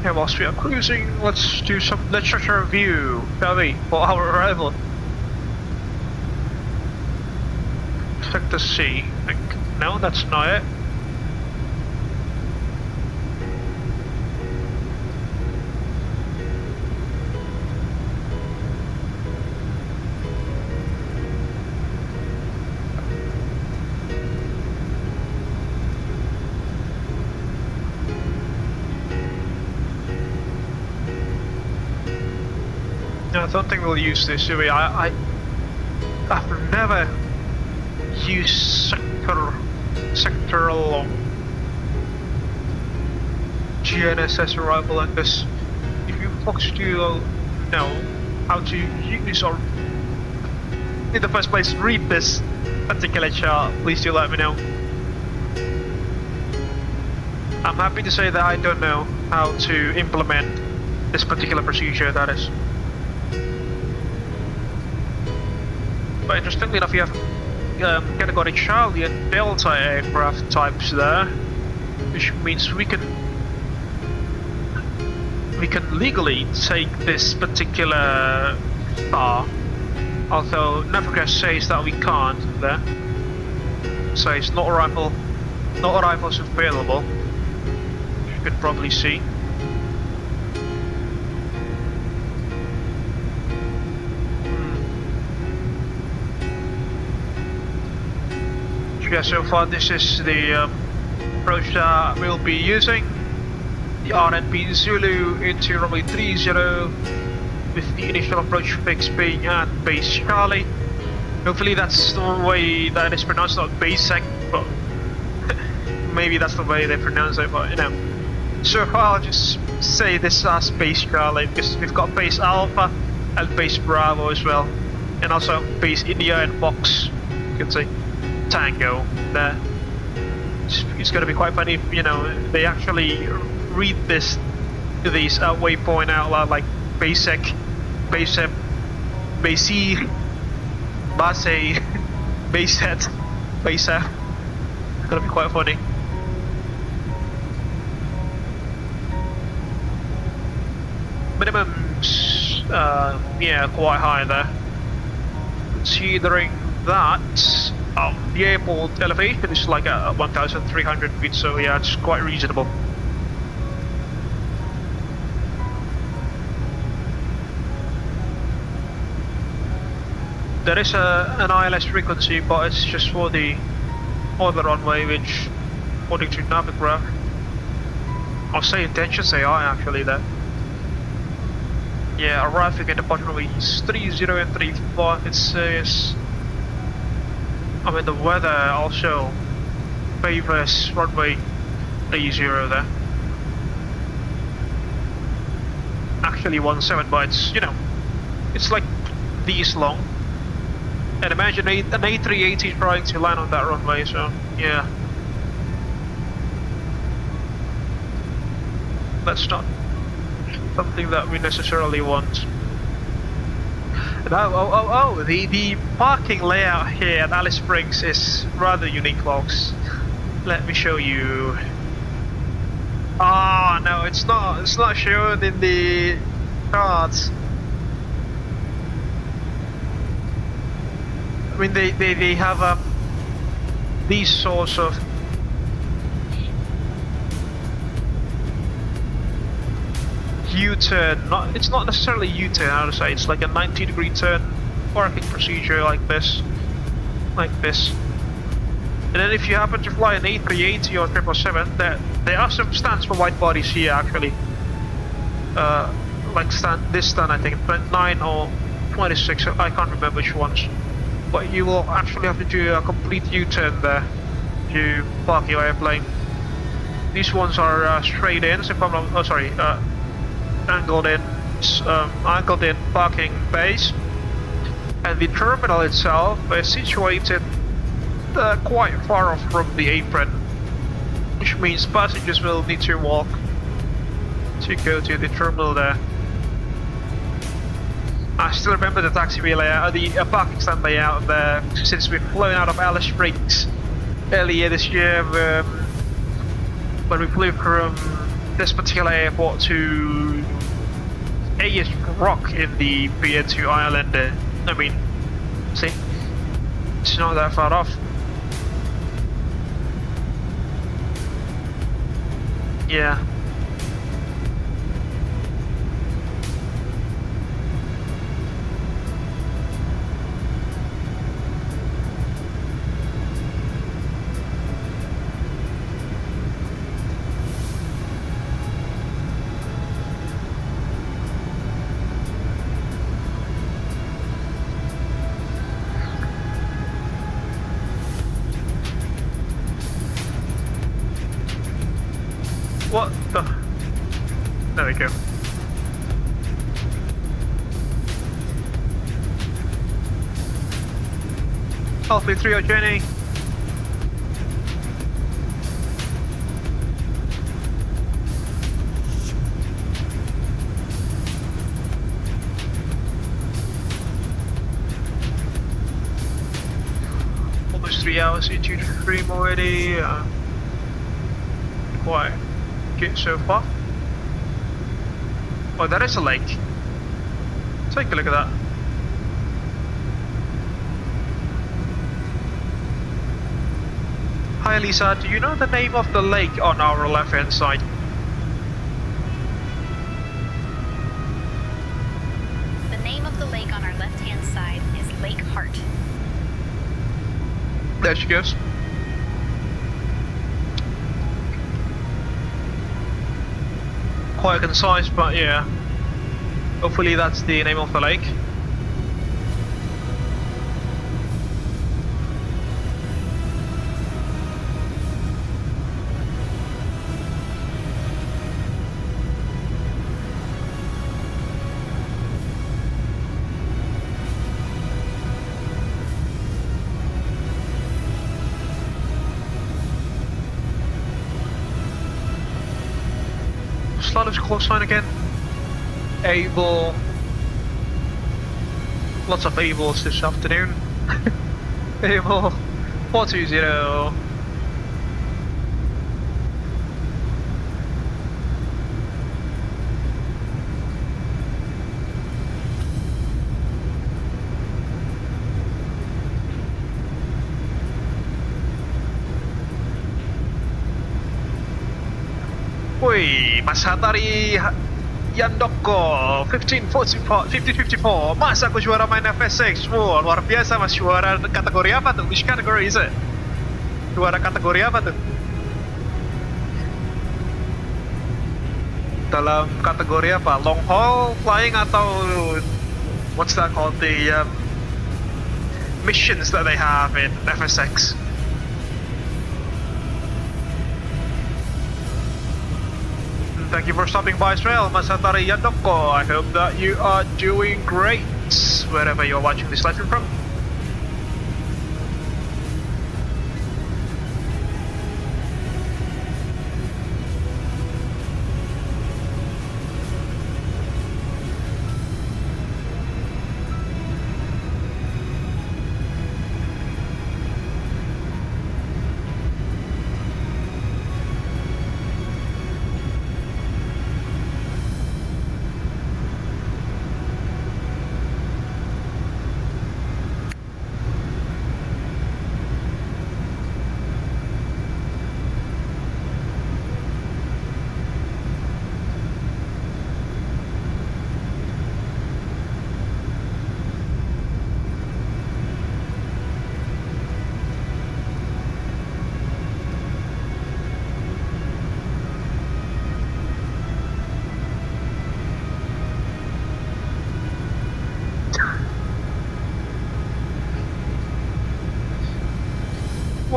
And whilst we are cruising, let's do some literature review, shall we, for our arrival. Check the sea. No, that's not it. No, I don't think we'll use this, do we? I've never used sectoral GNSS arrival like this. If you folks do know how to use or in the first place read this particular chart, please do let me know. I'm happy to say that I don't know how to implement this particular procedure, that is. But interestingly enough, you have category Charlie and Delta aircraft types there, which means we can legally take this particular star, although Navigast says that we can't there. So it's not arrivals available, which you can probably see. Yeah, so far this is the approach that we'll be using. The RNB Zulu into runway 30 with the initial approach fix being at base Charlie. Hopefully that's the way that it's pronounced, not basic, but maybe that's the way they pronounce it, but you know. So I'll just say this as base Charlie because we've got base Alpha and base Bravo as well, and also base India and Fox, you can see. Tango there. It's going to be quite funny if, you know, they actually read these waypoint out loud like basic, basic, basic, base, baset, basa. It's going to be quite funny. Minimums, yeah, quite high there. Considering that. The airport elevation is like 1,300 feet, so yeah, it's quite reasonable. There is an ILS frequency, but it's just for the other runway, which, according to Navigraph, I'll say intentions they are actually there. Yeah, arriving at the bottom runways 30 and 35, it says. I mean, the weather also favors runway 30 there. Actually 17, but it's, you know, it's like this long. And imagine an A380 trying to land on that runway, so yeah. That's not something that we necessarily want. The parking layout here at Alice Springs is rather unique, folks. Let me show you. Ah, no, it's not shown in the charts. I mean, they have these sorts of U-turn. It's not necessarily U-turn, I would say. It's like a 90-degree turn parking procedure like this, And then if you happen to fly an A380 or 777, there are some stands for wide bodies here actually. Like this stand I think 9 or 26, I can't remember which ones. But you will actually have to do a complete U-turn there to park your airplane. These ones are straight in, if I'm not, angled in parking bays. And the terminal itself is situated quite far off from the apron, which means passengers will need to walk to go to the terminal there. I still remember the taxiway layout, the parking stand layout there, since we've flown out of Alice Springs earlier this year, when we flew from this particular airport to Ayers Rock in the BN2 Ireland. I mean, see, it's not that far off. Yeah. What the? There we go. Alpha 3 Jenny. Almost 3 hours into the stream already. Quite good so far. Oh, that is a lake. Take a look at that. Hi Lisa, do you know the name of the lake on our left hand side? The name of the lake on our left hand side is Lake Hart. There she goes. Quite concise, but yeah. Hopefully that's the name of the lake. Slowest call sign again. Abel. Lots of Abels this afternoon. Abel 420. Woi, Mas Hatari Yandoko 1554. Mas aku juara main FS6. Wow, luar biasa Mas. Juara kategori apa tuh? Which category is it? Juara kategori apa tuh? Dalam kategori apa? Long haul flying atau what's that called? The missions that they have in FS6. Thank you for stopping by as well, Masatari Yandoko. I hope that you are doing great wherever you're watching this live stream from.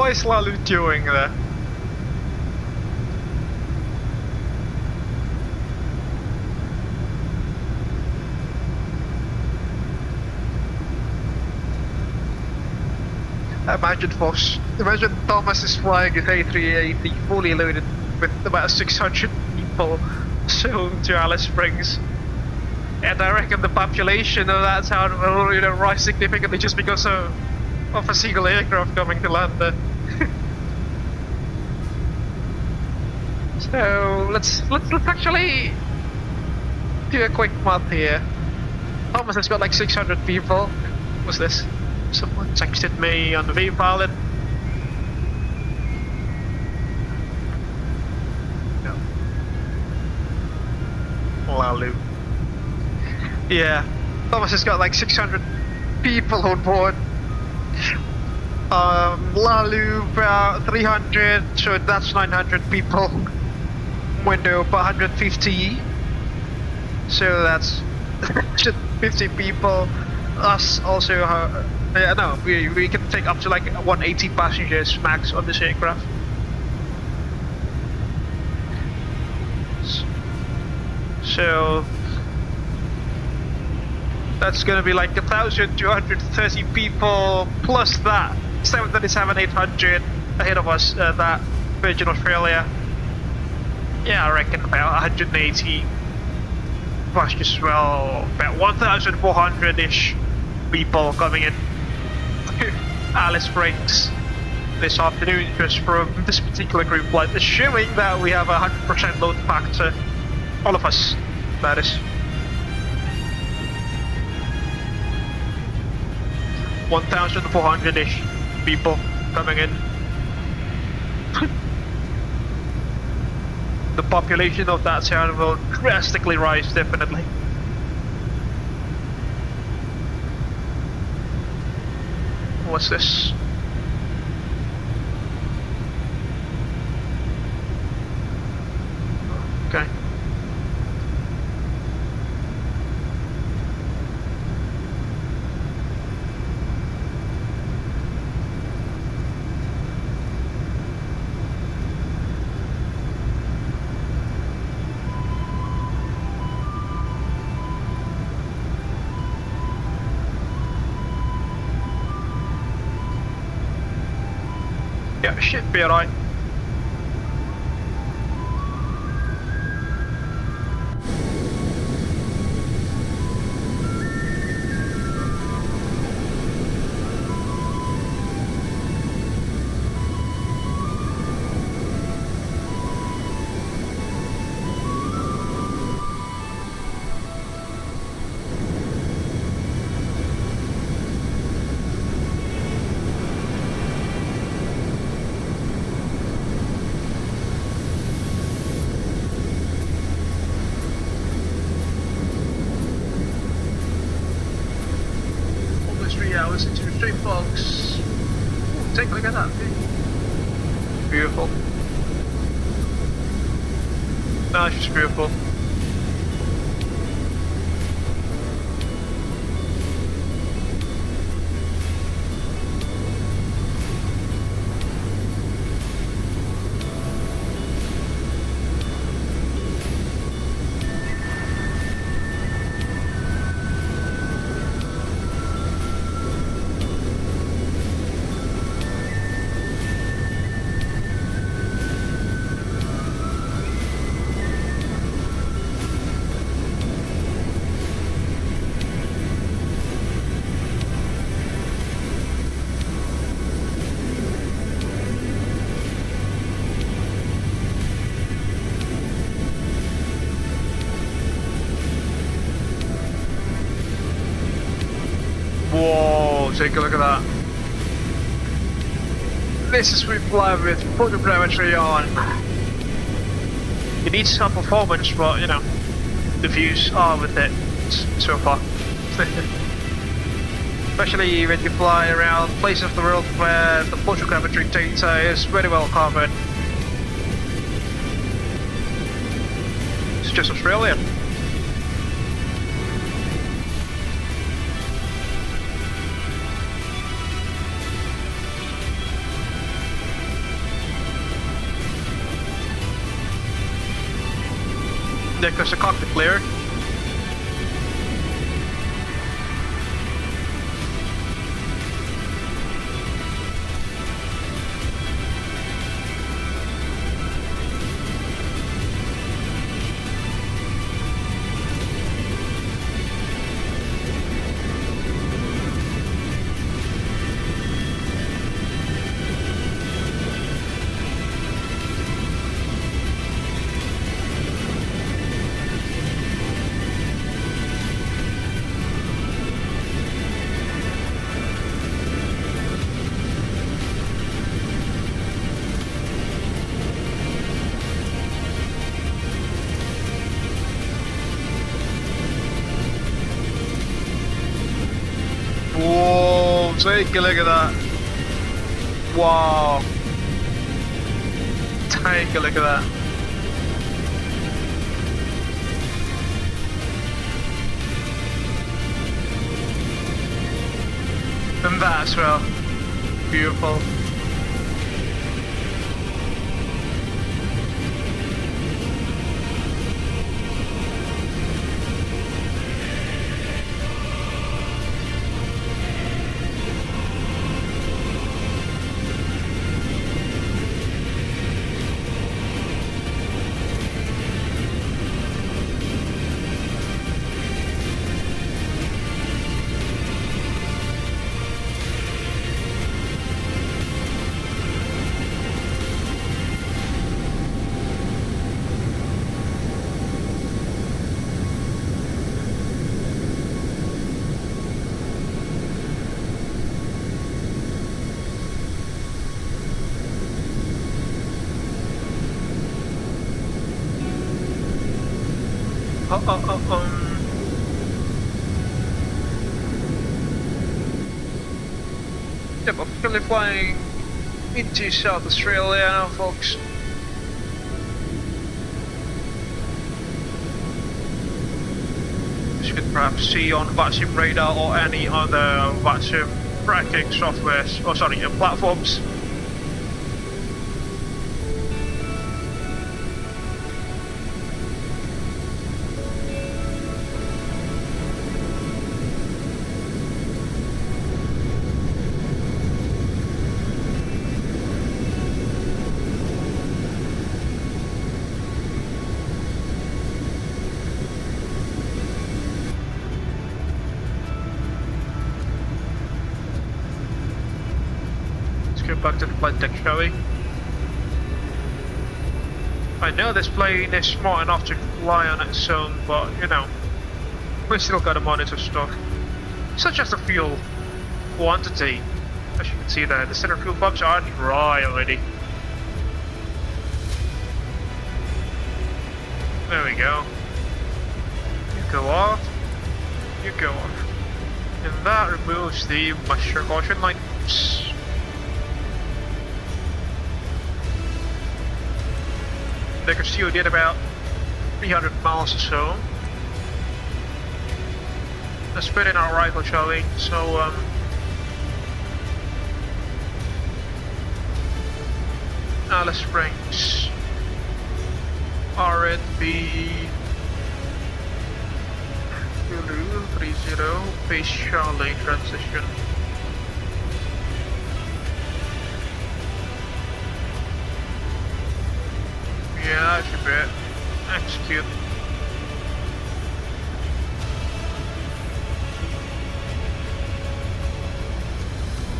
What is Lalu doing there? Imagine Thomas is flying his A380 fully loaded with about 600 people soon to Alice Springs. And I reckon the population of that town will, you know, rise significantly just because of a single aircraft coming to land there. So let's actually do a quick math here. Thomas has got like 600 people. What's this? Someone texted me on the V-Pilot. No. Lalu. Yeah, Thomas has got like 600 people on board. Lalu about 300, so that's 900 people. Window about 150. So that's 50 people. Us also, yeah, no, we can take up to like 180 passengers max on this aircraft. So that's gonna be like 1,230 people plus that 737-800 ahead of us, that Virgin Australia. Yeah, I reckon about 180 passengers as well, about 1,400-ish people coming in to Alice Springs this afternoon just from this particular group flight, assuming that we have a 100% load factor, all of us, that is. 1,400-ish people coming in. The population of that town will drastically rise, definitely. What's this? Okay. Yeah, should be alright. Hours into the stream, folks. Ooh, take a look at that. Beautiful. No, it's just beautiful. Whoa, take a look at that. This is we fly with photogrammetry on. It needs some performance, but you know, the views are with it so far. Especially when you fly around places of the world where the photogrammetry data is very well covered. It's just Australia. There goes the cockpit clear. Whoa, take a look at that. Wow. Take a look at that. And that as well. Beautiful. Yep, I'm currently flying into South Australia now, folks. As you can perhaps see on VATSIM radar or any other VATSIM tracking software, platforms. Back to the flight deck, shall we? I know this plane is smart enough to fly on its own, but you know, we still gotta monitor stuff, such as the fuel quantity. As you can see there, the center fuel pumps are dry already. There we go. You go off, you go off. And that removes the muster caution lights. They can still did about 300 miles or so. Let's put in our rifle, shall we? So, Alice Springs, RNB 30, base Charlie transition. Yeah, that should be it. Execute.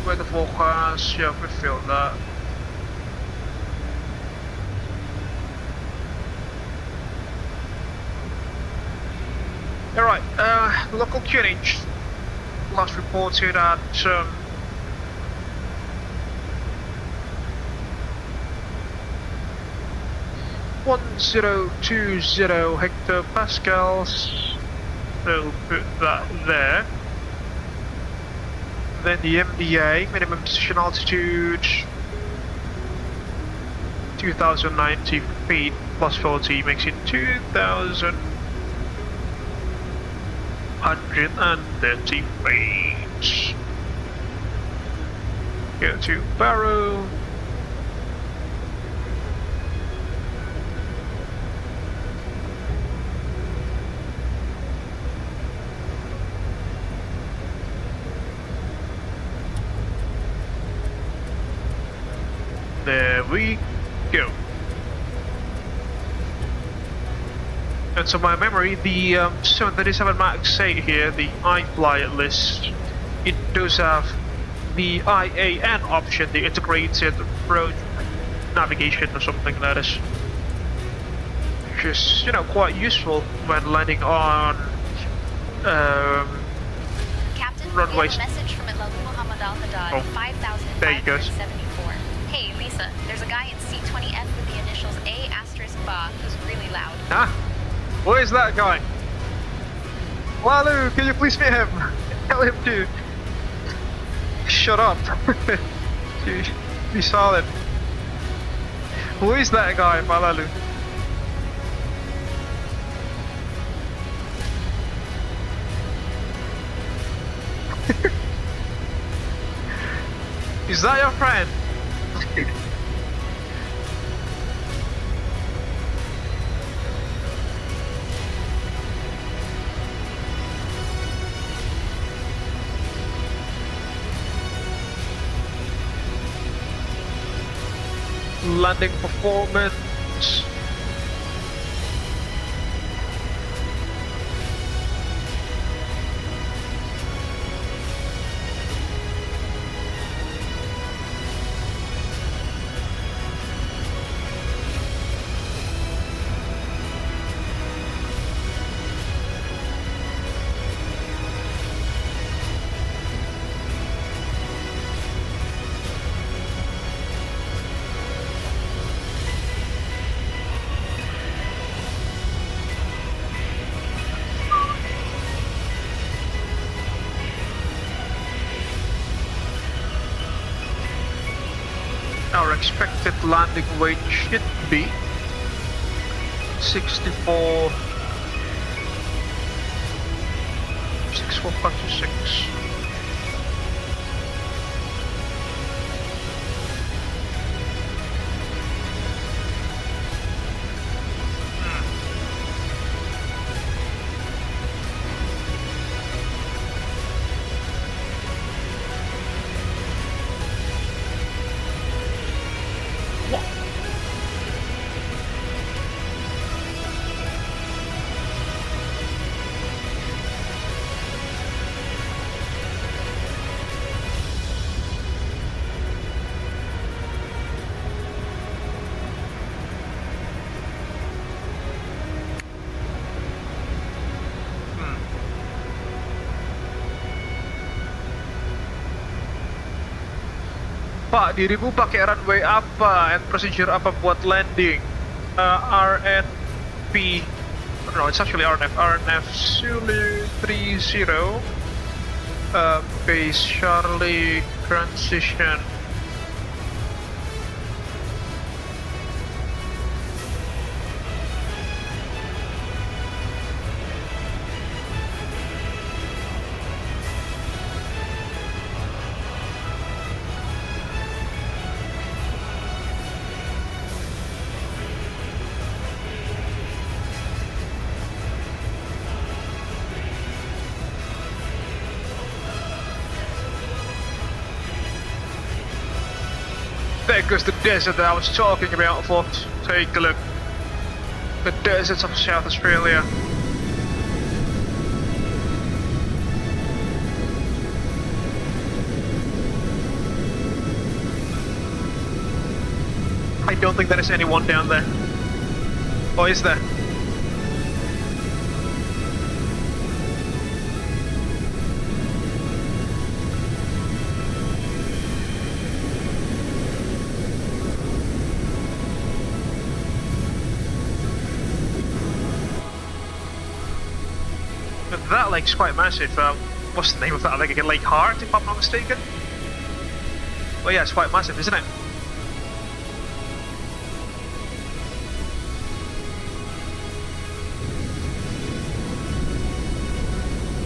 Weather forecast, yeah, we filled that. Alright, local QNH last reported at 1020 hectopascals, so put that there. Then the MDA, minimum position altitude, 2090 feet plus 40 makes it 2130 feet. Go to Barrow. there we go. And to my memory, the 737 MAX 8 here, the iFly at least, it does have the IAN option, the integrated road navigation or something that is. Which is, you know, quite useful when landing on Captain, runways. we have a message from Muhammad Al Haddad, Oh, 5,574. Hey, Lisa, there's a guy in C20F with the initials A*BA who's really loud. Huh? Where's that guy? Walu, can you please meet him? Tell him to shut up. Be solid. Who is that guy, Malalu? Is that your friend? Landing performance. Our expected landing weight should be 64,526. Pak, dirimu pakai runway apa and procedure apa buat landing? RNP, no, it's actually RNF Zulu 30, base Charlie transition. There goes the desert that I was talking about, folks. Take a look. The deserts of South Australia. I don't think there is anyone down there. Or is there? That lake's quite massive. What's the name of that lake again? Lake Hart, if I'm not mistaken? Well, yeah, it's quite massive, isn't it?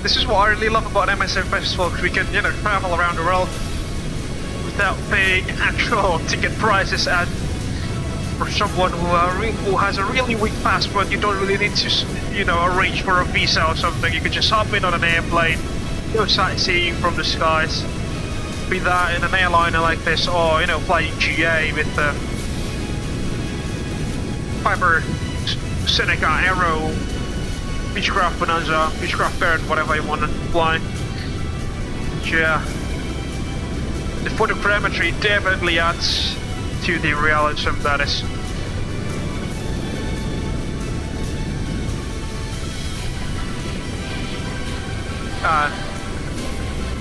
This is what I really love about MSFS, folks. We can, you know, travel around the world without paying actual ticket prices, and for someone who has a really weak passport, you don't really need to, you know, arrange for a visa or something. You can just hop in on an airplane, go sightseeing from the skies. be that in an airliner like this, or flying GA with the Piper Seneca Aero, Beechcraft Bonanza, Beechcraft Baron, whatever you want to fly. Yeah, the photogrammetry definitely adds to the realism that is.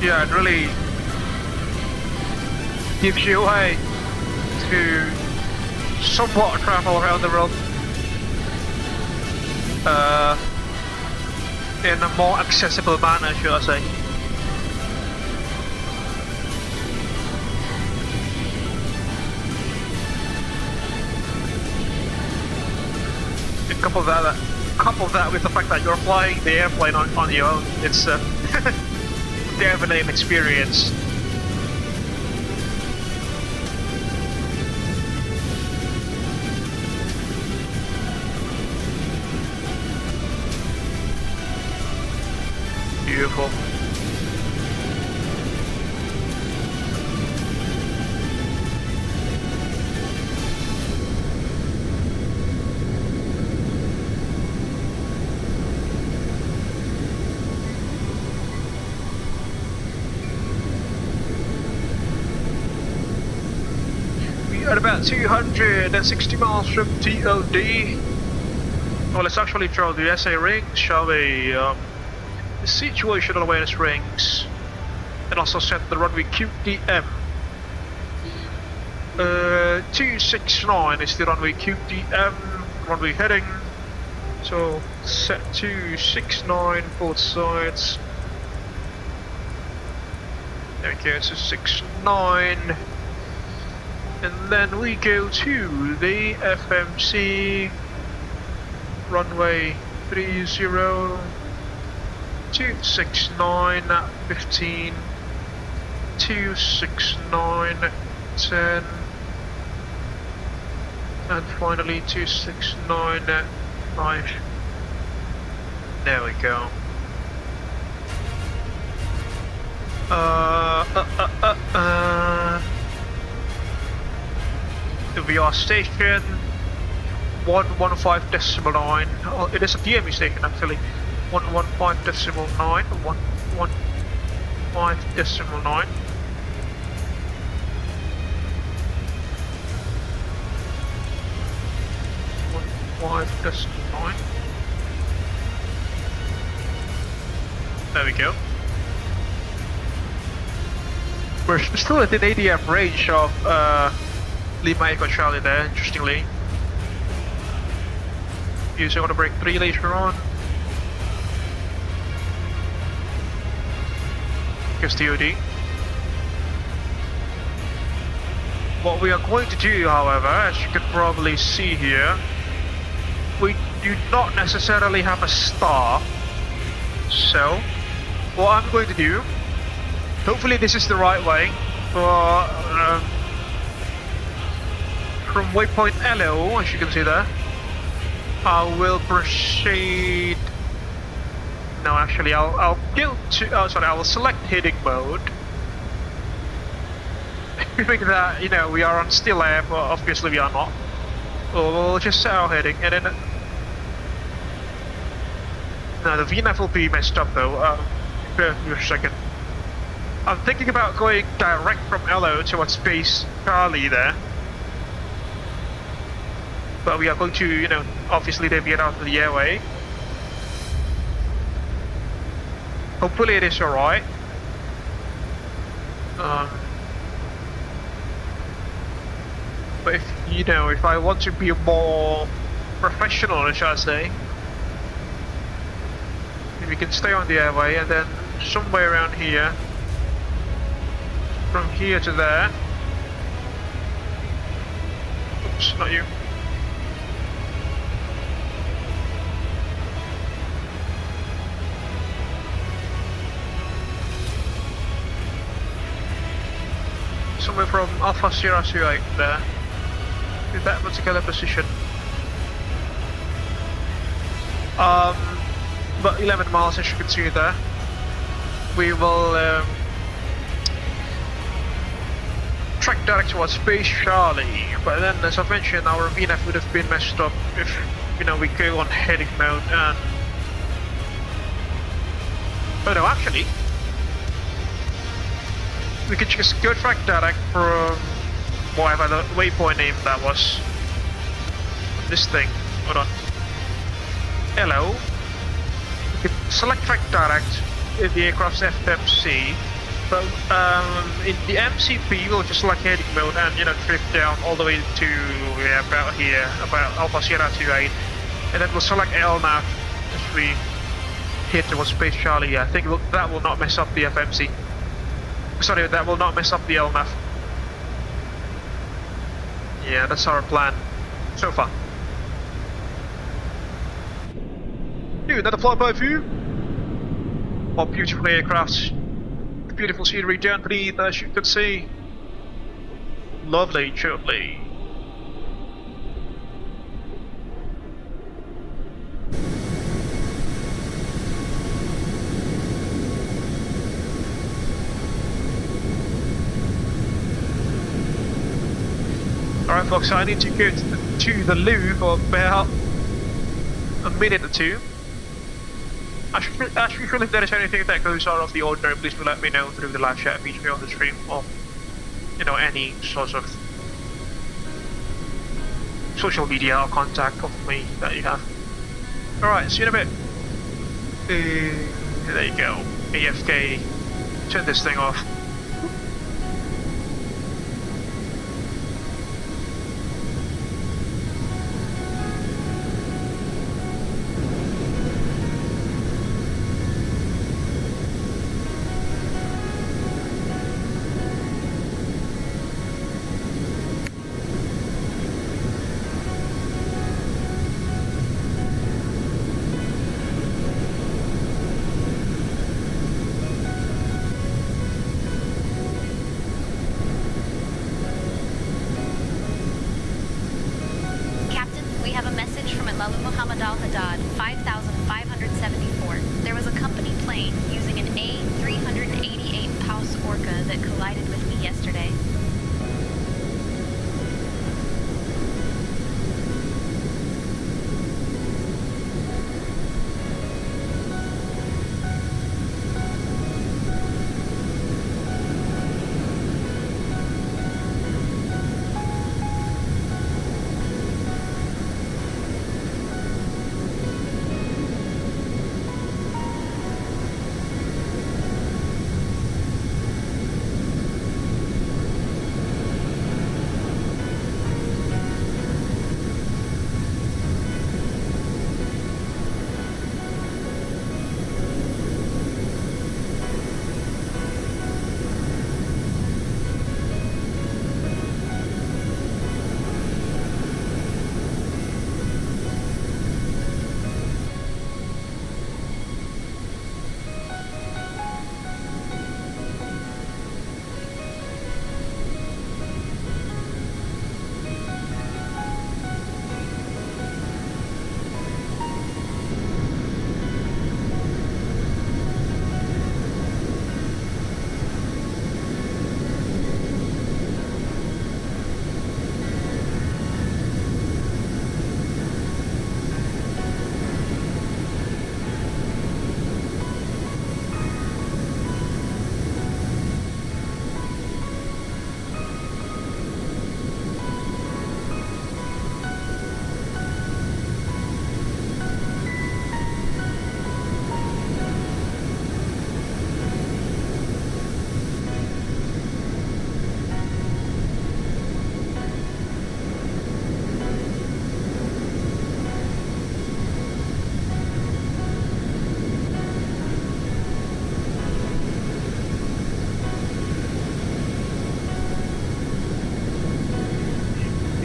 Yeah, it really gives you a way to somewhat travel around the world in a more accessible manner, should I say. And couple that with the fact that you're flying the airplane on your own, it's definitely an experience. Beautiful. At about 260 miles from TOD. Well, let's actually throw the SA rings, shall we? The situational awareness rings, and also set the runway QDM. 269 is the runway QDM, runway heading. So set 269 both sides. There we go, so 69. And then we go to the FMC runway 30, 269 at 15, 269 10, and finally 269 at 5. There we go. The VR station 115.9. Oh, it is a DME station actually. 115.9. 115.9. There we go. We're still within ADF range of Lima Echo Charlie there, interestingly. Using auto brake 3 later on. Here's TOD. What we are going to do, however, as you can probably see here, we do not necessarily have a star. So, what I'm going to do, hopefully this is the right way, for from waypoint LO, as you can see there, I will proceed. No, actually, I'll go to. Oh, sorry, I will select heading mode. Think that we are on still air, but obviously we are not. We'll just set our heading, and then. No, the VNAV will be messed up though. Bear with me a second. I'm thinking about going direct from LO towards base Charlie there. But we are going to, obviously deviate out of the airway. Hopefully it is alright. But if I want to be more professional, shall I say, we can stay on the airway and then somewhere around here, from here to there. Oops, not you. Somewhere from Alpha Sierra 28 there, to that particular position. About 11 miles as you can see there. We will track direct towards Space Charlie, but then as I mentioned, our VNAV would have been messed up if, you know, we go on heading mode and... Oh no, actually, we could just go track direct from whatever the waypoint name that was. This thing, hold on. Hello. We could select track direct in the aircraft's FMC, but in the MCP we'll just select heading mode and, you know, drift down all the way to about here, about Alpha Sierra 28, and then we'll select LNAV as we head towards Space Charlie. I think that will not mess up the FMC. Sorry, that will not mess up the LNAV. Yeah, that's our plan so far. Dude, another flyby view of beautiful aircrafts. Beautiful scenery down beneath, as you can see. Lovely, lovely. Alright folks, I need to go to the loo for about a minute or two. Actually, if there is anything that goes out of the ordinary, please do let me know through the live chat feature on the stream, or, you know, any sort of social media or contact of me that you have. Alright, see you in a bit. There you go. AFK. Turn this thing off.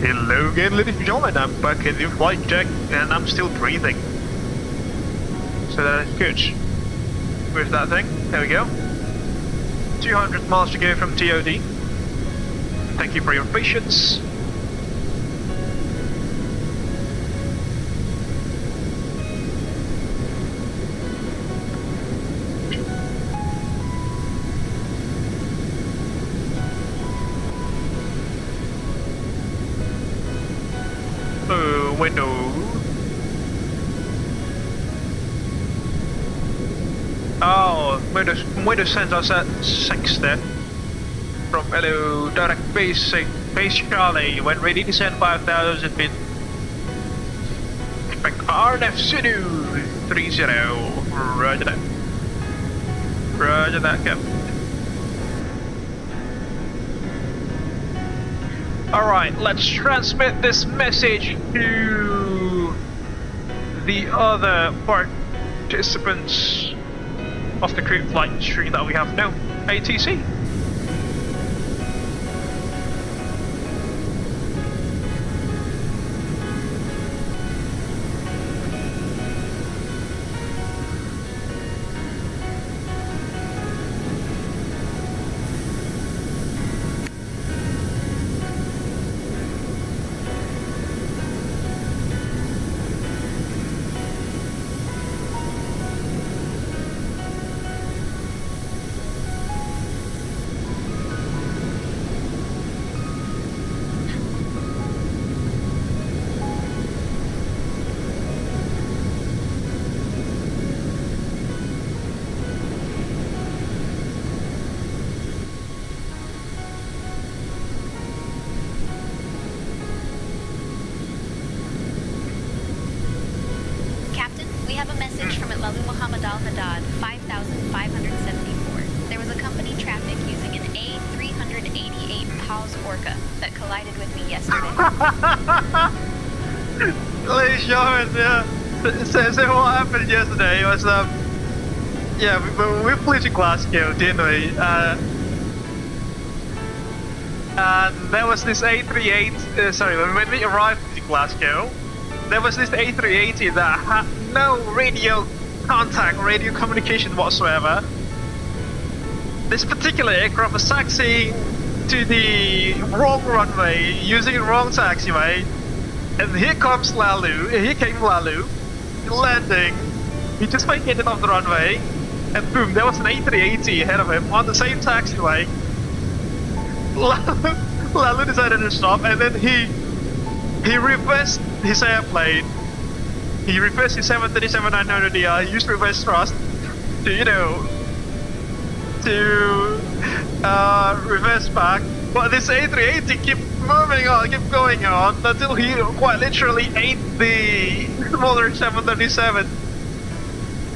Hello again, ladies and gentlemen, I'm back in the flight deck and I'm still breathing. So that is good. Where's that thing? There we go. 200 miles to go from TOD. Thank you for your patience. window. Oh, window sensors at 6 there. From hello, direct base Charlie, when ready to send 5,000 feet. Expect RNF Sinu 30, roger that. Roger that, Captain. Alright, let's transmit this message to the other participants of the crew flight stream that we have now, ATC. So what happened yesterday was, yeah, we flew to Glasgow, didn't we? And there was this A38, sorry, when we arrived to Glasgow, there was this A380 that had no radio contact, radio communication whatsoever. This particular aircraft was taxiing to the wrong runway, using the wrong taxiway, and here came Lalu, landing. He just vacated off the runway, and boom, there was an A380 ahead of him on the same taxiway. Lalu decided to stop, and then he reversed his airplane. He reversed his 737-900ER. He used reverse thrust to, reverse back. But this A380 kept moving on, kept going on, until he quite literally ate the smaller 737.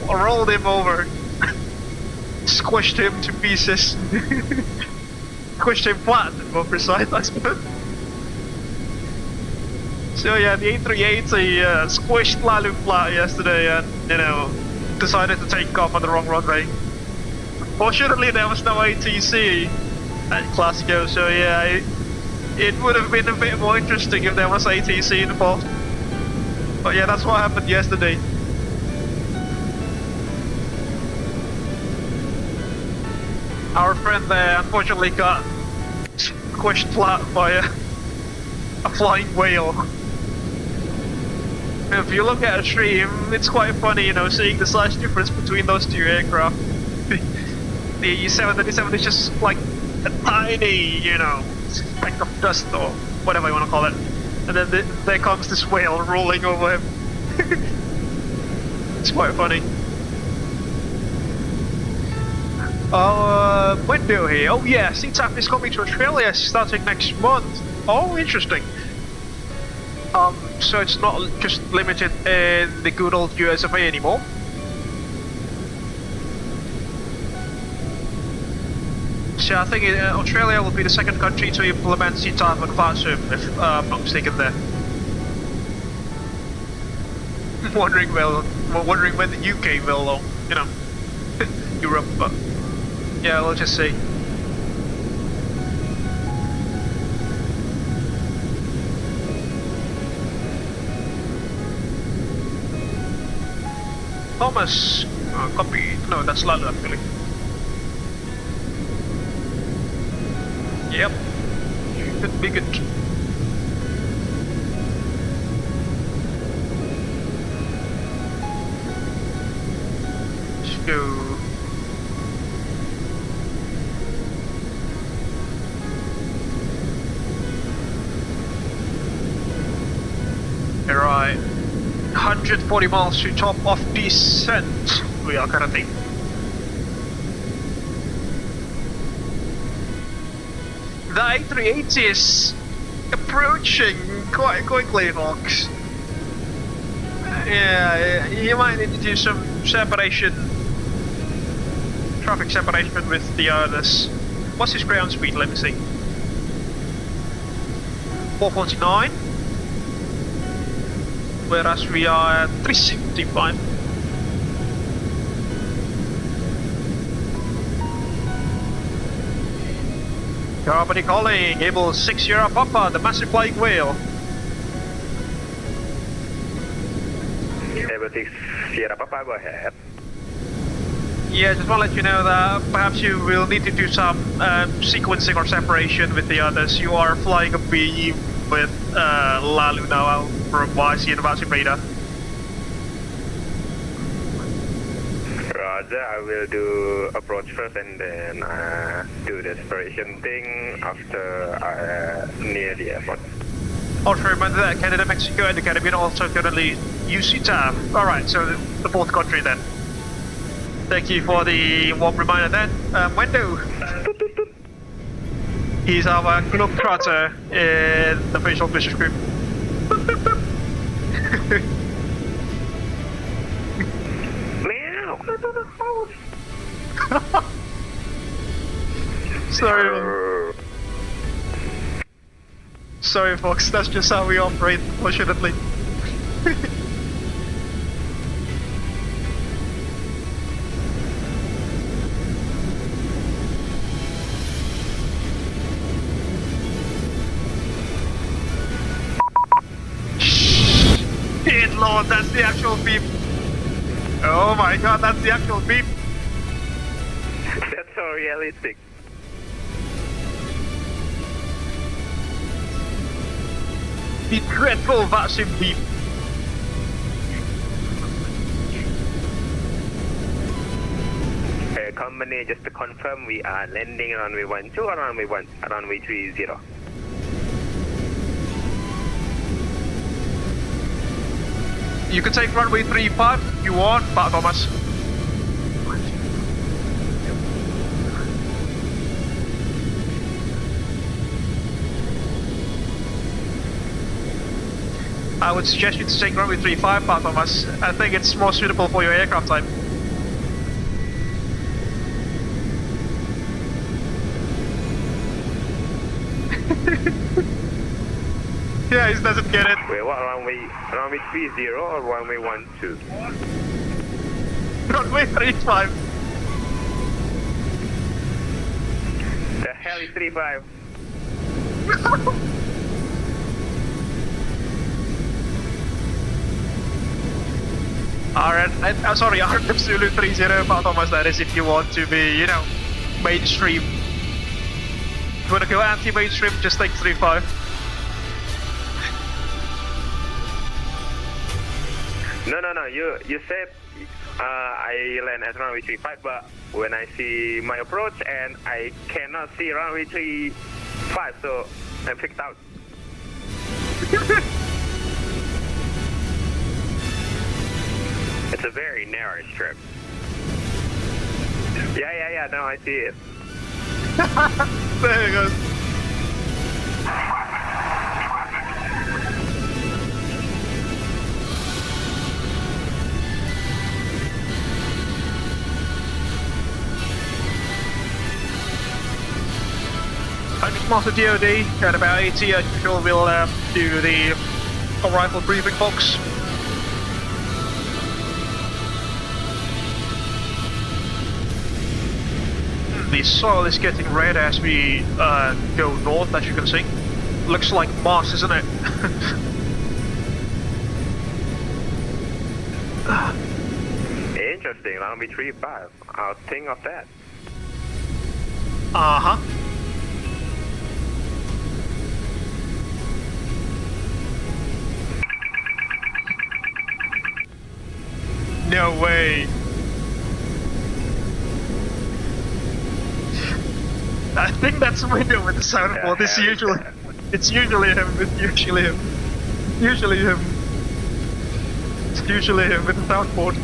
Rolled him over. Squished him to pieces. Squished him flat, to be more precise, I suppose. So yeah, the A380 squished Lalu flat yesterday and, decided to take off on the wrong runway. Fortunately, there was no ATC at Glasgow, so yeah, it would have been a bit more interesting if there was ATC involved. But yeah, that's what happened yesterday. Our friend there unfortunately got squished flat by a flying whale. If you look at a stream, it's quite funny, seeing the size difference between those two aircraft. The 737 is just like a tiny, speck of dust or whatever you want to call it. And then there comes this whale rolling over him. It's quite funny. Window here. Oh yeah, CTAP is coming to Australia starting next month. Oh, interesting. So it's not just limited in the good old USFA anymore. So I think Australia will be the second country to implement CTAP and VATSIM, if I'm not mistaken there. wondering when the UK will, Europe, but yeah, we'll just see. Thomas, copy. No, that's London actually. Yep, should be good. Let's go. Alright. 140 miles to top of descent. We are currently. The A380 is approaching quite quickly, folks. Yeah, you might need to do some separation, traffic separation with the others. What's his ground speed? Let me see. 449. Whereas we are at 365. Company calling, Abel 6 Sierra Papa, the massive flying whale. Abel 6 Sierra Papa, go ahead. Yeah, just want to let you know that perhaps you will need to do some sequencing or separation with the others. You are flying a beam with Lalu now from YC and VATSIM radar. Roger, I will do approach first and then do the separation thing after near the airport. Also remember that Canada, Mexico and the Caribbean also currently use CTAF. Alright, so the fourth country then. Thank you for the warm reminder then. Wendo. He's our globetrotter in the Virtual Business Group. Sorry. Sorry folks, that's just how we operate, unfortunately. Shit, Lord, that's the actual beep. Oh my god, that's the actual beep. That's so realistic. The dreadful VATSIM beep. Company, just to confirm, we are landing on runway 12 or runway 30. You can take runway 35 if you want, but Thomas. I would suggest you to take runway 35, but Thomas. I think it's more suitable for your aircraft type. Yeah, he doesn't get it. Wait, what, runway 30 or runway 12? Runway 35. The hell is 35? Alright, sorry, RM Zulu 30, but Thomas, that is if you want to be, you know, mainstream. If you want to go anti-mainstream, just take 35. No, you said I land at runway 35, but when I see my approach and I cannot see runway 35, so I'm freaked out. It's a very narrow strip. Yeah, no, I see it. There it goes. Master DOD at about 80, as usual, we'll do the arrival briefing, folks. The soil is getting red as we go north, as you can see. Looks like Mars, isn't it? Interesting, runway 35. I'll think of that. Uh-huh. No way. I think that's Window with the soundboard. It's usually him. It's usually him. It's usually with the soundboard.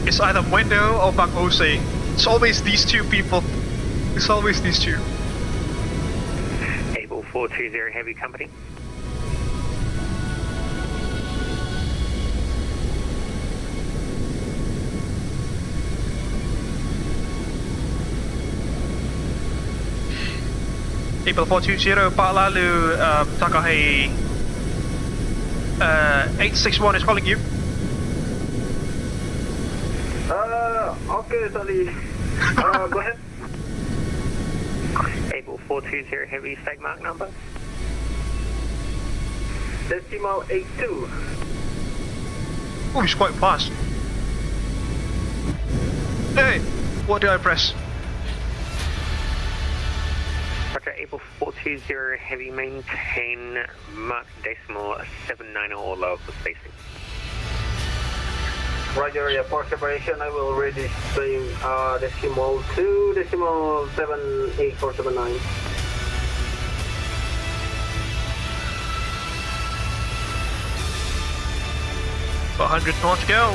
It's either Wendo or Bak Ose. It's always these two people. It's always these two. Able 420 Heavy Company. Able 420, Pak Lalu, Takahe 861 is calling you. Okay, sorry. Go ahead. Able 420 Heavy, stag mark number. Decimal 82. Oh, he's quite fast. Hey, what did I press? Roger, Able 420 Heavy, maintain mark decimal 790 or lower for spacing. Roger, yeah, for separation, I will read this saying decimal 2, decimal 78479. Got 100 more to go.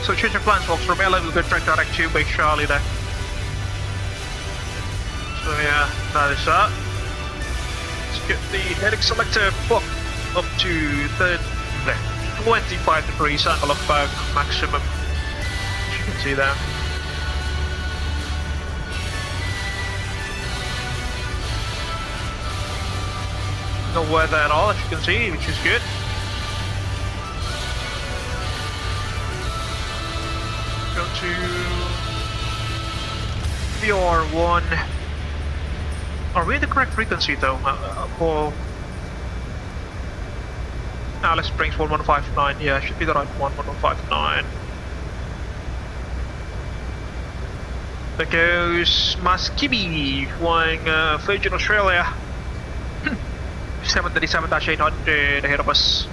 So change your plans, folks. From LA, we'll go direct to Base Charlie there. So yeah, that is that. Let's get the heading selector book up to 25 degrees angle of maximum. As you can see there. No weather at all, as you can see, which is good. Go to VR1. Are we at the correct frequency though? For Alice Springs 1159, yeah, should be the right one, 1159. There goes Maskibi flying Virgin Australia. 737-800 ahead of us.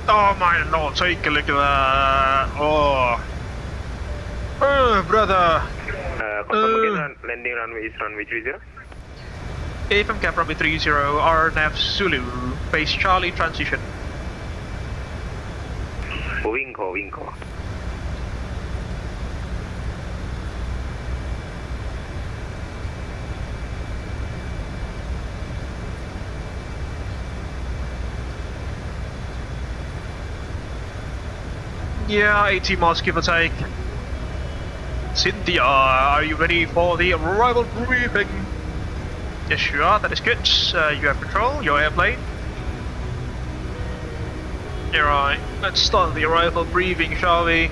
Oh my lord, take a look at that. Oh. Oh, brother. Landing runway is runway 30. AFM cap runway 30, RNAV Zulu, base Charlie transition. Wing call. Yeah, 80 miles give or take. Cynthia, are you ready for the arrival briefing? Yes, you are. That is good. You have control. Your airplane. Alright, let's start the arrival briefing, shall we?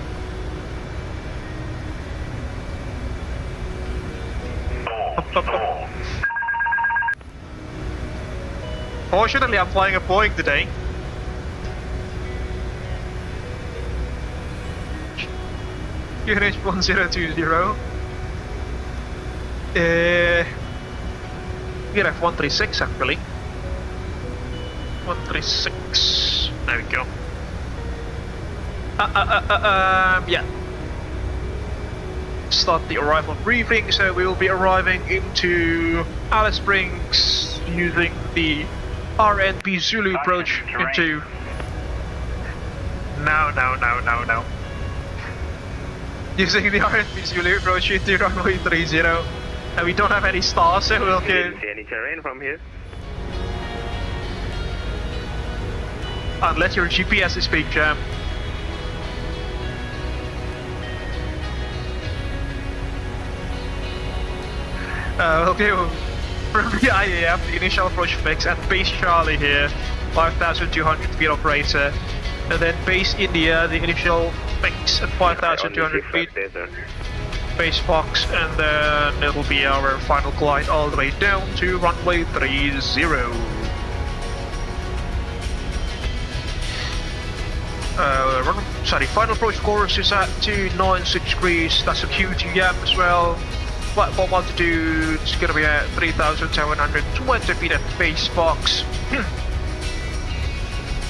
Fortunately, I'm flying a Boeing today. UNH 1020. We have 136 actually. 136. There we go. Yeah. Start the arrival briefing. So we will be arriving into Alice Springs using the RNP Zulu approach into. No. Using the RNP Zulu approach into runway 30. And we don't have any stars, so we'll get. See any terrain from here? Unless your GPS is being jammed. Okay, from the IAF, the initial approach fix at base Charlie here, 5,200 feet operator. And then base India, the initial fix at 5,200 feet. Base Fox, and then it will be our final glide all the way down to runway 30. Final approach course is at 296 degrees, that's a QTM as well. Platform altitude is going to be at 3,720 feet at base Fox.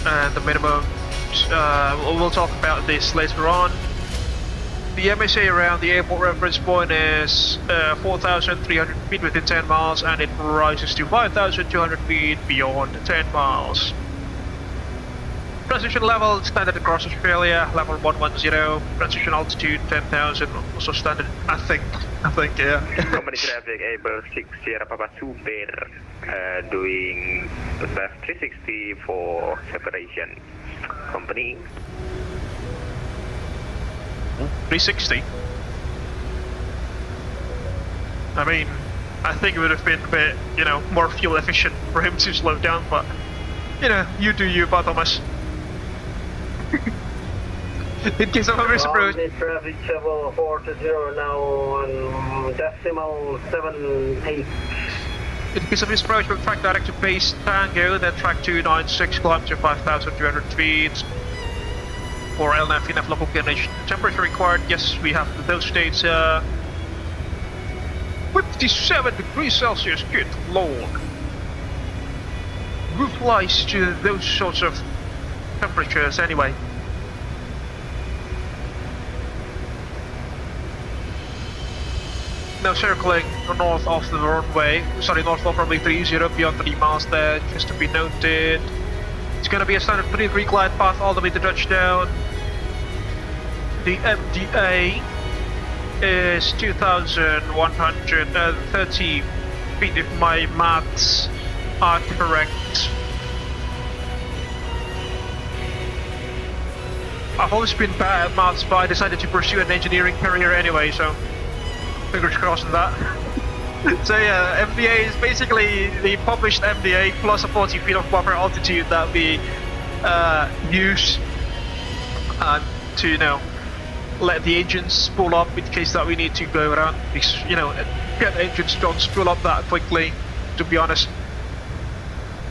And the minimum, we'll talk about this later on. The MSA around the airport reference point is 4,300 feet within 10 miles, and it rises to 5,200 feet beyond 10 miles. Transition level standard across Australia, level 110. Transition altitude 10,000, also standard, I think, yeah. Company traffic Abel 6 Sierra Papa Super, doing left 360 for separation. Company. 360? I mean, I think it would have been a bit, you know, more fuel efficient for him to slow down, but, you know, you do you, Barthomas. In case of a misapproach. Traffic level 40 now on decimal 78. In case of misapproach, we'll track direct to base Tango, then track 296, climb to 5,200 feet. For LNAV, enough local condition. Temperature required, yes, we have those states, 57 degrees Celsius, good lord. Who flies to those sorts of temperatures anyway? Now circling north of the runway, sorry, north of runway 30, beyond 3 miles there, just to be noted. It's gonna be a standard 3-degree glide path all the way to touchdown. The MDA is 2,130 feet if my maths are correct. I've always been bad at maths, but I decided to pursue an engineering career anyway, so fingers crossed on that. So yeah, MDA is basically the published MDA plus a 40 feet of buffer altitude that we use to, you know, let the engines spool up in case that we need to go around, because, you know, jet engines don't spool up that quickly, to be honest.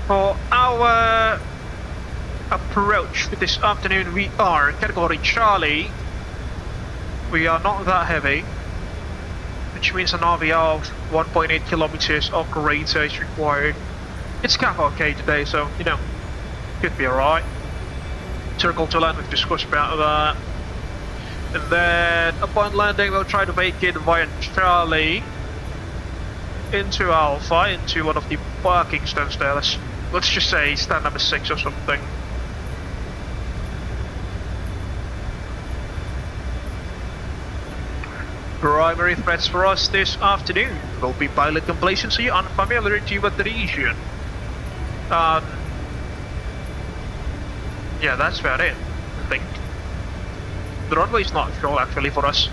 For our approach this afternoon, we are category Charlie. We are not that heavy, which means an RVR of 1.8 kilometers or greater is required. It's kind of okay today, so, you know, could be alright. Circle to land, we've discussed about that. And then, upon landing, we'll try to vacate via Charlie into Alpha, into one of the parking stands there. Let's just say stand number 6 or something. Primary threats for us this afternoon will be pilot complacency and familiarity with the region. Yeah, that's about it, I think. The runway is not short actually for us.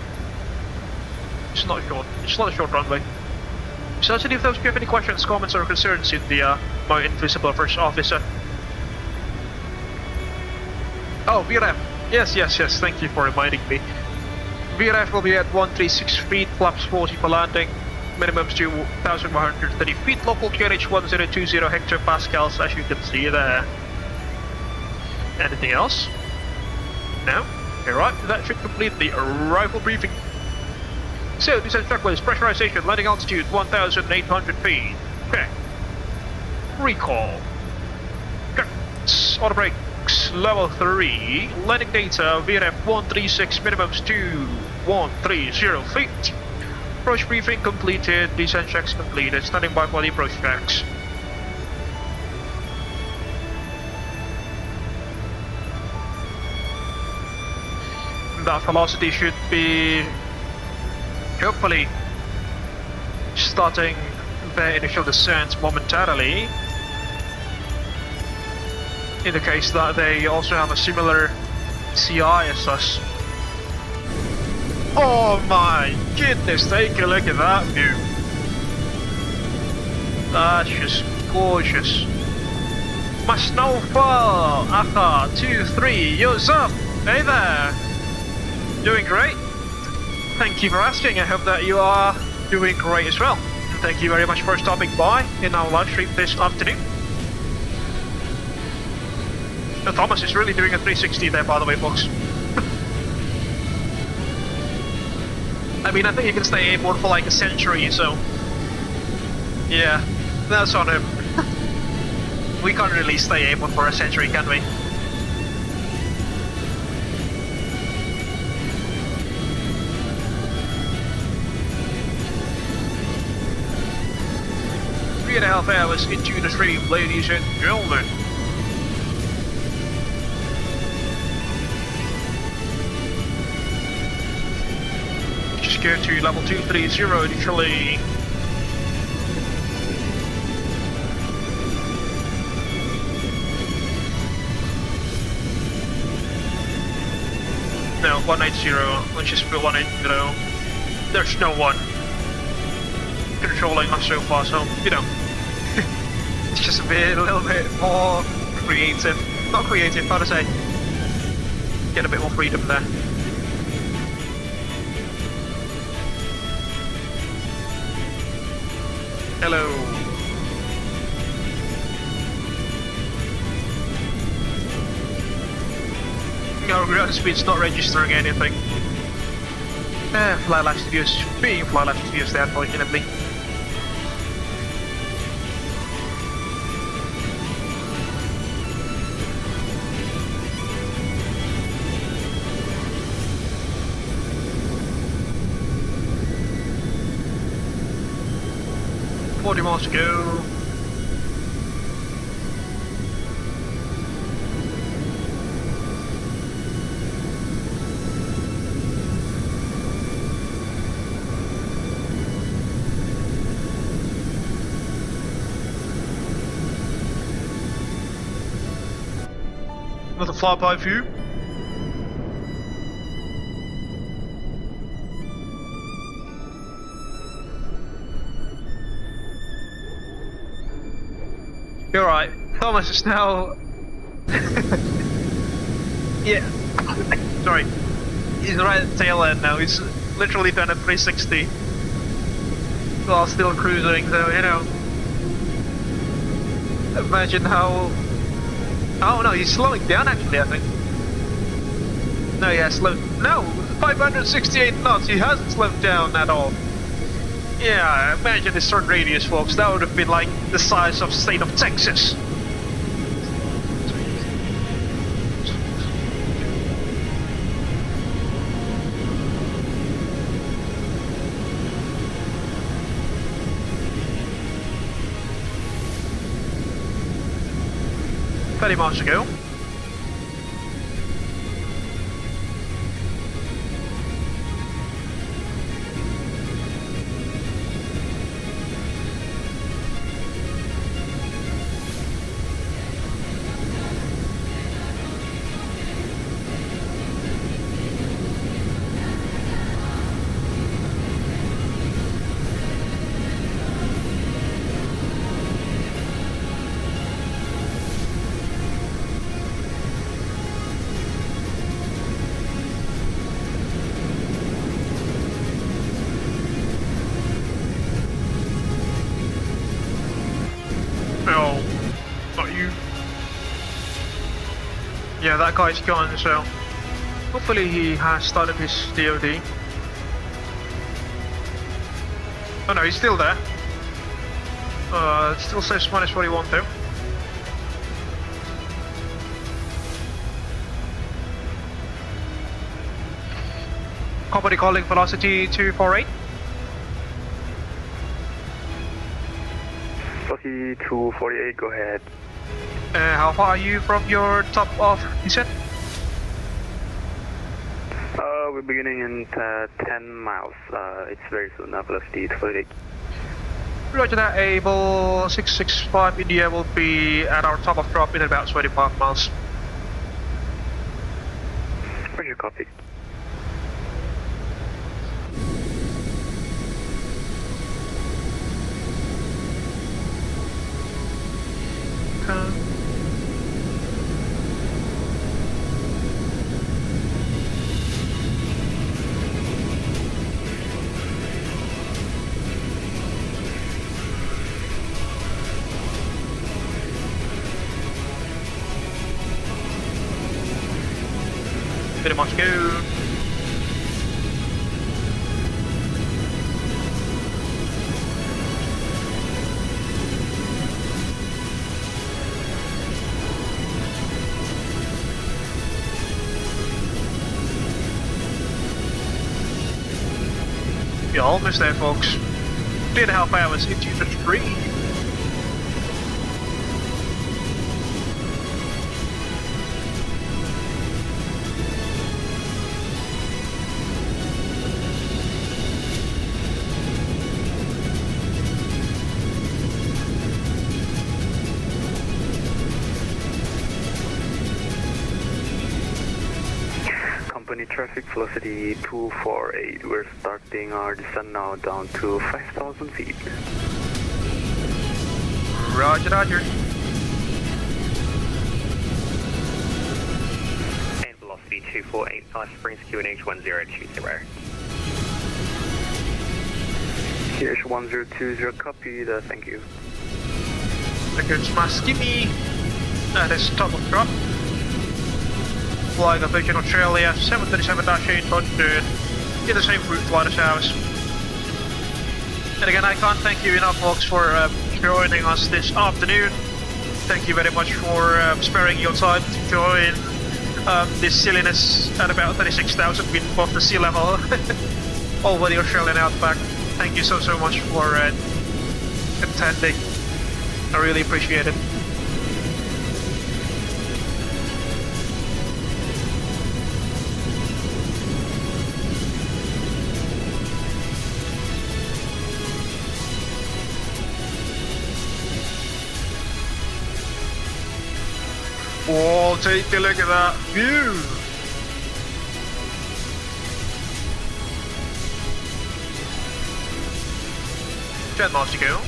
It's not short. It's not a short runway. So if those you have any questions, comments or concerns in the my invisible first officer. Oh, VRF. Yes, thank you for reminding me. VRF will be at 136 feet, flaps 40 for landing, minimums 2,130 feet, local QNH 1020 hectopascals, as you can see there. Anything else? No? Okay, right, that should complete the arrival briefing. So, descent checklist, pressurization, landing altitude 1,800 feet. Okay. Recall. Auto brakes, level 3. Landing data, VRF 136, minimums 2,130 feet. Approach briefing completed, descent checks completed, standing by for the approach checks. That velocity should be hopefully starting their initial descent momentarily, in the case that they also have a similar CI as us. Oh my goodness, take a look at that view. That's just gorgeous. My snowfall, Aha 2-3, yours up. Hey there. Doing great. Thank you for asking. I hope that you are doing great as well. And thank you very much for stopping by in our live stream this afternoon. Now, Thomas is really doing a 360 there, by the way, folks. I mean, I think he can stay airborne for like a century, so yeah, that's on him. We can't really stay airborne for a century, can we? 3.5 hours into the stream, ladies and gentlemen. Just go to level 230 initially. No, 180. Let's just put 180. There's no one controlling us so far, so you know, it's just a little bit more creative. Not creative, how to say? Get a bit more freedom there. Hello. Our ground speed's not registering anything. Fly left views being fly left views there, unfortunately. Miles to go. Another flyby view. You're right. Thomas is now. Yeah. Sorry. He's right at the tail end now. He's literally done a 360 while still cruising. So you know. Imagine how. Oh no, he's slowing down actually. I think. No, yeah, slowed. No, 568 knots. He hasn't slowed down at all. Yeah, imagine this turn radius, folks. That would have been like the size of the state of Texas. Very much ago. Yeah, that guy's gone, so hopefully he has started his DOD. Oh no, he's still there. It still says minus 41 though. Company calling velocity 248. Velocity 248, go ahead. How far are you from your top of descent? We're beginning in 10 miles. It's very soon now, velocity 248. Roger that, Abel 665 India will be at our top of drop in about 25 miles. Roger, copy. Very much go. You're almost there, folks. 3.5 hours into the stream. Company traffic velocity 248. We're starting our descent now down to 5,000 feet. Roger, roger. And velocity 248, Alice Springs QNH 1020. QNH 1020, copy that, thank you. Against my skinny. That is top of drop. Flying Aviation Australia 737-800 in the same route flight as ours. And again, I can't thank you enough, folks, for joining us this afternoon. Thank you very much for sparing your time to join this silliness at about 36,000 feet above the sea level over the Australian Outback. Thank you so much for attending. I really appreciate it. Oh, take a look at that view! 10 miles to go.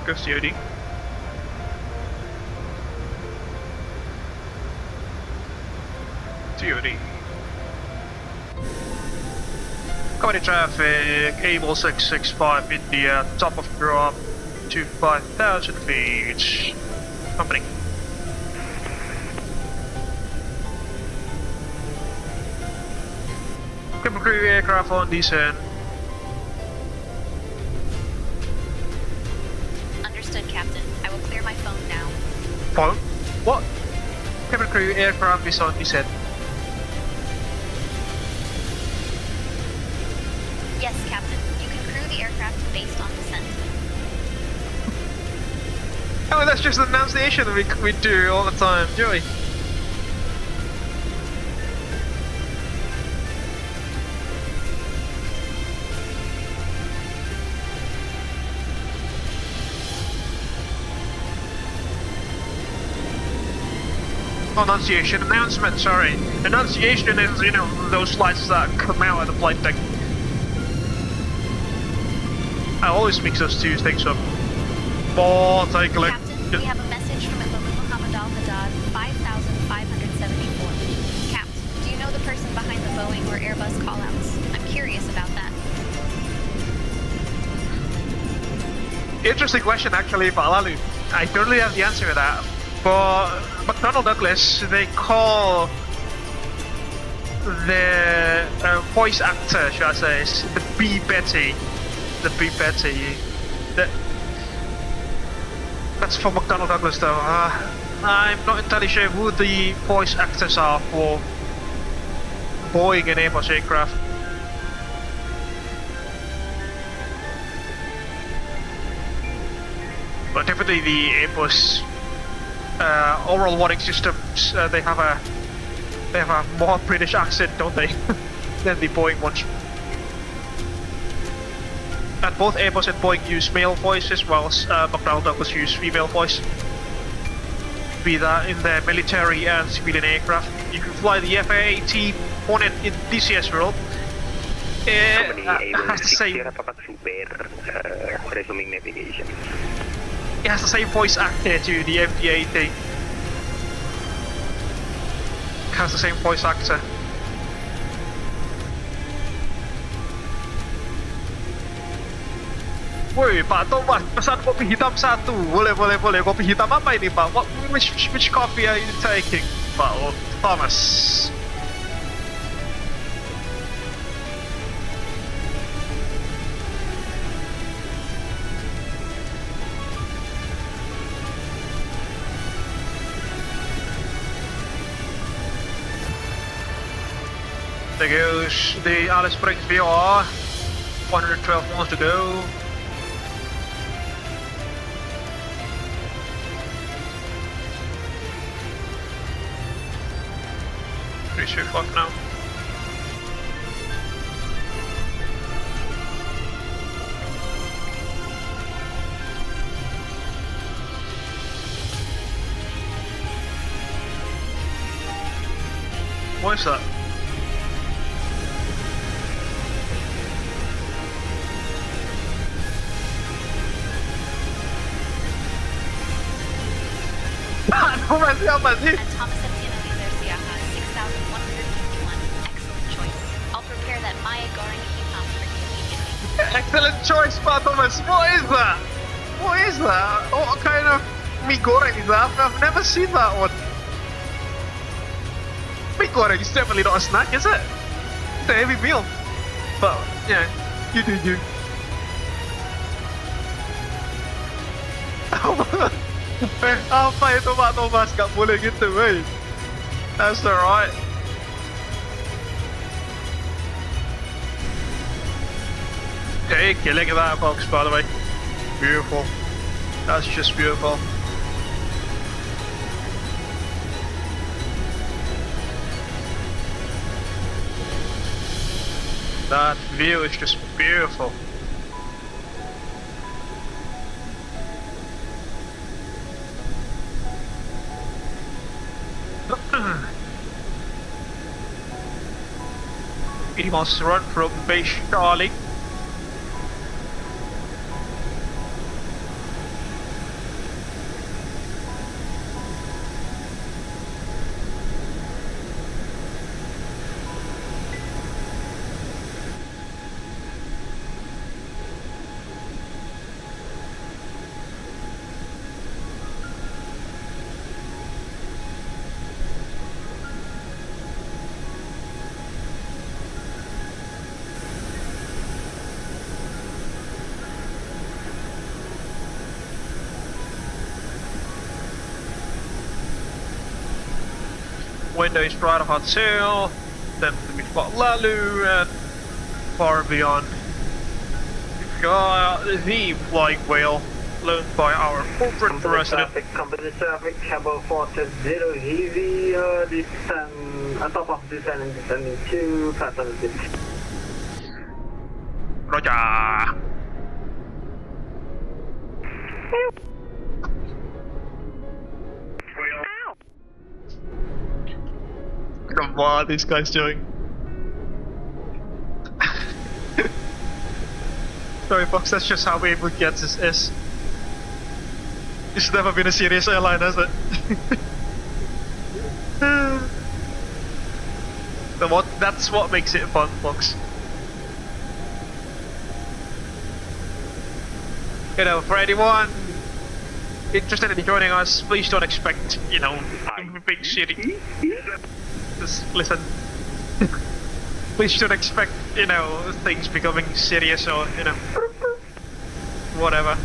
COD. COD. Company traffic, Abel 665 India, top of drop to 5,000 feet. Company. Cabin crew aircraft on descent. Captain, I will clear my phone now. Phone? What? Cabin crew aircraft is on descent. Yes, Captain. You can crew the aircraft based on descent. Oh, that's just the pronunciation that we do all the time, do we? Annunciation announcement, sorry. Annunciation is, you know, those lights that come out of the flight deck. I always mix those two things up. But take a look. Captain, we have a message from Ibrahim Muhammad Al-Haddad, 5,574. Capt, do you know the person behind the Boeing or Airbus callouts? I'm curious about that. Interesting question, actually, Balalu. I don't really have the answer to that. For McDonnell Douglas, they call the voice actor, should I say, the B Betty. The B Betty. That's for McDonnell Douglas, though. I'm not entirely sure who the voice actors are for Boeing and Airbus aircraft. But definitely the Airbus oral warning systems, they have a more British accent, don't they, than the Boeing ones. And both Airbus and Boeing use male voice as well as McDonnell Douglas use female voice. Be that in the military and civilian aircraft. You can fly the FA-18 Hornet in DCS world. It has the same. Resuming navigation. It has the same voice actor to the MD-80. Has the same voice actor. Woi, Pak Thomas, pesan kopi hitam satu. Boleh. Kopi hitam apa ini, Pak? Which coffee are you taking, Pak Thomas? There goes the Alice Springs VR. 112 miles to go. Pretty sure fuck now. What is that? Thomas siapa sih? Thomas Eptiano Garcia, 6,151. Excellent choice. I'll prepare that Maya Goring heat for you immediately. Excellent choice, Pak Thomas. What is that? What is that? What kind of mee goreng is that? I've never seen that one. Mee goreng is definitely not a snack, is it? It's a heavy meal. But, yeah, you do you. Apa itu Pak Thomas? Gak boleh gitu, wey. That's alright. Hey, killing that box, by the way. Beautiful. That's just beautiful. That view is just beautiful. He must run from base Charlie. Window is right of tail, then we've got Lalu and far beyond. We've got the flying whale, loaned by our corporate president. Company traffic, Cabo 420 heavy, descend, on top of descending to Platinum. Roger. What are these guys doing? Sorry folks, that's just how Abel Jets is. It's never been a serious airline, has it? That's what makes it fun, folks. You know, for anyone interested in joining us, please don't expect, you know, big city. Just listen. Please don't expect, you know, things becoming serious or, you know, whatever.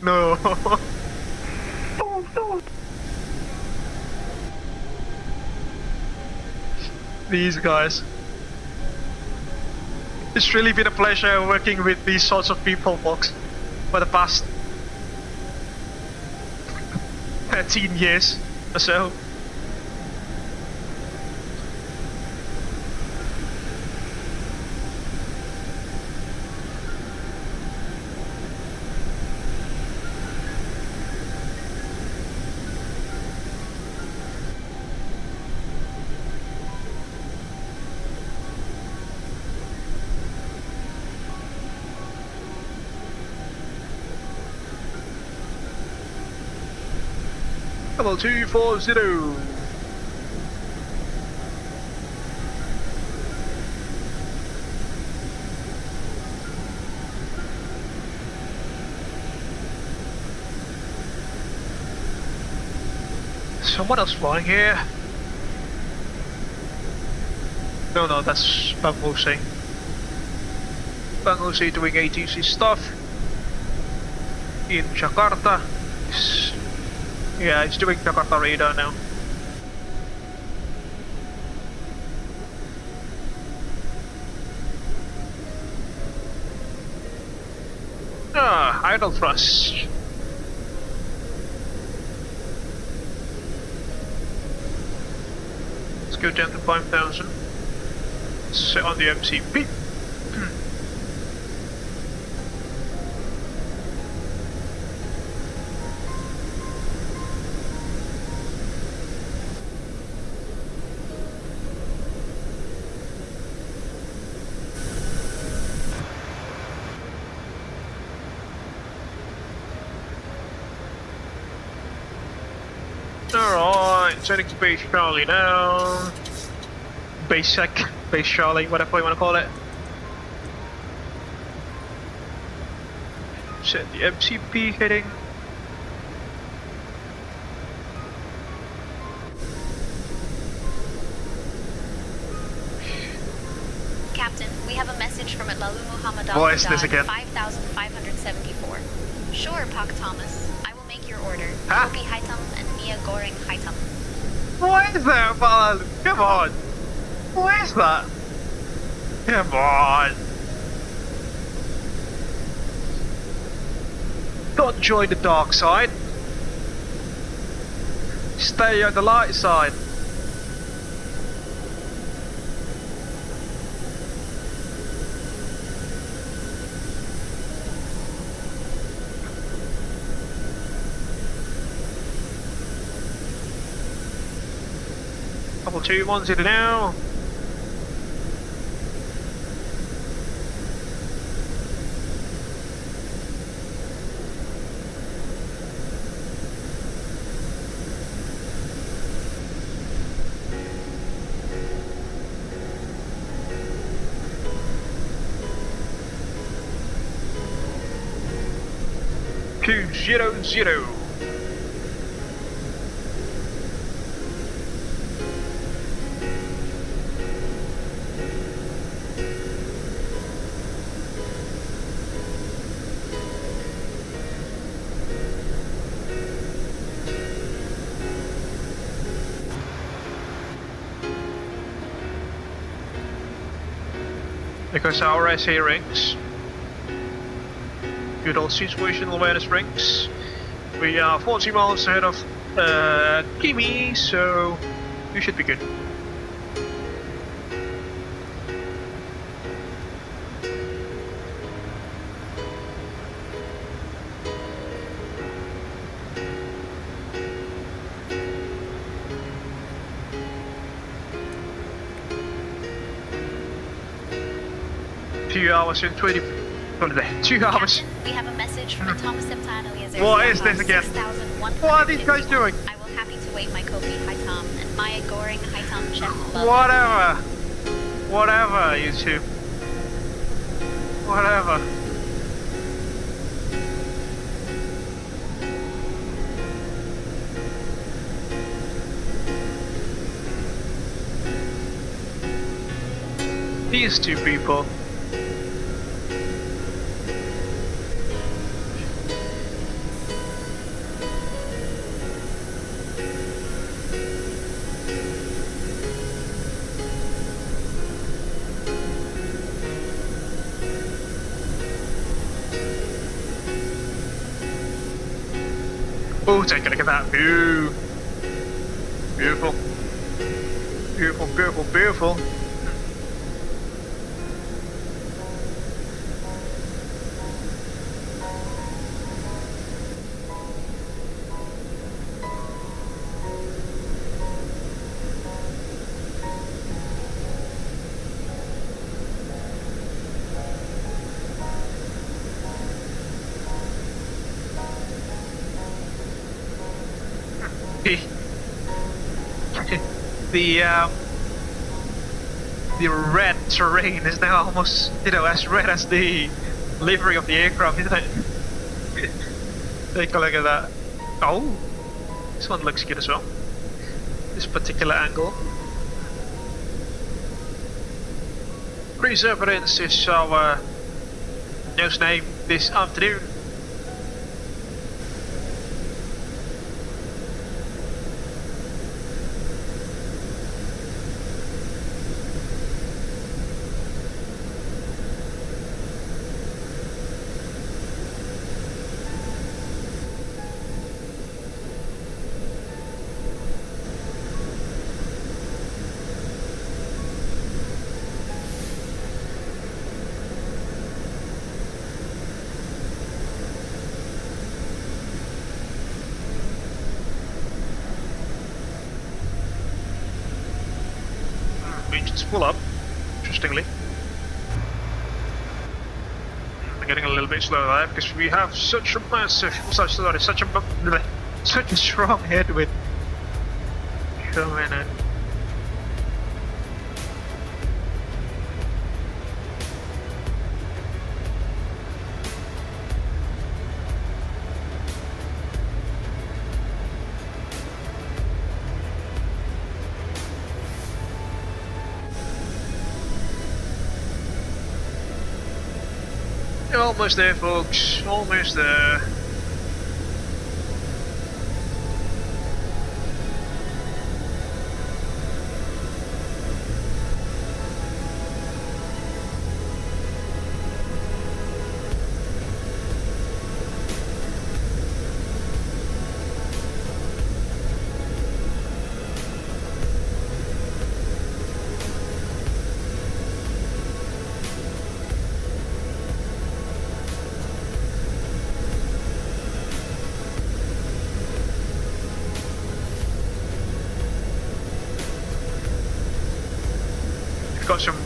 No. These guys. It's really been a pleasure working with these sorts of people, folks, for the past 13 years or so. Level 240. someone else flying here. No, that's Bang Jose. Bang Jose doing ATC stuff in Jakarta. Yeah, it's doing Jakarta radar now. Idle thrust. Let's go down to 5,000. Set on the MCP. Alright, turning to base Charlie now. Base sec, base Charlie, whatever you want to call it. Set the MCP heading. Captain, we have a message from Atlalu Muhammad What is this again? 5,574. Sure, Pak Thomas. I will make your order. Huh? Kopi Hitam and Mia Goreng Hitam. What is that, Balalu? Come on! What is that? Come on! Don't join the dark side. Stay on the light side. Couple 2-1 in now. Two 0-0. Because our SA rings, good old situational awareness rings. We are 40 miles ahead of Kimi, so we should be good. Two hours and 20. 2 hours. Captain, we have a message from Thomas Septano. What is this again? What are these guys doing? I will happy to wait my Kopi Hitam and Maya Goreng Hitam Chef above. Whatever. Whatever, you two. Whatever. These two people. Oh, take a look at that view. Beautiful. Beautiful, beautiful, beautiful. The red terrain is now almost, as red as the livery of the aircraft, isn't it? Take a look at that. Oh, this one looks good as well. this particular angle. Preserverance is our nose name this afternoon. Engine's full up, interestingly. We're getting a little bit slow there because we have such a massive, such a strong headwind coming in. Almost there, folks. Almost there. Got some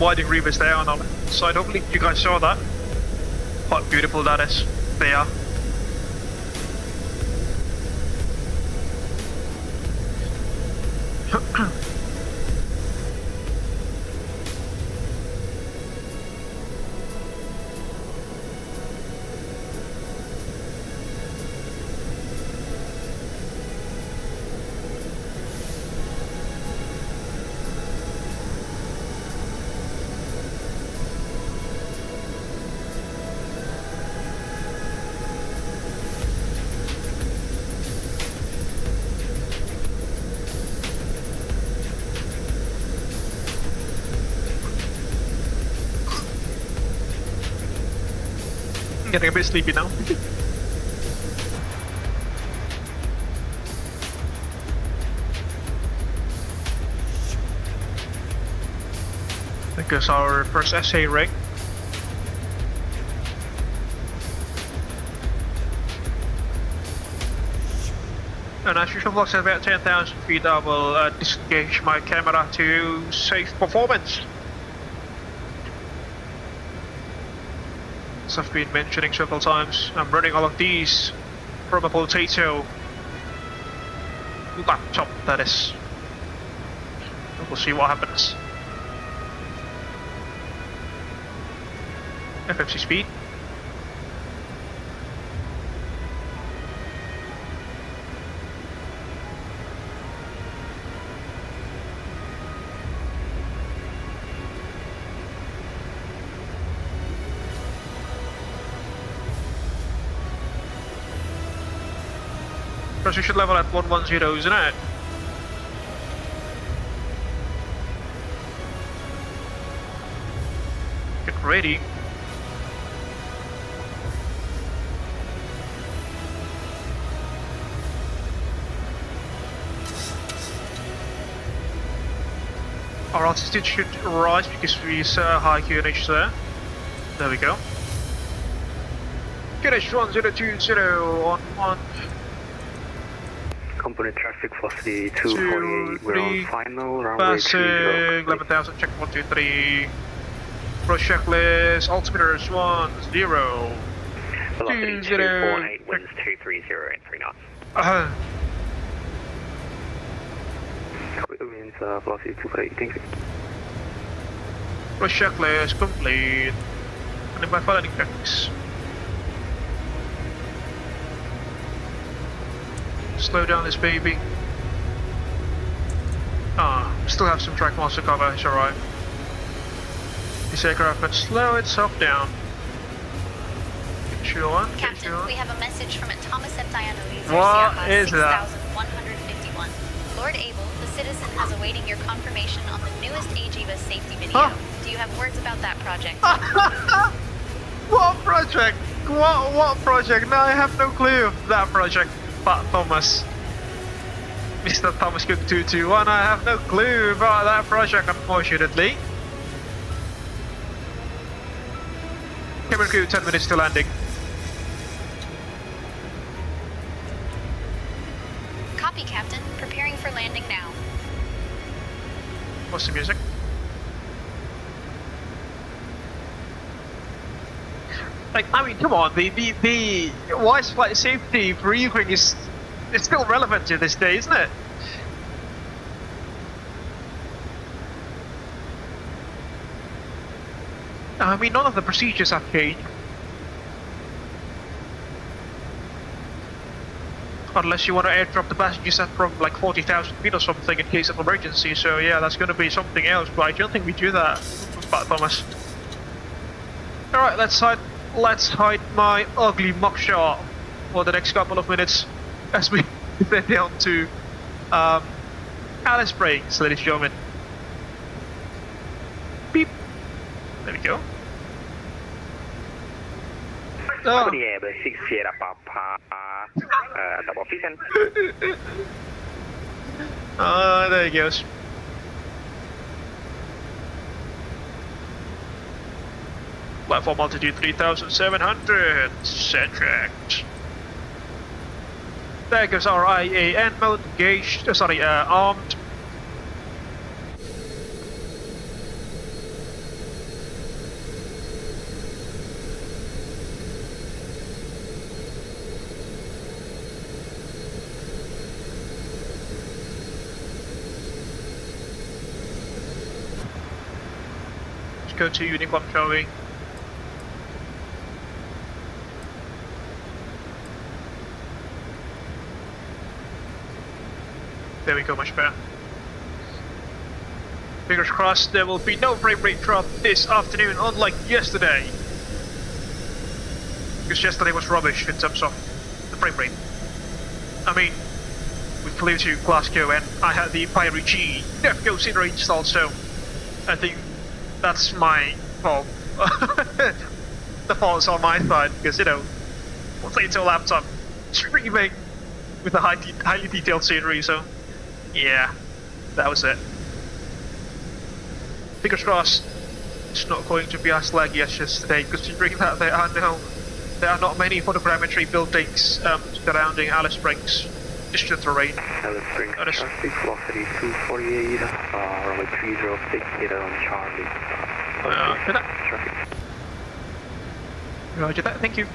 winding reavers there on our side. Hopefully you guys saw that. Quite beautiful that is. They are. Getting a bit sleepy now. I think it's our first SA rig. And as usual, vlogs at about 10,000 feet, I will disengage my camera to save performance. As I've been mentioning several times, I'm running all of these from a potato laptop, that is. We'll see what happens. FMC speed. Precision level at 110, isn't it? Get ready. Our altitude should rise because we saw high QNH there. There we go. QNH 1020 on 1. Component traffic velocity 248, we're on final, runway passing 11,000, check 1, 2, 3. Approach checklist, altimeters 10. Velocity 248, winds 230 and 3 knots. Winds velocity 248, thank you. Approach checklist complete. And by landing checks. Slow down this baby. Still have some track miles to cover, it's alright. This aircraft can slow itself down. Captain, we have a message from Thomas Eptianoes. What is that? 6151. Lord Abel, the citizen is awaiting your confirmation on the newest AGVA safety video. Do you have words about that project? What project? What project? No, I have no clue. That project. But Thomas. Mr. Thomas Cook 221, I have no clue about that project, unfortunately. Cabin crew, 10 minutes to landing. Copy, Captain. Preparing for landing now. What's the music? Like, I mean, come on, the wise flight safety briefing is still relevant to this day, isn't it? I mean, none of the procedures have changed. Unless you want to airdrop the passengers at from like 40,000 feet or something in case of emergency, so yeah, that's going to be something else, but I don't think we do that, Pat Thomas. Alright, let's hide my ugly mugshot for the next couple of minutes as we head down to Alice Springs, ladies and gentlemen. Beep. There we go. Oh. There he goes. Platform altitude 3,700. Set tracked. There goes our IAN mode engaged. Armed. Go to Unicorn, shall we? There we go, much better. Fingers crossed there will be no frame rate drop this afternoon, unlike yesterday. Because yesterday was rubbish in terms of the frame rate. I mean, we flew to Glasgow and I had the Pyre G Defco scenery installed, so I think that's my fault. The fault's on my side because, you know, we'll play to a laptop streaming with a highly detailed scenery, so yeah, that was it. Fingers crossed it's not going to be as laggy as yesterday, considering that there are not many photogrammetry buildings surrounding Alice Springs. Just the terrain. Alice Springs traffic, velocity 248, runway 306, on Charlie. Traffic. Roger that, thank you.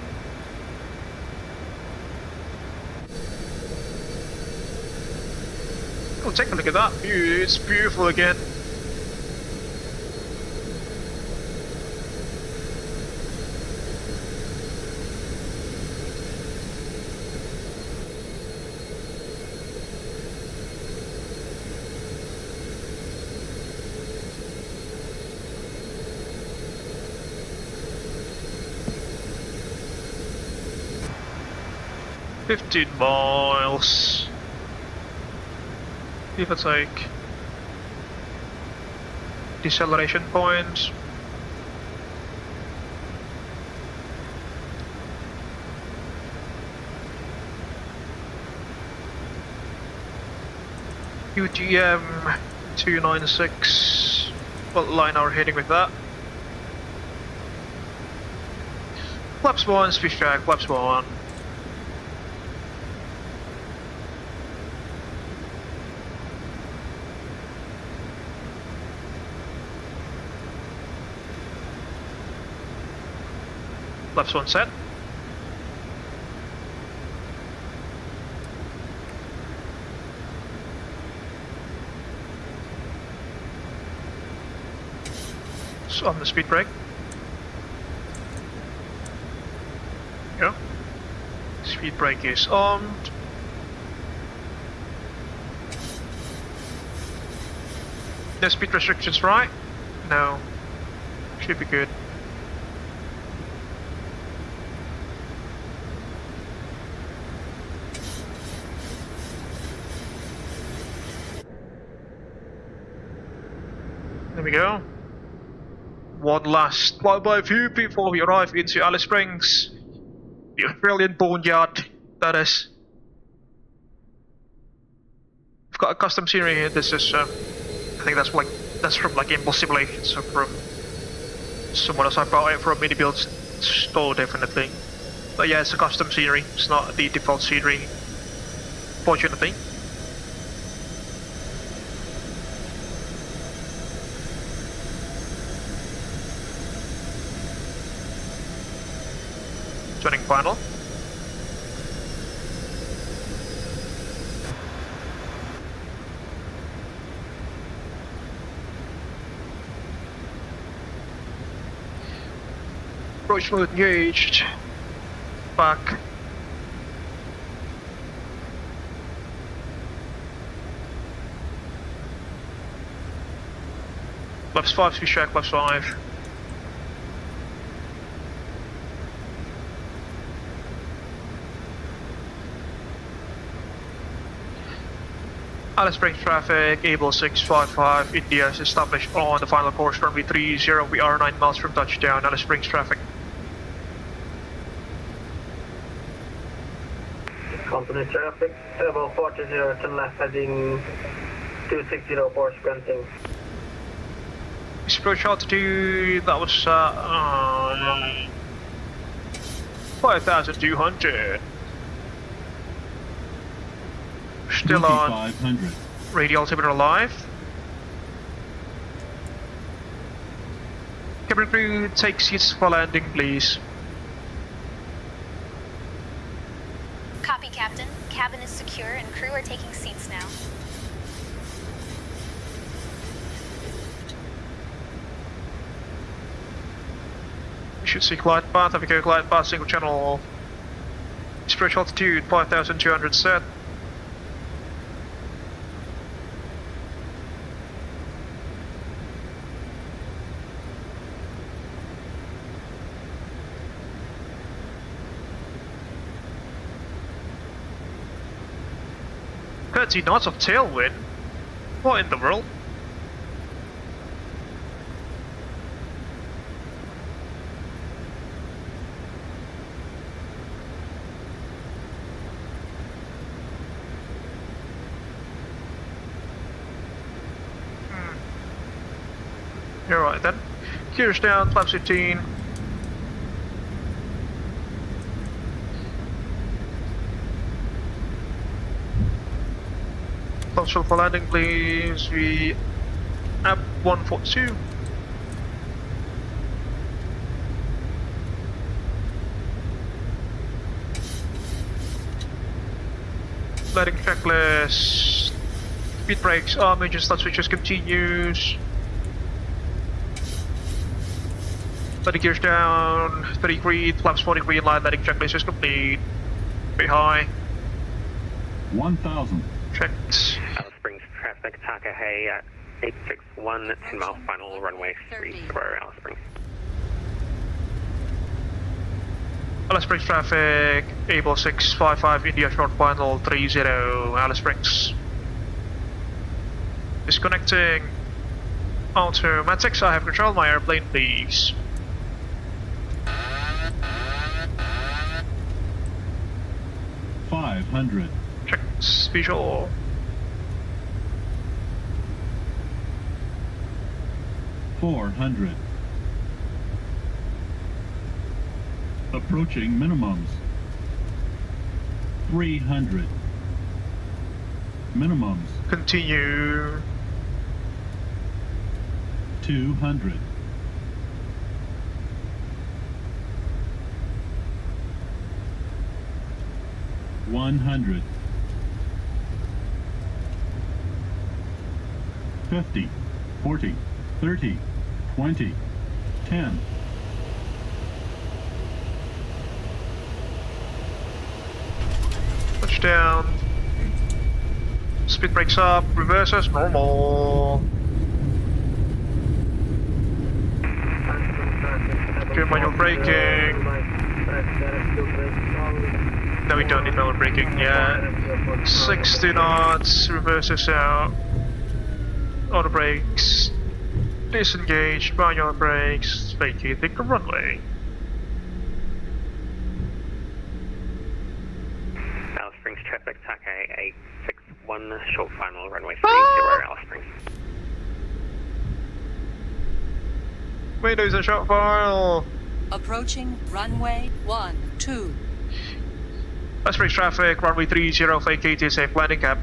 Oh, take a look at that view, it's beautiful again. $15 miles. Give or take. Deceleration point. UTM 296. What line are we hitting with that? Flaps 1, speed track, flaps 1. Flaps 1 set. So on the speed brake. Go. Speed brake is on. No speed restrictions, right? No. Should be good. There we go. One last flyby view before we arrive into Alice Springs. The Australian Boneyard, that is. We've got a custom scenery here. This is, I think that's from like Impulse Simulation, so from someone else I brought it from a mini build store definitely. But yeah, it's a custom scenery. It's not the default scenery, fortunately. Turning final. Approach mode engaged. Back. Left 5, speed check, left 5. Alice Springs traffic, Abel 655, India is established on the final course runway 30. We are 9 miles from touchdown, Alice Springs traffic. Company traffic, about 40 turn left heading 260 for sprinting. Approach altitude, that was 5,200. Still on radial altimeter alive. Cabin crew, take seats for landing, please. Copy, Captain. Cabin is secure and crew are taking seats now. We should see glide path, Avico glide path, single channel. Approach altitude, 5,200 set. Knots of tailwind? What in the world? You're right then. Gears down, flaps 15. Control for landing, please. We have 142. Landing checklist. Speed brakes, major start switches continues. Landing gears down. 30 green, flaps 40 green line. Landing checklist is complete. Very high. 1,000. Checked. Alice Springs traffic, Takahay at 861, 10 mile final runway 30 for Alice Springs. Alice Springs traffic, Abel 655, India short final 30, Alice Springs. Disconnecting automatics, I have control my airplane, please. $500. Check visual. $400. Approaching minimums. 300. Minimums. Continue. 200. $100. 50, 40, 30, 20, 10. Touchdown. Speed brakes up, reverses, normal. manual braking. No, we don't need manual braking yet. 60 knots, reverses out. Auto brakes. Disengage, manual brakes, vacating the runway. Alice Springs traffic, TACA 861, short final, runway 30, Alice Springs. Windows and short final. Approaching runway 12. Alice Springs traffic, runway 30, vacated, safe landing cap.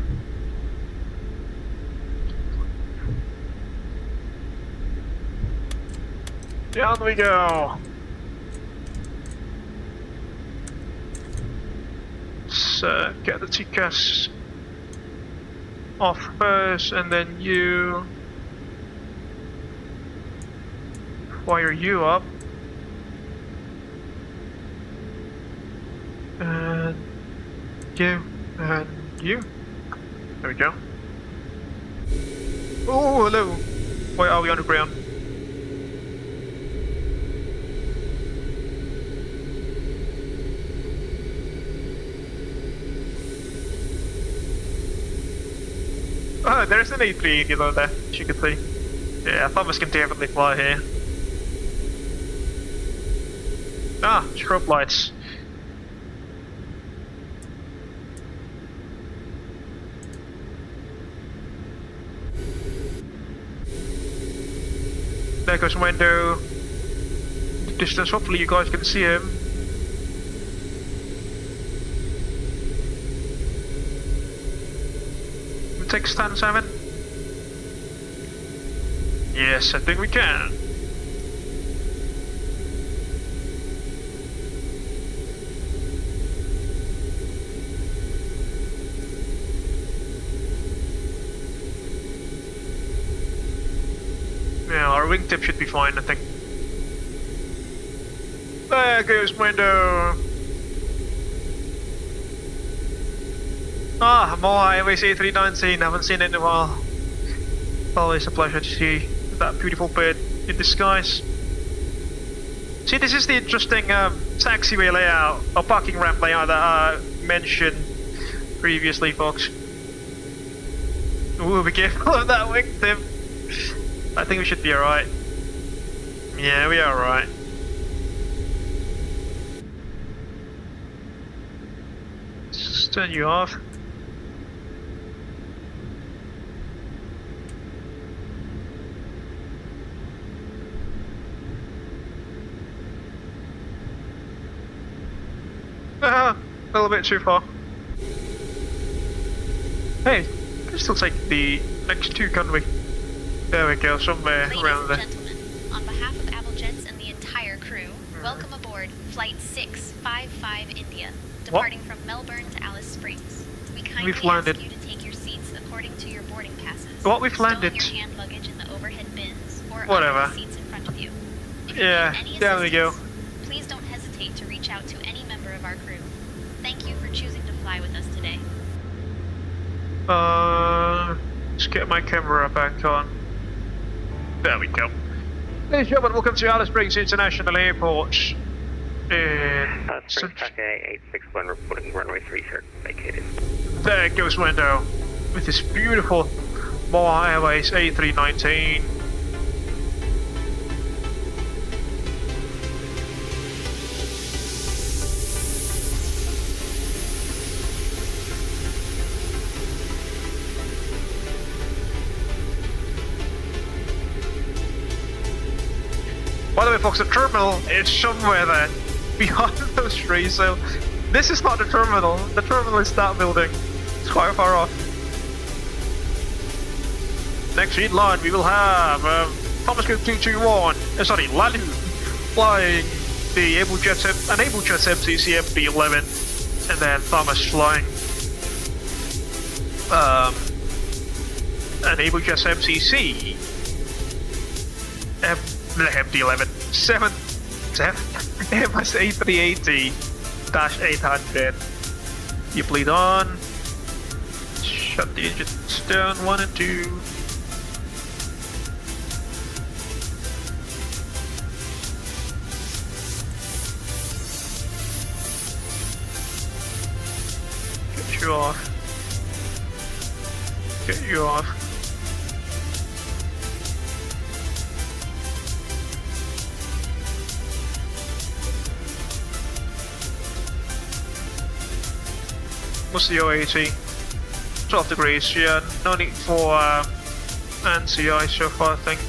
Down we go. So get the TCAS off first, and then you fire you up, and you, and you. There we go. Oh, hello. Why are we underground? Oh, there's an A380 though there, as you can see. Yeah, Thomas can definitely fly here. Ah, strobe lights. There goes window. Distance, hopefully you guys can see him. Take stand 7. Yes, I think we can. Yeah, our wingtip should be fine, I think. There goes window. Ah, more Airways A319, haven't seen it in a while. Always a pleasure to see that beautiful bird in disguise. See, this is the interesting taxiway layout, or parking ramp layout that I mentioned previously, folks. Ooh, be careful of that wingtip. I think we should be alright. Yeah, we are alright. Just turn you off. A little bit too far. Hey, we can still take the next two, can't we? There we go, somewhere around there. Ladies and gentlemen, on behalf of Abel Jets and the entire crew, welcome aboard Flight 655 India, departing from Melbourne to Alice Springs. We kindly ask you to take your seats according to your boarding passes. What, we've landed? Stow your hand luggage in the overhead bins or whatever. under the seats in front of you. If you Yeah, need any there we go. please don't hesitate to reach out to any member of our crew. Thank you for choosing to fly with us today. Let's get my camera back on. There we go. Ladies and gentlemen, welcome to Alice Springs International Airport. Springs TACA 861 reporting runway 30 vacated. There goes window with this beautiful More Airways A319. By the way, folks, the terminal is somewhere there, behind those trees, so this is not the terminal. The terminal is that building. It's quite far off. Next in line, we will have Thomas Group 221, Lalu, flying the Abel Jets MCC MD-11, and then Thomas flying an Abel Jets MCC MD-11 MS A380-800. You bleed on. Shut the engines down 1 and 2. you off. Get you off. What's the OAT? 12 degrees, yeah, no need for NCI so far, I think.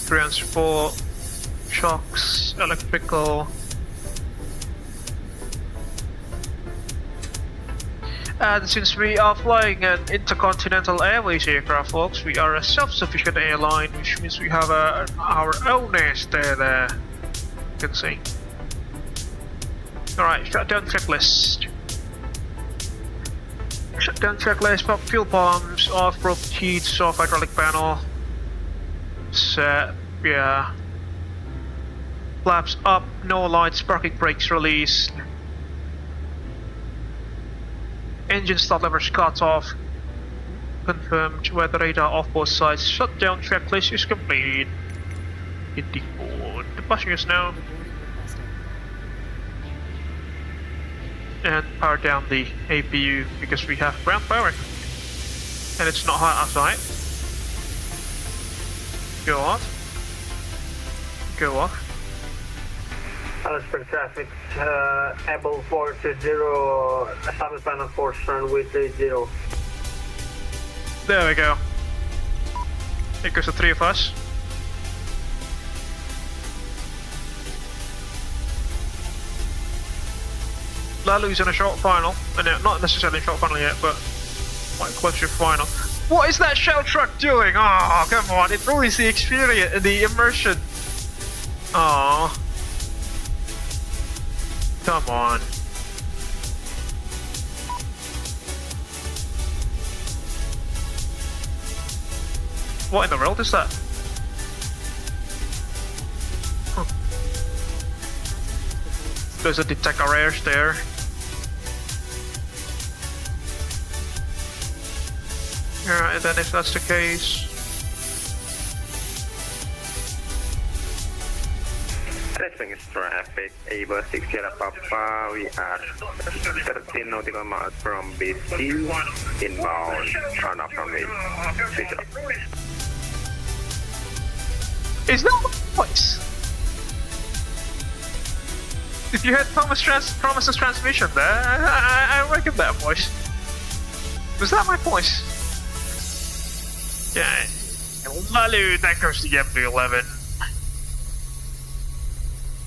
Transport, shocks, electrical. And since we are flying an Intercontinental Airways aircraft, folks, we are a self-sufficient airline, which means we have our own airstay there. You can see. Alright, shutdown checklist. Shutdown checklist, pop fuel pumps, off probe heats, off hydraulic panel. Set, yeah. Flaps up, no lights, parking brakes released. Engine start levers cut off. Confirmed, weather radar off both sides. Shutdown checklist is complete. Hit the board. The passengers now. And power down the APU because we have ground power. And it's not hot outside. Go off. Go off. Alice Spring traffic, Abel 420, establish final force runway 30. There we go. Here goes the three of us. Lalu's in a short final, and not necessarily short final yet, but quite close to final. What is that shell truck doing? Oh, come on, it ruins the experience, the immersion. Oh, come on. What in the world is that? Huh. There's a detect our airs there. Alright, then if that's the case... Livestream is traffic, Abel 6 Sierra Papa, we are 13 nautical miles from BC, inbound, turn up from me. Is that my voice? If you heard Promise's transmission there, I reckon that voice. Was that my voice? Yeah. Lalu, that goes to the MV-11.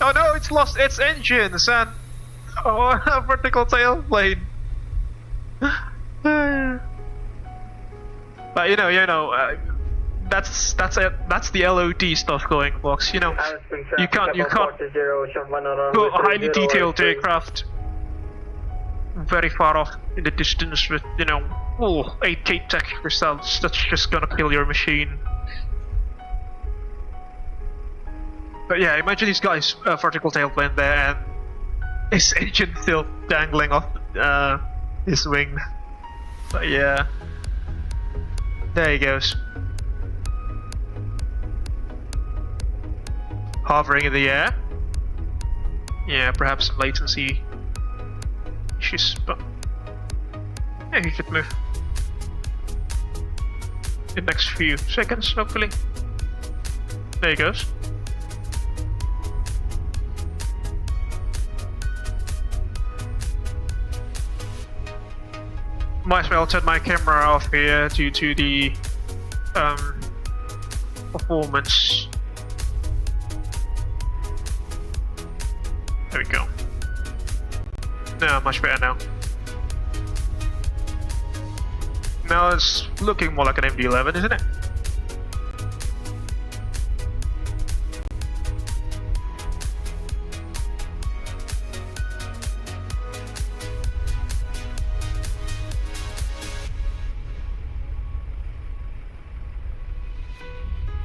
Oh no, it's lost its engines and a vertical tail plane. But you know, that's it. That's the LOD stuff going, folks. You know, you can't go a highly detailed aircraft very far off in the distance with 8K tech results. That's just gonna kill your machine. But yeah, imagine this guy's vertical tailplane there and his engine still dangling off his wing. But yeah, there he goes. Hovering in the air. Yeah, perhaps some latency issues, but yeah, he should move in the next few seconds, hopefully. There he goes. Might as well turn my camera off here due to the performance. There we go. Yeah, much better now. Now it's looking more like an MD-11, isn't it?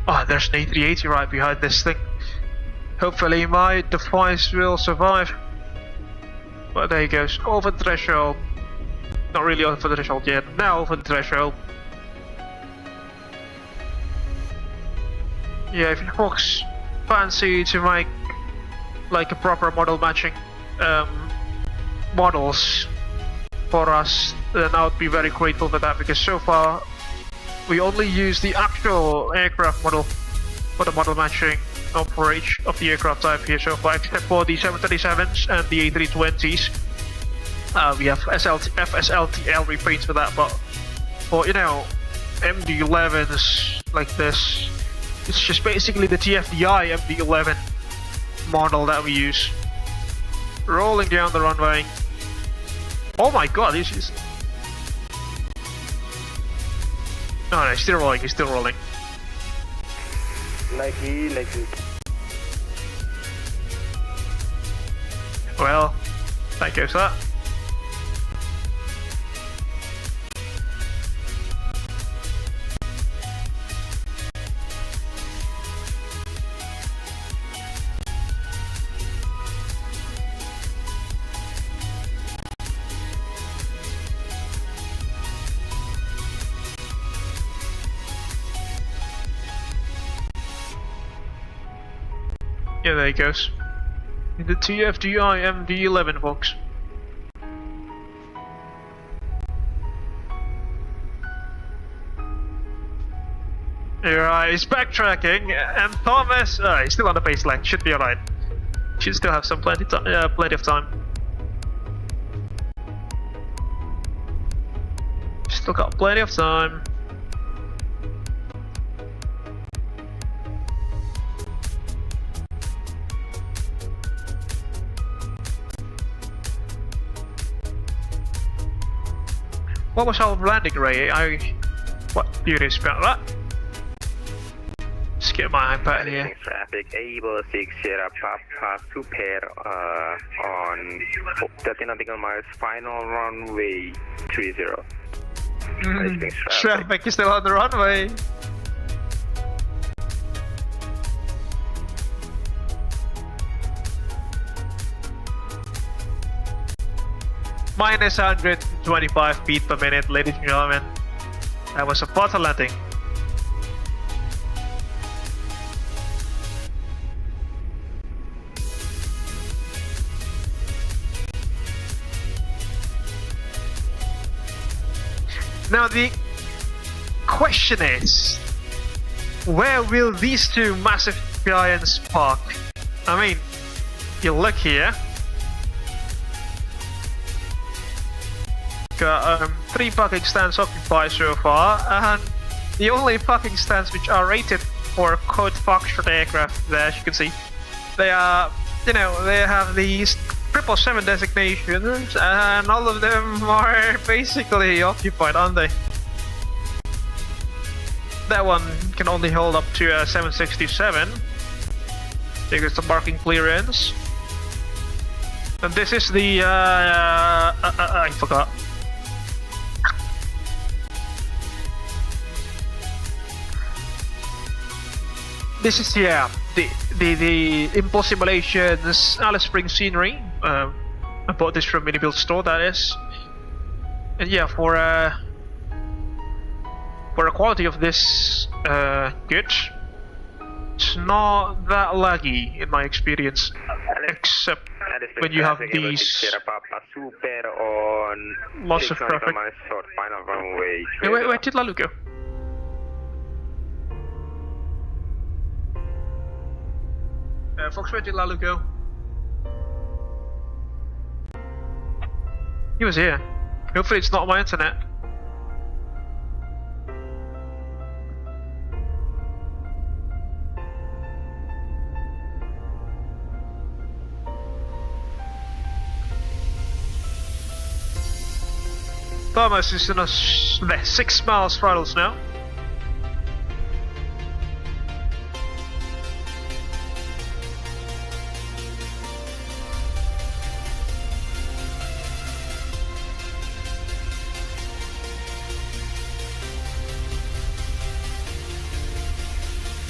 Ah, there's an A380 right behind this thing. Hopefully my device will survive. But there he goes, over the threshold. Not really over the threshold yet, now over the threshold. Yeah, if you folks fancy to make like a proper model matching models for us, then I would be very grateful for that, because so far we only use the actual aircraft model for the model matching for each of the aircraft type here so far, except for the 737s and the A320s. We have FSLTL reprints for that, but for, you know, MD-11s like this, it's just basically the TFDI MD-11 model that we use. Rolling down the runway. Oh my god, this is... No, he's still rolling, he's still rolling. Nike. Well, thank you, sir. Yeah, there he goes. The TFDI MD-11, folks. Alright, he's backtracking, and Thomas, he's still on the baseline, should be alright. Should still have some plenty of time. Still got plenty of time. What was our landing rate? What curious about that? Just get my iPad here. Traffic Abel 60 Papa Super on 30 nautical miles, final runway 30. Traffic is still on the runway. Minus 125 feet per minute, ladies and gentlemen. That was a bottle landing. Now the question is, where will these two massive giants park? I mean, you look here. Got 3 parking stands occupied so far, and the only parking stands which are rated for code functioned aircraft there, as you can see, they are, you know, they have these 777 designations, and all of them are basically occupied, aren't they? That one can only hold up to 767 because the parking clearance. And this is the I forgot. This is the Impulse Simulations Alice Springs scenery. I bought this from Mini Build Store, that is. And yeah, for a quality of this good, it's not that laggy in my experience, except when you have these lots of traffic. Hey, where did Lalu go? Fox, where did Lalu go? He was here. Hopefully it's not my internet. Thomas is in a 6 miles throttles now.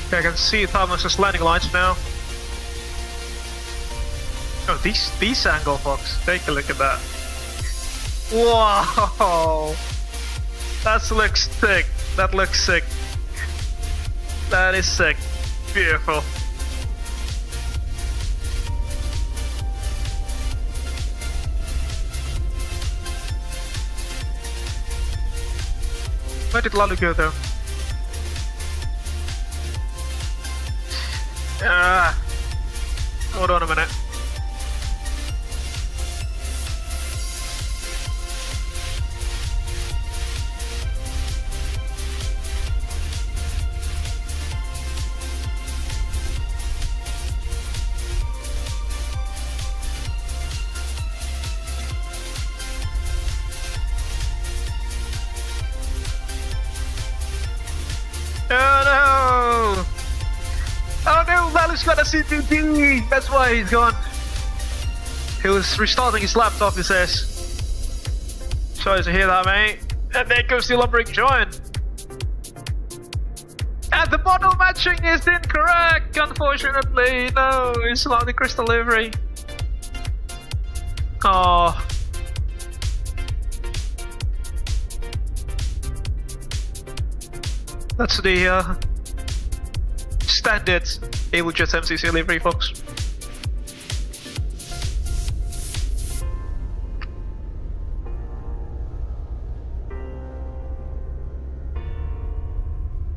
Okay, I can see Thomas's landing lights now. Oh, these angle, folks. Take a look at that. Wow, that looks sick. That looks sick. That is sick. Beautiful. Where did Lalu go though? Hold on a minute. Oh no! Oh no, Lalu's got a CPD! That's why he's gone. He was restarting his laptop, he says. Sorry to hear that, mate. And there goes the lumbering giant. And the model matching is incorrect, unfortunately. No, it's not the crystal livery. Oh. That's the standard Abel Jets MCC livery, folks.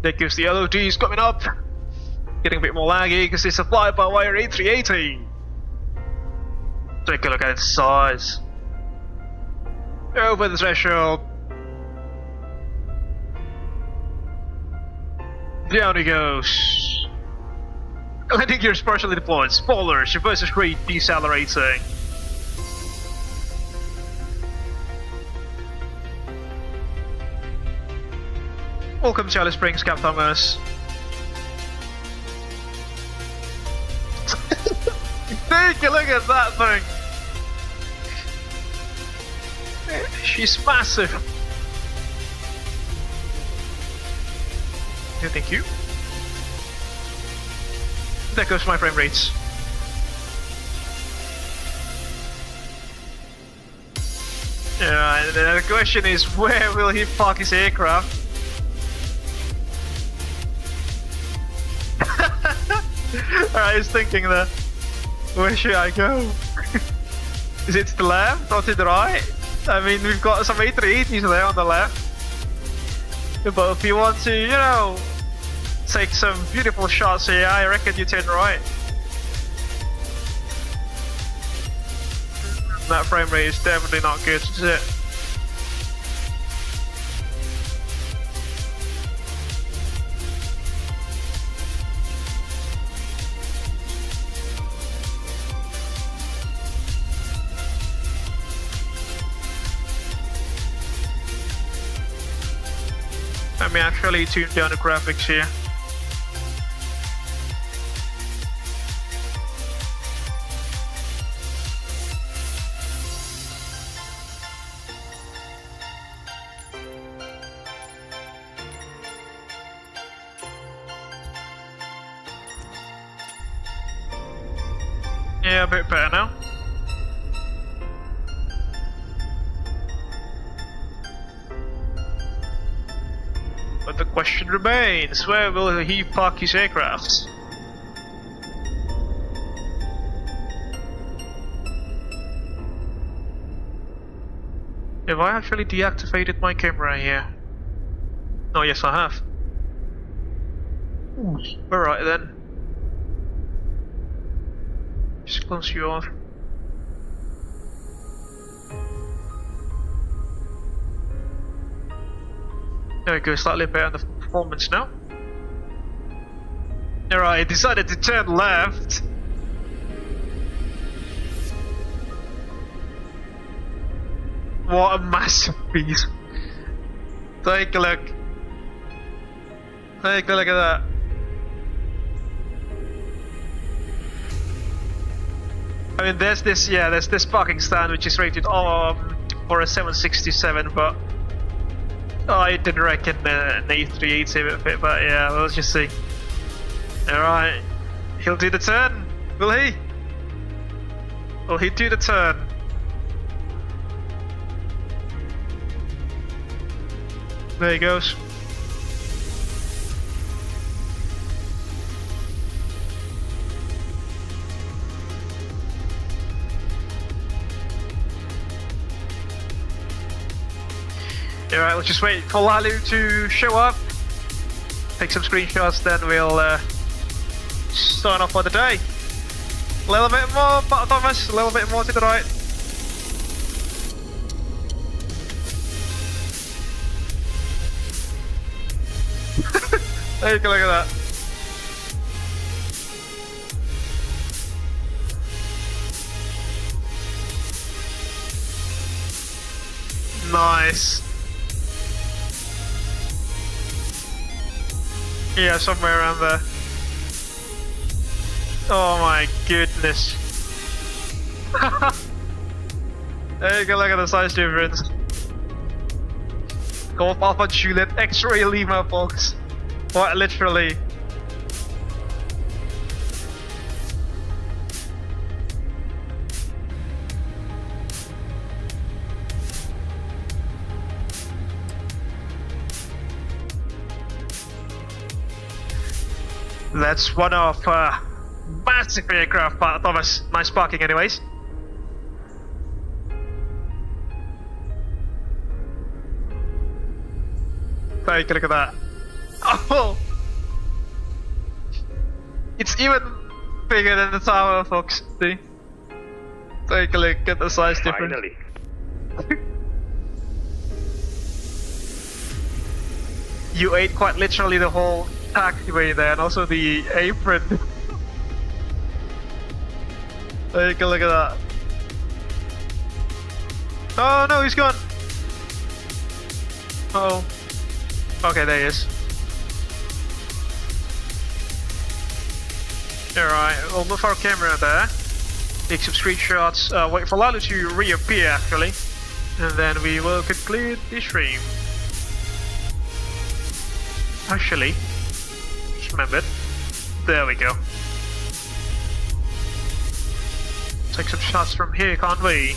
That gives the LODs coming up. Getting a bit more laggy because it's supplied by wire 8380. Take a look at its size. Over the threshold. Down he goes. Landing gears partially deployed. Spoilers, reverse discrete decelerating. Welcome to Alice Springs, Cap Thomas. Take a look at that thing. She's massive. Yeah, thank you. There goes my frame rates. Yeah, and the question is, where will he park his aircraft? Alright, he's thinking that. Where should I go? Is it to the left or to the right? I mean, we've got some A380s there on the left. But if you want to, you know, take some beautiful shots here, I reckon you turn right. That frame rate is definitely not good, is it? Let me actually tune down the graphics here. Yeah, a bit better now. But the question remains, where will he park his aircraft? Have I actually deactivated my camera here? Oh yes, I have. Alright then. Just close you off. There we go, slightly better on the performance now. Alright, I decided to turn left. What a massive piece. Take a look. Take a look at that. I mean, there's this parking stand which is rated for a 767, but I didn't reckon an A380 would fit, but yeah, we'll just see. Alright, he'll do the turn, will he? Will he do the turn? There he goes. Alright, let's just wait for Lalu to show up. Take some screenshots, then we'll sign off for the day. A little bit more, Thomas, a little bit more to the right. There you go, look at that. Nice. Yeah, somewhere around there. Oh my goodness. There you go, look at the size difference. Golf Alpha Juliet X-Ray Lima, folks. Quite literally. That's one of massive aircraft, Thomas. Nice parking, anyways. Take a look at that. Oh! It's even bigger than the tower, folks. See? Take a look at the size difference. Finally. You ate quite literally the whole taxiway there, and also the apron. Take a look at that. Oh no, he's gone. Oh. Okay, there he is. Alright, we'll move our camera there. Take some screenshots. Wait for Lalu to reappear actually. And then we will conclude the stream. Actually, just remembered. There we go. Take some shots from here, can't we?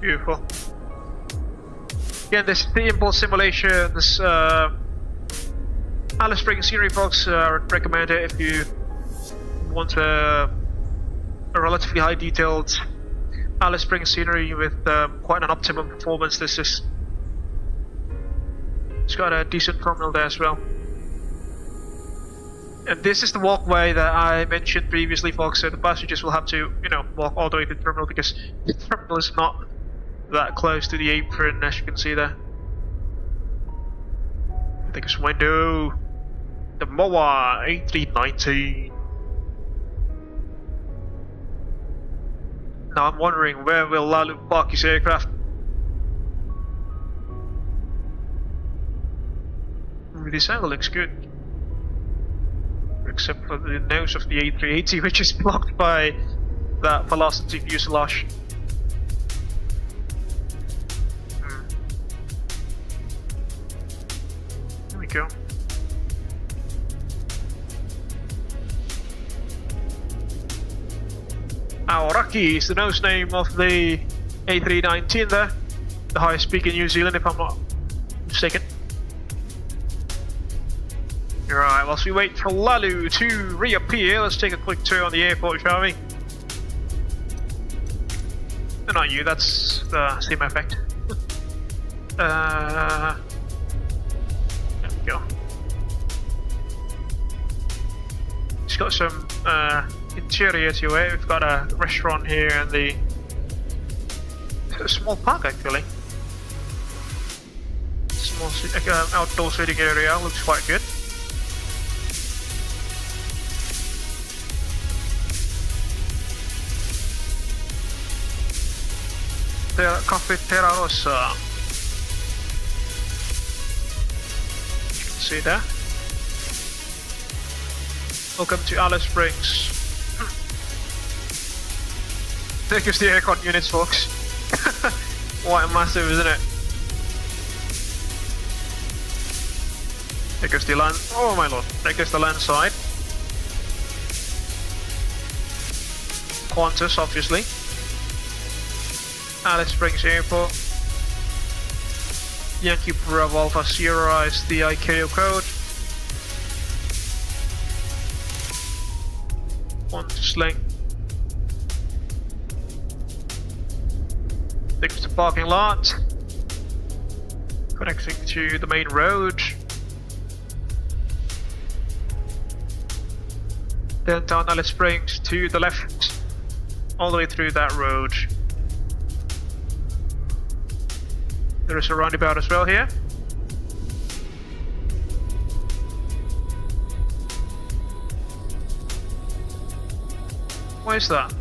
Beautiful. Again, this is the impulse simulation. This Alice Springs scenery, folks. Recommend it if you want a relatively high detailed Alice Springs scenery with quite an optimum performance. It's got a decent terminal there as well. And this is the walkway that I mentioned previously, folks. So the passengers will have to, walk all the way to the terminal because the terminal is not that close to the apron, as you can see there. I think it's window. The MOA A319. Now I'm wondering, where will Lalu park his aircraft? This angle looks good. Except for the nose of the A380, which is blocked by that velocity fuselage. There we go. Aoraki is the nose name of the A319 there. The highest peak in New Zealand, if I'm not mistaken. Alright, whilst we wait for Lalu to reappear, let's take a quick tour on the airport, shall we? No, not you, that's the same effect. There we go. It's got some interior to it. We've got a restaurant here and a small park actually. Small outdoor sitting area, looks quite good. Cafe Terra Rossa. You can see there. Welcome to Alice Springs. There goes the aircon units, folks. Quite massive, isn't it? There goes the land. Oh my lord! There goes the land side. Qantas, obviously. Alice Springs Airport. Yankee Bravo Alpha Sierra is the ICAO code. On to Sling. Takes the parking lot. Connecting to the main road. Then down Alice Springs to the left. All the way through that road. There is a roundabout as well here. What is that?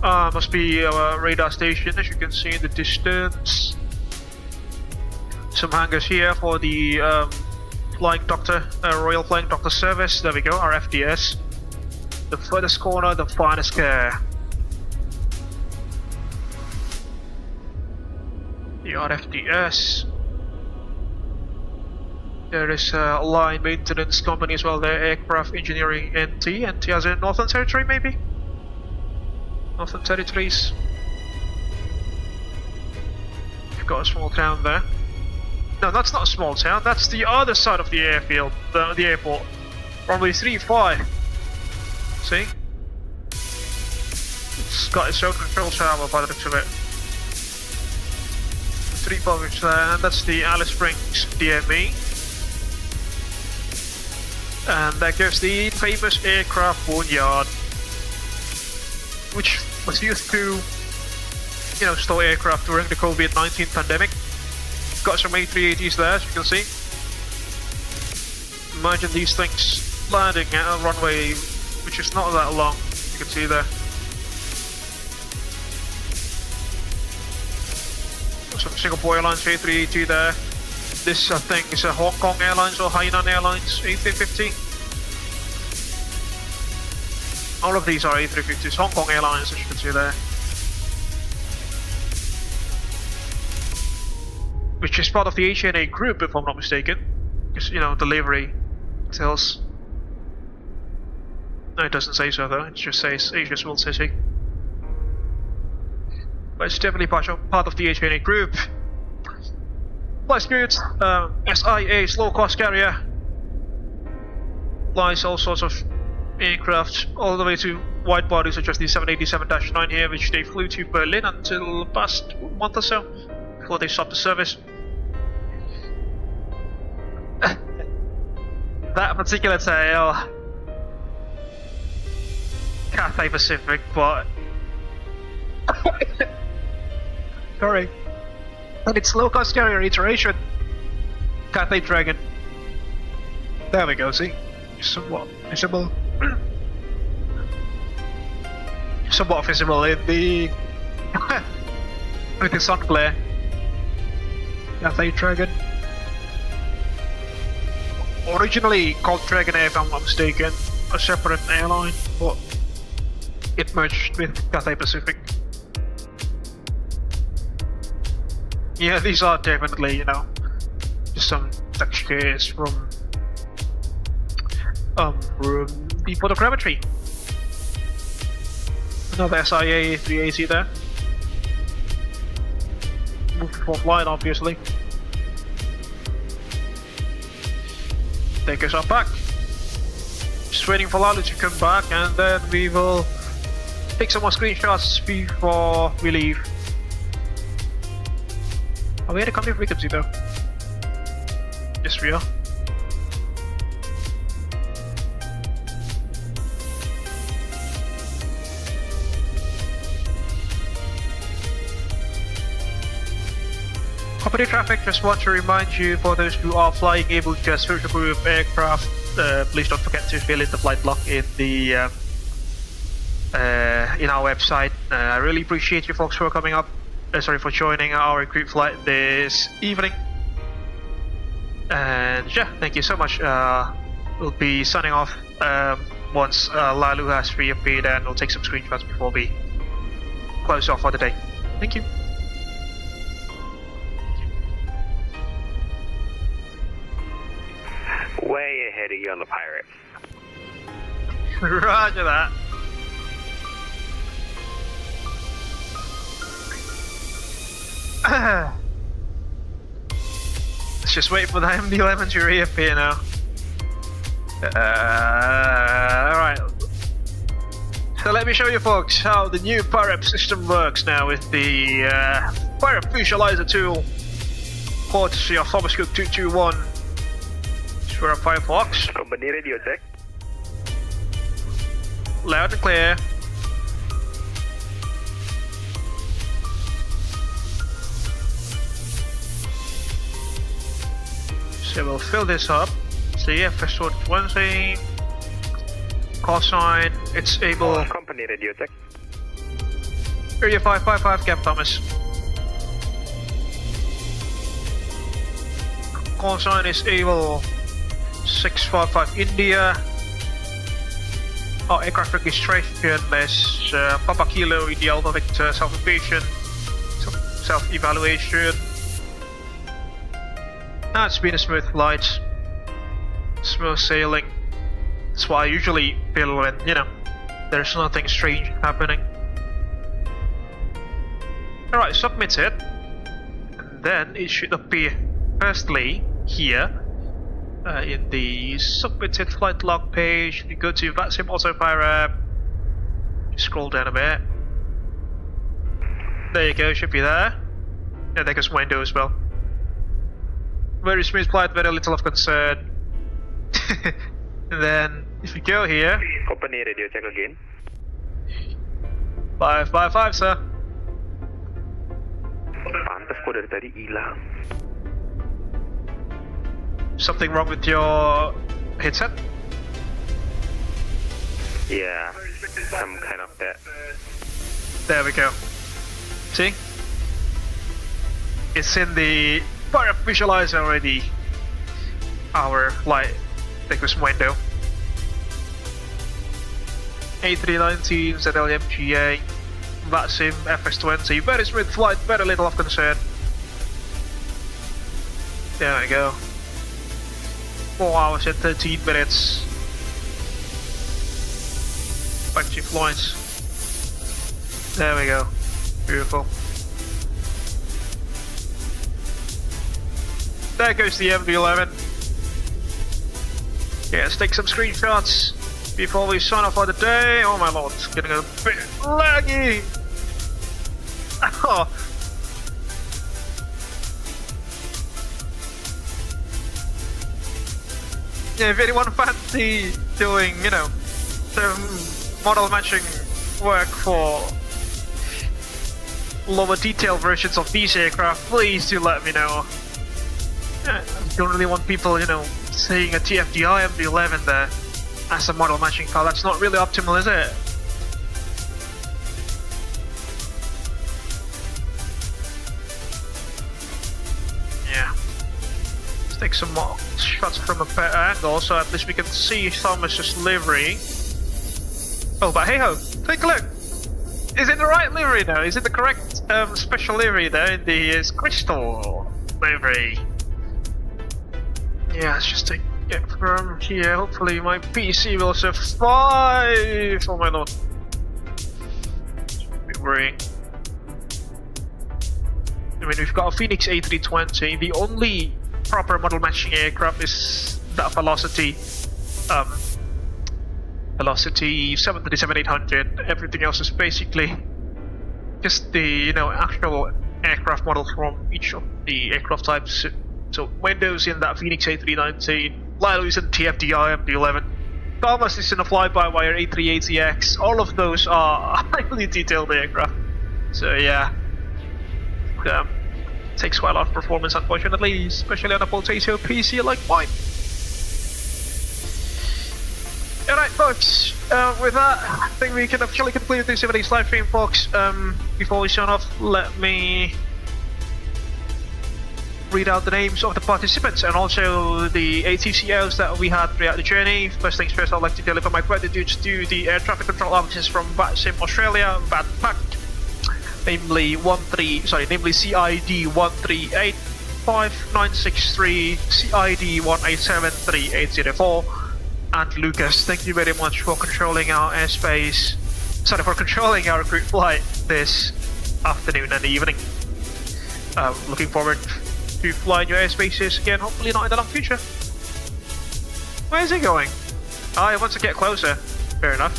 Must be a radar station, as you can see in the distance. Some hangars here for the Flying Doctor, Royal Flying Doctor Service. There we go, our FDS. The furthest corner, the finest care. The RFDS. There is a line maintenance company as well there, Aircraft Engineering NT. NT as in Northern Territory maybe? Northern Territories. You've got a small town there. No, that's not a small town, that's the other side of the airfield, the airport. Runway 35. See? It's got its own control tower by the looks of it. 35 there, and that's the Alice Springs DME. And there goes the famous aircraft boneyard, which was used to, you know, store aircraft during the COVID-19 pandemic. Got some A380s there, as you can see. Imagine these things landing at a runway which is not that long, you can see there. Some Singapore Airlines A380 there. This I think is a Hong Kong Airlines or Hainan Airlines A350. All of these are A350s, Hong Kong Airlines, as you can see there. Which is part of the HNA group, if I'm not mistaken. Because, you know, delivery tells. No, it doesn't say so though, it just says Asia Small City. But it's definitely part of the HNA group. Flies good, SIA, low cost carrier. Flies all sorts of aircraft, all the way to wide bodies such as the 787-9 here, which they flew to Berlin until the past month or so, before they stopped the service. That particular tail, Cathay Pacific, but sorry, and its low cost carrier iteration, Cathay Dragon. There we go, see? Somewhat visible. Somewhat visible in the with the sun glare. Cathay Dragon. Originally called Dragonair, if I'm not mistaken, a separate airline, but it merged with Cathay Pacific. Yeah, these are definitely, you know, just some textures from the photogrammetry. Another SIA 380 there. Moved for flight, obviously. Take us up back. Just waiting for Lalu to come back, and then we will take some more screenshots before we leave. Are we at a company frequency though? Yes, we are. Company traffic, just want to remind you, for those who are flying Abel Jets Virtual Group aircraft, please don't forget to fill in the flight log in the in our website. I really appreciate you folks for coming up. For joining our group flight this evening. And yeah, thank you so much. We'll be signing off once Lalu has reappeared, and we'll take some screenshots before we close off for the day. Thank you. Way ahead of you on the Pirates. Roger that. Let's just wait for the MD-11 to reappear now. Alright. So let me show you folks how the new PyRep system works now with the PyRep visualizer tool, courtesy of Thomas Cook 221. Sure, Firefox. Company radio check. Loud and clear. So we'll fill this up. See, first order 20. Call sign. It's Abel. Company radio check. Area 555, Cap Thomas. Call sign is Abel 655 India. Our aircraft registration is Papa Kilo in the Alpha Victor self-evaluation. Self-evaluation. Now it's been a smooth flight. Smooth sailing. That's why I usually feel when, you know, there's nothing strange happening. Alright, submit it. And then it should appear firstly here in the submitted flight log page. You go to VATSIM autopilot. Scroll down a bit. There you go, should be there. And there goes window as well. Very smooth flight, very little of concern. And then if you go here, Company radio check again. 555 sir. Pantas ko dari tadi hilang. Something wrong with your headset? Yeah, some kind of that. There we go. See? It's in the PyRep visualizer already. Our flight thickness window. A319 ZLMGA VATSIM FS20. Very smooth flight, very little of concern. There we go. 4 hours and 13 minutes. Punchy flights. There we go. Beautiful. There goes the MD-11. Yeah, let's take some screenshots before we sign off for the day. Oh my lord, it's getting a bit laggy. Oh. Yeah, if anyone fancy doing, you know, some model matching work for lower detail versions of these aircraft, please do let me know. I don't really want people, you know, seeing a TFDI MD-11 there as a model matching car. That's not really optimal, is it? Yeah. Let's take some more shots from a better angle so at least we can see Thomas's livery. Oh, but hey ho, take a look. Is it the right livery now? Is it the correct special livery there in the crystal livery? Yeah, let's just take it from here. Hopefully my PC will survive. Oh my lord. It's a bit worrying. I mean, we've got a Phoenix A320. The only proper model matching aircraft is that Velocity. Velocity 737-800. Everything else is basically just the, you know, actual aircraft model from each of the aircraft types. So Windows in that Phoenix A319, Lilo is in TFDI MD-11, Thomas is in a fly-by-wire A380X. All of those are highly detailed aircraft. So yeah, takes quite a lot of performance, unfortunately, especially on a potato PC like mine. Alright folks, with that, I think we can officially conclude this evening's live stream, folks. Before we sign off, let me read out the names of the participants and also the ATCOs that we had throughout the journey. First things first, I'd like to deliver my gratitude to the air traffic control officers from VATSIM Australia, VATPAC, namely CID 1385963, CID 1873804, and Lucas. Thank you very much for controlling our airspace. Sorry, for controlling our group flight this afternoon and evening. Looking forward to fly in your airspaces again, hopefully not in the long future. Where is he going? Oh, he wants to get closer. Fair enough.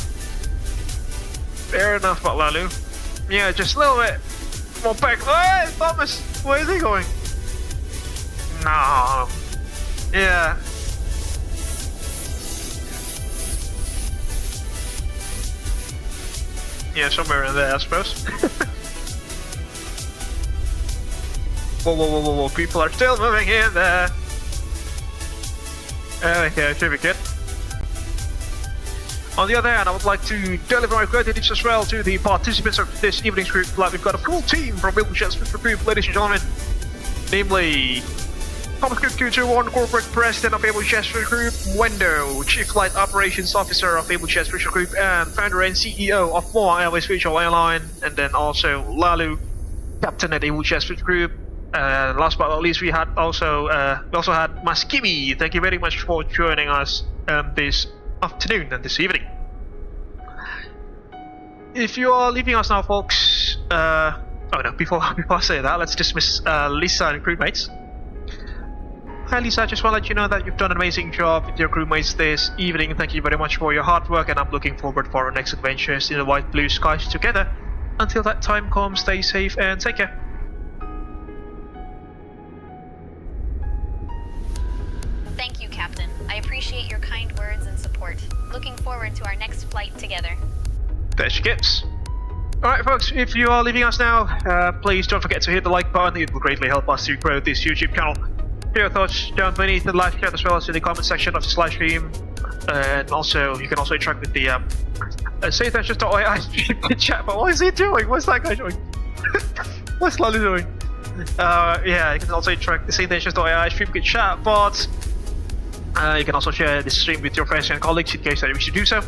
Fair enough, but Lalu. Yeah, just a little bit more back. Oh, Thomas! Where is he going? No. Yeah. Yeah, somewhere in there, I suppose. Whoa, people are still moving in there. Okay, should be good. On the other hand, I would like to deliver my gratitude as well to the participants of this evening's group. Like, we've got a full team from Abel Jets Virtual Group, ladies and gentlemen. Namely, Thomas Cook 221, Corporate President of Abel Jets Virtual Group, Wendo, Chief Flight Operations Officer of Abel Jets Virtual Group, and Founder and CEO of Boeing Airways Virtual Airline, and then also Lalu, Captain at Abel Jets Virtual Group. Last but not least, we also had Maskimi. Thank you very much for joining us this afternoon and this evening. If you are leaving us now, folks, before I say that, let's dismiss Lisa and crewmates. Hi Lisa, I just want to let you know that you've done an amazing job with your crewmates this evening. Thank you very much for your hard work, and I'm looking forward for our next adventures in the white blue skies together. Until that time comes, stay safe and take care. Thank you, Captain. I appreciate your kind words and support. Looking forward to our next flight together. There she gets. Alright folks, if you are leaving us now, please don't forget to hit the like button. It will greatly help us to grow this YouTube channel. Share your thoughts down beneath the live chat as well as in the comment section of this live stream. And also, you can also interact with the say that's just I stream the chat, but what is he doing? What's that guy doing? What's Lolly doing? Yeah, you can also interact with the say stream the chat, but you can also share this stream with your friends and colleagues in case that you wish to do so.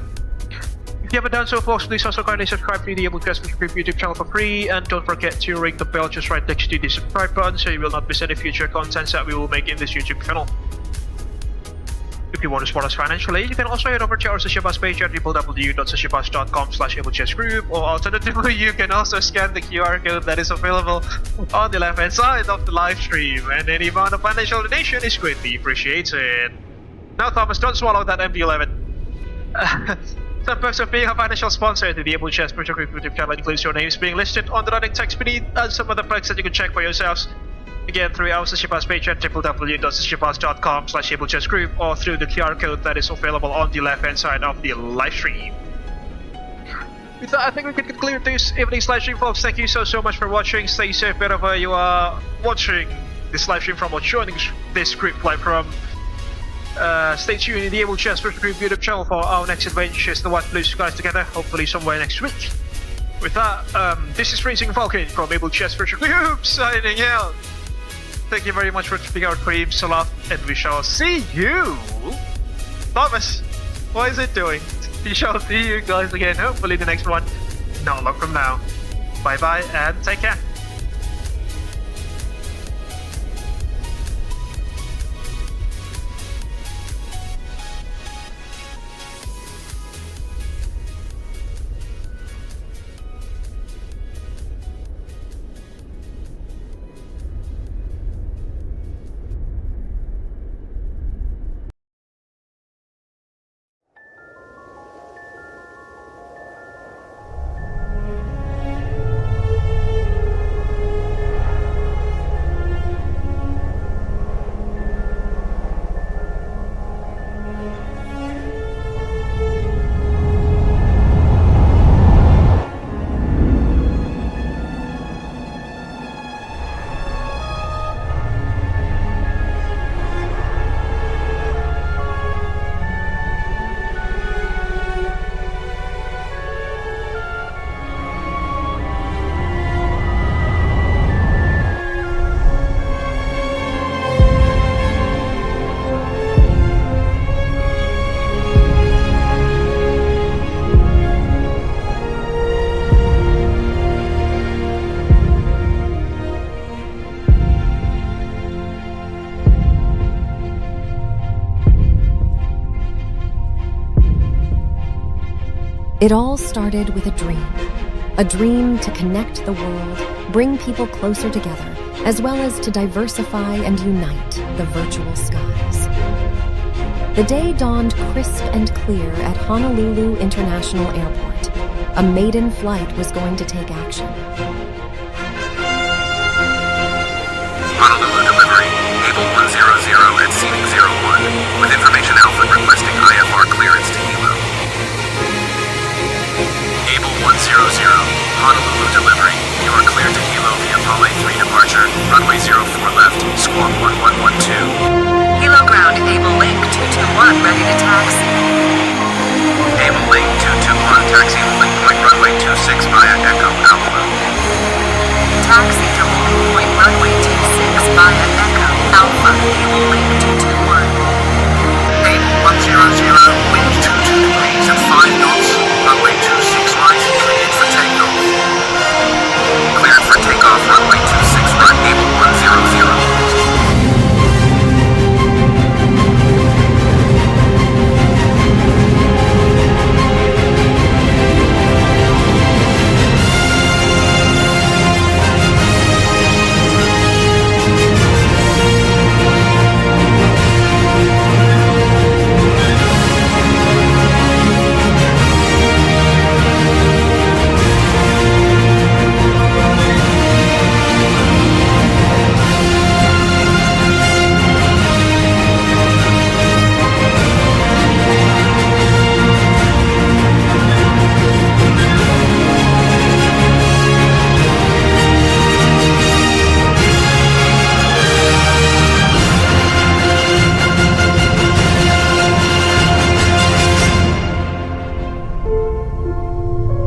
If you haven't done so, folks, please also kindly subscribe to the Abel Jets Virtual Group YouTube channel for free, and don't forget to ring the bell just right next to the subscribe button so you will not miss any future contents that we will make in this YouTube channel. If you want to support us financially, you can also head over to our SushiBus page at www.sushibus.com/AbelJetsGroup, or alternatively, you can also scan the QR code that is available on the left hand side of the live stream, and any amount of financial donation is greatly appreciated. Now Thomas, don't swallow that MD-11. Some perks of being a financial sponsor to the Abel Jets Virtual Group YouTube channel includes your names being listed on the running text beneath, and some other perks that you can check for yourselves. Again, through our SushiBus page at www.sushibus.com/AbelJetsGroup, or through the QR code that is available on the left hand side of the live stream. With that, I think we can conclude this evening's live stream, folks. Thank you so much for watching. Stay safe wherever you are watching this live stream from or joining this group live from. Stay tuned in the Abel Jets Virtual Group YouTube channel for our next adventures, the white blue skies together, hopefully somewhere next week. With that, this is Racing Falcon from Abel Jets Virtual Group signing out. Thank you very much for keeping our creams aloft, and we shall see you. Thomas, what is it doing? We shall see you guys again, hopefully the next one, not long from now. Bye bye and take care. It all started with a dream to connect the world, bring people closer together, as well as to diversify and unite the virtual skies. The day dawned crisp and clear at Honolulu International Airport. A maiden flight was going to take action. Honolulu delivery, Abel 100 at seating 01, with information Alpha requesting IFR clearance to Hilo. Abel 100, Honolulu delivery, you are cleared to Hilo via Pale 3 departure, runway 04 left, squawk 1112. Hilo ground, Abel Link 221, ready to taxi. Abel Link 221, taxi holding point runway 26 via Echo Alpha. Taxi to holding point runway 26 via Echo Alpha, Abel Link 221. Abel 100, wind 22 degrees at 5 knots, runway 26 right, cleared for takeoff. Cleared for takeoff, runway 26 right, Abel 100.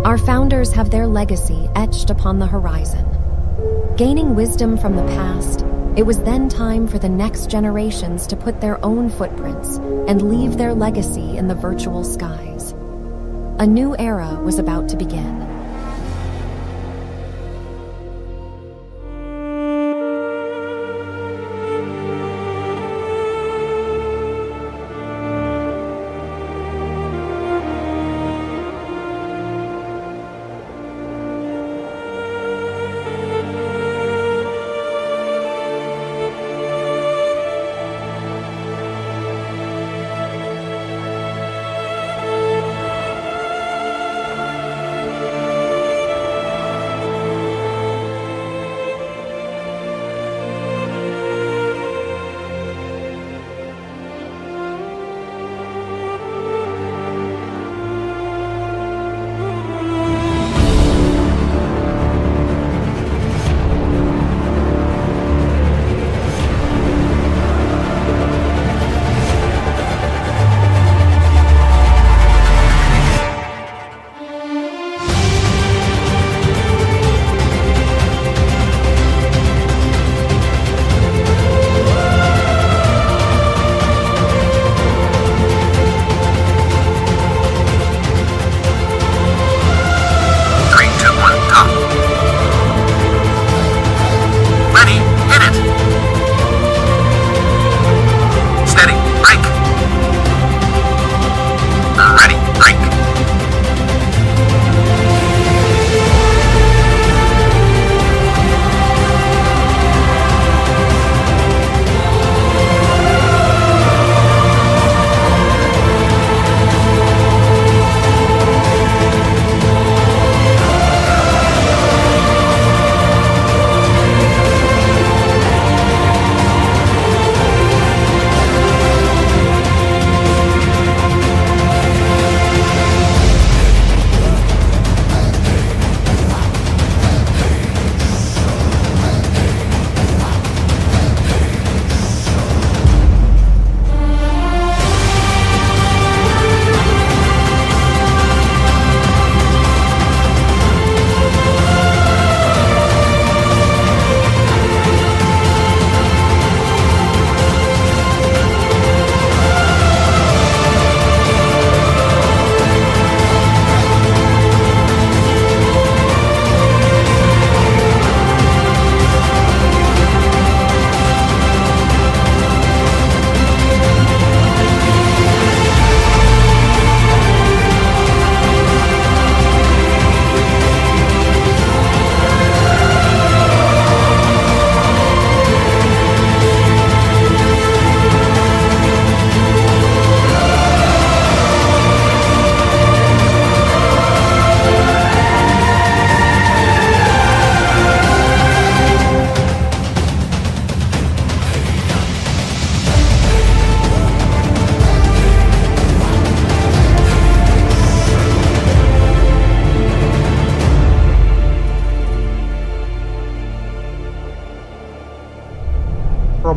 Our founders have their legacy etched upon the horizon. Gaining wisdom from the past, it was then time for the next generations to put their own footprints and leave their legacy in the virtual skies. A new era was about to begin.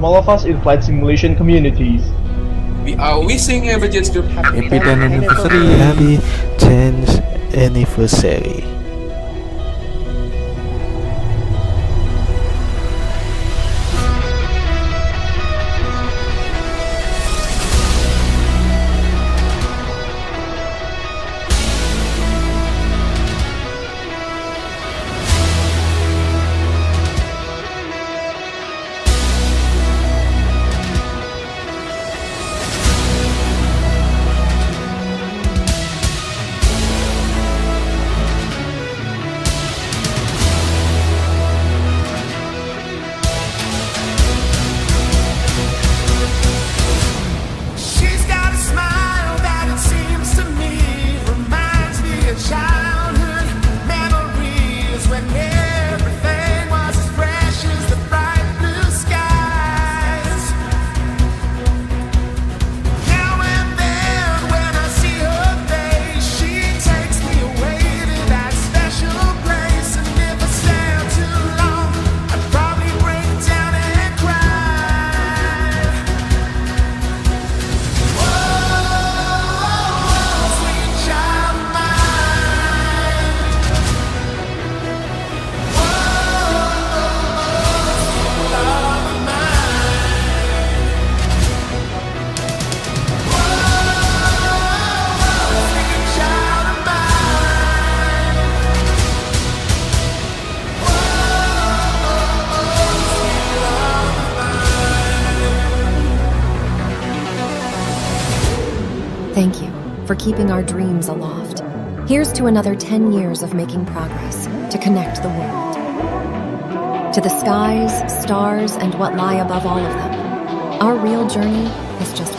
from all of us in flight simulation communities. We are wishing Abel Jets Group Happy 10th anniversary. Happy 10th anniversary. She's got a smile that it seems to me reminds me of childhood memories when everything was as fresh as the bright blue skies. Now and then when I see her face, she takes me away to that special place. And if I stay out too long, I'd probably break down and cry. Thank you for keeping our dreams aloft. Here's to another 10 years of making progress to connect the world. To the skies, stars, and what lie above all of them. Our real journey is just